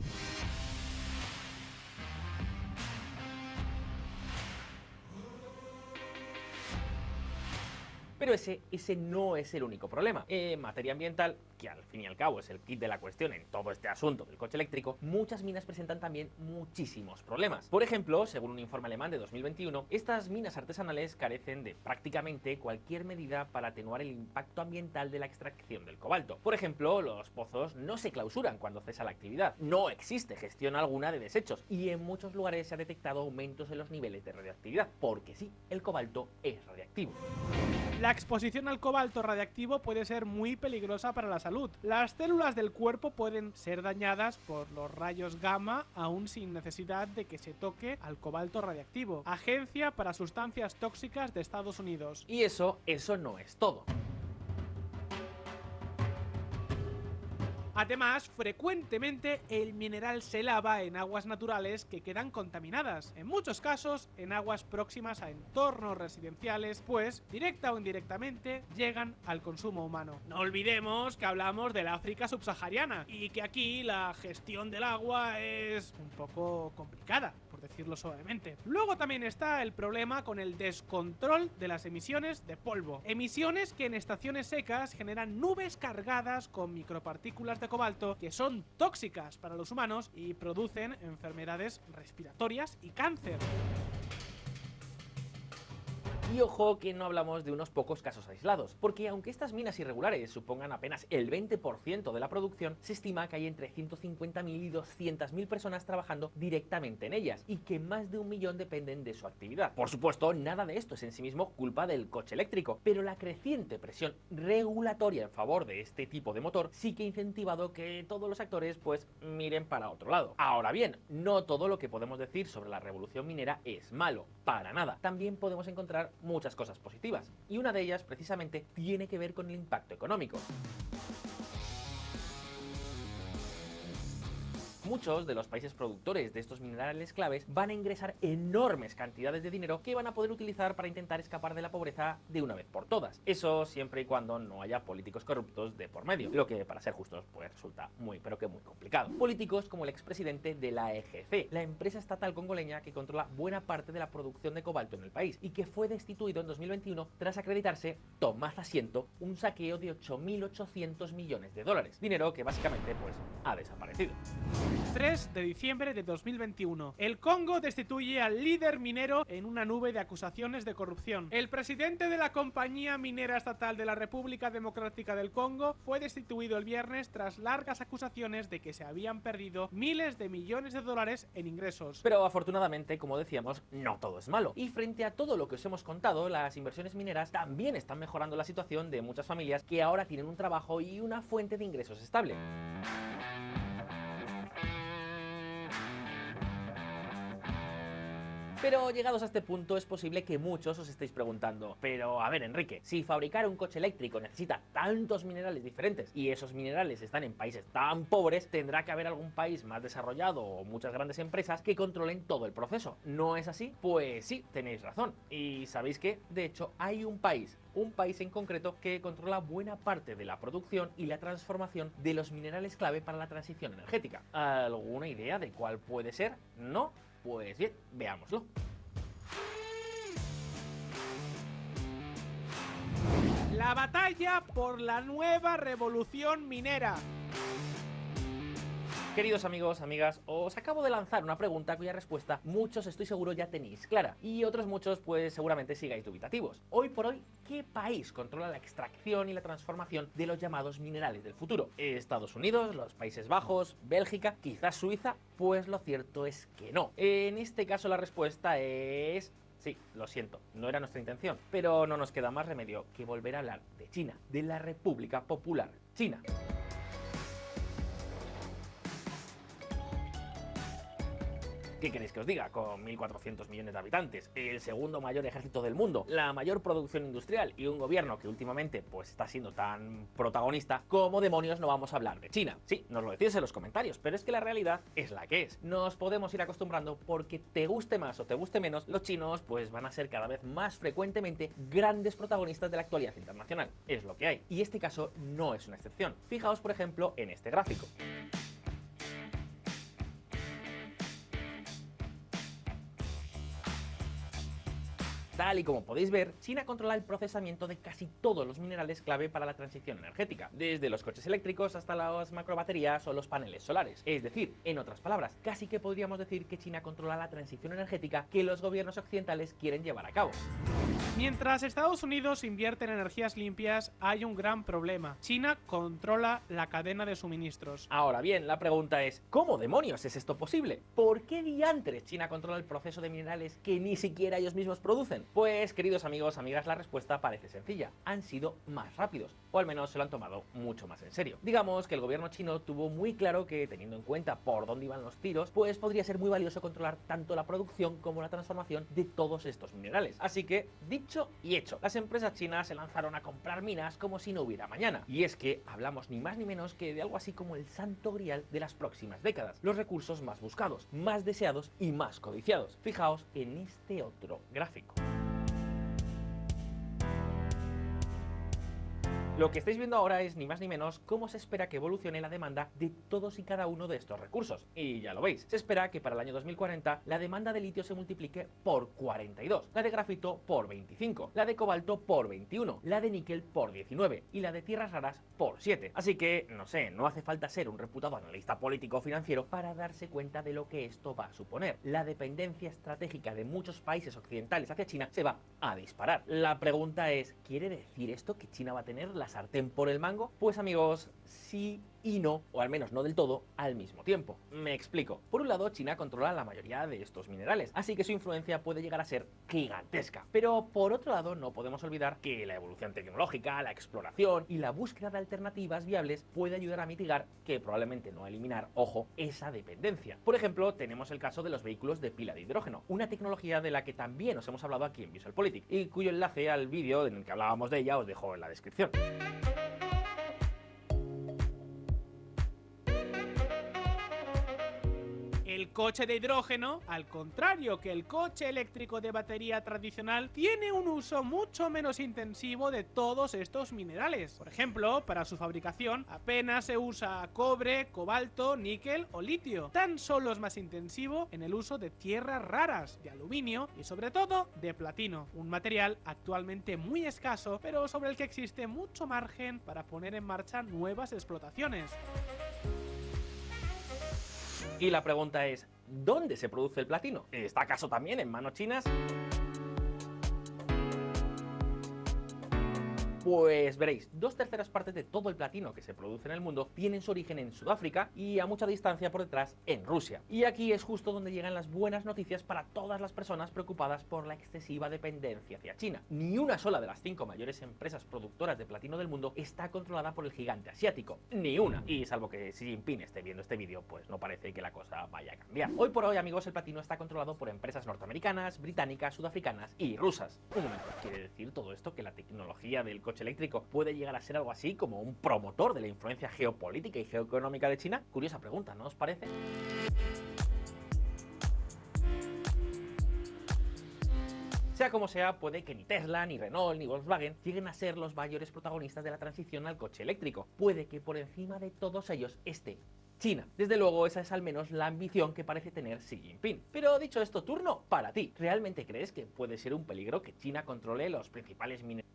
Pero ese no es el único problema. En materia ambiental, que al fin y al cabo es el kit de la cuestión en todo este asunto del coche eléctrico, muchas minas presentan también muchísimos problemas. Por ejemplo, según un informe alemán de 2021, estas minas artesanales carecen de prácticamente cualquier medida para atenuar el impacto ambiental de la extracción del cobalto. Por ejemplo, los pozos no se clausuran cuando cesa la actividad, no existe gestión alguna de desechos y en muchos lugares se ha detectado aumentos en los niveles de radioactividad, porque sí, el cobalto es radiactivo. La exposición al cobalto radiactivo puede ser muy peligrosa para la salud. Las células del cuerpo pueden ser dañadas por los rayos gamma aún sin necesidad de que se toque al cobalto radiactivo. Agencia para Sustancias Tóxicas de Estados Unidos. Y eso no es todo. Además, frecuentemente el mineral se lava en aguas naturales que quedan contaminadas, en muchos casos en aguas próximas a entornos residenciales, pues directa o indirectamente llegan al consumo humano. No olvidemos que hablamos del África subsahariana y que aquí la gestión del agua es un poco complicada, por decirlo decirlo suavemente. Luego también está el problema con el descontrol de las emisiones de polvo. Emisiones que en estaciones secas generan nubes cargadas con micropartículas de cobalto que son tóxicas para los humanos y producen enfermedades respiratorias y cáncer. Y ojo que no hablamos de unos pocos casos aislados, porque aunque estas minas irregulares supongan apenas el 20% de la producción, se estima que hay entre 150.000 y 200.000 personas trabajando directamente en ellas, y que más de 1 millón dependen de su actividad. Por supuesto, nada de esto es en sí mismo culpa del coche eléctrico, pero la creciente presión regulatoria en favor de este tipo de motor sí que ha incentivado que todos los actores pues miren para otro lado. Ahora bien, no todo lo que podemos decir sobre la revolución minera es malo, para nada. También podemos encontrar muchas cosas positivas, y una de ellas precisamente tiene que ver con el impacto económico. Muchos de los países productores de estos minerales claves van a ingresar enormes cantidades de dinero que van a poder utilizar para intentar escapar de la pobreza de una vez por todas. Eso siempre y cuando no haya políticos corruptos de por medio, lo que, para ser justos, pues resulta muy complicado. Políticos como el expresidente de la EGC, la empresa estatal congoleña que controla buena parte de la producción de cobalto en el país y que fue destituido en 2021 tras acreditarse, tomad asiento, un saqueo de 8.800 millones de dólares. Dinero que básicamente pues ha desaparecido. 3 de diciembre de 2021. El Congo destituye al líder minero en una nube de acusaciones de corrupción. El presidente de la compañía minera estatal de la República Democrática del Congo fue destituido el viernes tras largas acusaciones de que se habían perdido miles de millones de dólares en ingresos. Pero afortunadamente, como decíamos, no todo es malo. Y frente a todo lo que os hemos contado, las inversiones mineras también están mejorando la situación de muchas familias que ahora tienen un trabajo y una fuente de ingresos estable. Pero llegados a este punto es posible que muchos os estéis preguntando, pero a ver Enrique, si fabricar un coche eléctrico necesita tantos minerales diferentes y esos minerales están en países tan pobres, tendrá que haber algún país más desarrollado o muchas grandes empresas que controlen todo el proceso. ¿No es así? Pues sí, tenéis razón. Y ¿sabéis qué? De hecho hay un país en concreto que controla buena parte de la producción y la transformación de los minerales clave para la transición energética. ¿Alguna idea de cuál puede ser? ¿No? Pues bien, veámoslo. La batalla por la nueva revolución minera. Queridos amigos, amigas, os acabo de lanzar una pregunta cuya respuesta muchos estoy seguro ya tenéis clara y otros muchos pues seguramente sigáis dubitativos. Hoy por hoy, ¿qué país controla la extracción y la transformación de los llamados minerales del futuro? ¿Estados Unidos, los Países Bajos, Bélgica, quizás Suiza? Pues lo cierto es que no. En este caso la respuesta es... Sí, lo siento, no era nuestra intención, pero no nos queda más remedio que volver a hablar de China, de la República Popular China. ¿Qué queréis que os diga? Con 1.400 millones de habitantes, el segundo mayor ejército del mundo, la mayor producción industrial y un gobierno que últimamente pues está siendo tan protagonista, ¿cómo demonios no vamos a hablar de China? Sí, nos lo decís en los comentarios, pero es que la realidad es la que es. Nos podemos ir acostumbrando porque te guste más o te guste menos, los chinos pues van a ser cada vez más frecuentemente grandes protagonistas de la actualidad internacional. Es lo que hay. Y este caso no es una excepción. Fijaos por ejemplo en este gráfico. Tal y como podéis ver, China controla el procesamiento de casi todos los minerales clave para la transición energética, desde los coches eléctricos hasta las macrobaterías o los paneles solares. Es decir, en otras palabras, casi que podríamos decir que China controla la transición energética que los gobiernos occidentales quieren llevar a cabo. Mientras Estados Unidos invierte en energías limpias, hay un gran problema. China controla la cadena de suministros. Ahora bien, la pregunta es, ¿cómo demonios es esto posible? ¿Por qué diantres China controla el proceso de minerales que ni siquiera ellos mismos producen? Pues, queridos amigos, amigas, la respuesta parece sencilla. Han sido más rápidos, o al menos se lo han tomado mucho más en serio. Digamos que el gobierno chino tuvo muy claro que, teniendo en cuenta por dónde iban los tiros, pues podría ser muy valioso controlar tanto la producción como la transformación de todos estos minerales. Así que, dicho y hecho, las empresas chinas se lanzaron a comprar minas como si no hubiera mañana. Y es que hablamos ni más ni menos que de algo así como el santo grial de las próximas décadas. Los recursos más buscados, más deseados y más codiciados. Fijaos en este otro gráfico. Lo que estáis viendo ahora es ni más ni menos cómo se espera que evolucione la demanda de todos y cada uno de estos recursos. Y ya lo veis, se espera que para el año 2040 la demanda de litio se multiplique por 42, la de grafito por 25, la de cobalto por 21, la de níquel por 19 y la de tierras raras por 7. Así que, no sé, no hace falta ser un reputado analista político o financiero para darse cuenta de lo que esto va a suponer. La dependencia estratégica de muchos países occidentales hacia China se va a disparar. La pregunta es, ¿quiere decir esto que China va a tener la sartén por el mango? Pues amigos, sí y no, o al menos no del todo, al mismo tiempo. Me explico. Por un lado, China controla la mayoría de estos minerales, así que su influencia puede llegar a ser gigantesca. Pero por otro lado, no podemos olvidar que la evolución tecnológica, la exploración y la búsqueda de alternativas viables puede ayudar a mitigar, que probablemente no a eliminar, ojo, esa dependencia. Por ejemplo, tenemos el caso de los vehículos de pila de hidrógeno, una tecnología de la que también os hemos hablado aquí en VisualPolitik y cuyo enlace al vídeo en el que hablábamos de ella os dejo en la descripción. El coche de hidrógeno, al contrario que el coche eléctrico de batería tradicional, tiene un uso mucho menos intensivo de todos estos minerales. Por ejemplo, para su fabricación apenas se usa cobre, cobalto, níquel o litio. Tan solo es más intensivo en el uso de tierras raras, de aluminio y sobre todo de platino, un material actualmente muy escaso, pero sobre el que existe mucho margen para poner en marcha nuevas explotaciones. Y la pregunta es, ¿dónde se produce el platino? ¿Está acaso también en manos chinas? Pues veréis, 2/3 partes de todo el platino que se produce en el mundo tienen su origen en Sudáfrica y a mucha distancia por detrás en Rusia. Y aquí es justo donde llegan las buenas noticias para todas las personas preocupadas por la excesiva dependencia hacia China. Ni una sola de las 5 mayores empresas productoras de platino del mundo está controlada por el gigante asiático. Ni una. Y salvo que Xi Jinping esté viendo este vídeo, pues no parece que la cosa vaya a cambiar. Hoy por hoy, amigos, el platino está controlado por empresas norteamericanas, británicas, sudafricanas y rusas. Un momento, ¿quiere decir todo esto que la tecnología del coche eléctrico puede llegar a ser algo así como un promotor de la influencia geopolítica y geoeconómica de China? Curiosa pregunta, ¿no os parece? Sea como sea, puede que ni Tesla, ni Renault, ni Volkswagen lleguen a ser los mayores protagonistas de la transición al coche eléctrico. Puede que por encima de todos ellos esté China. Desde luego, esa es al menos la ambición que parece tener Xi Jinping. Pero dicho esto, turno para ti. ¿Realmente crees que puede ser un peligro que China controle los principales minerales?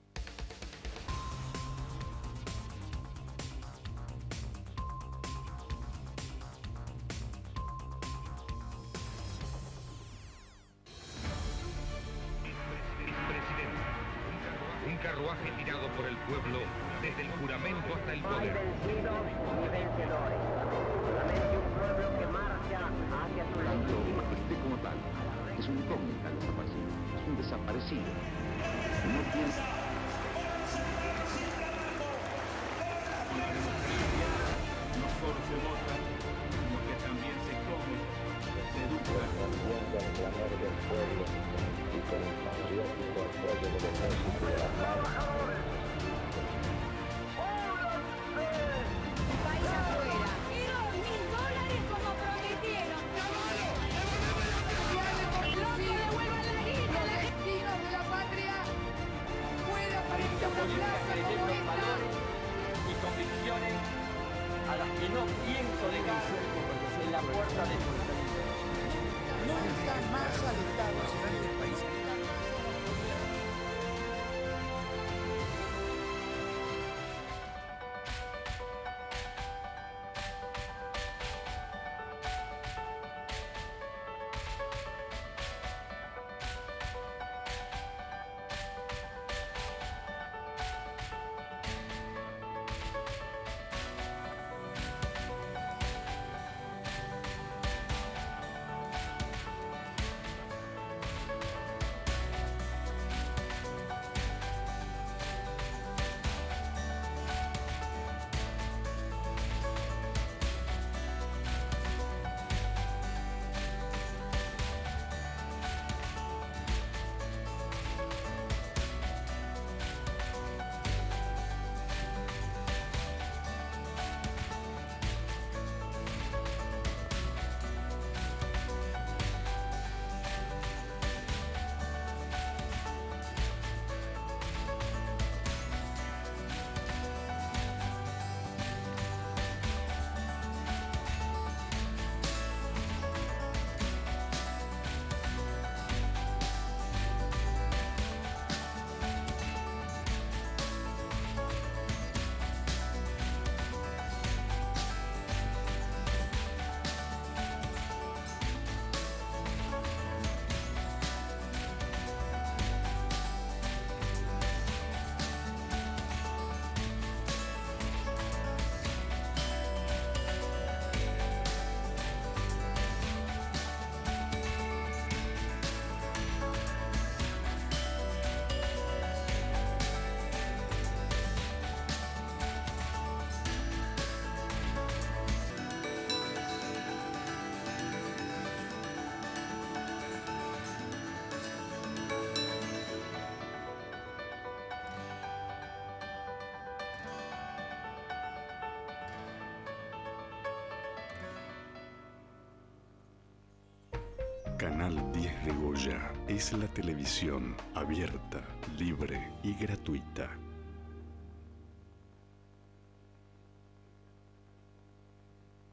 Un carruaje tirado por el pueblo desde el juramento hasta el poder. Vencidos y vencedores. Solamente un pueblo que marcha hacia su lado. Usted como tal es un incógnita desaparecido, es un desaparecido. No piensa. No solo se vota, sino que también se come, se educa. El clamor del pueblo y con el patriótico apoyo del ejército de la paz. País afuera. Quiero $1000 como prometieron. ¡No que devuelvan la guita! Los destinos de la patria puedan aparecer una plaza como esta. Y convicciones a las que no pienso dejar en la puerta de nuestra vida. Nunca más al Estado Nacional del país. Canal 10 de Goya es la televisión abierta, libre y gratuita.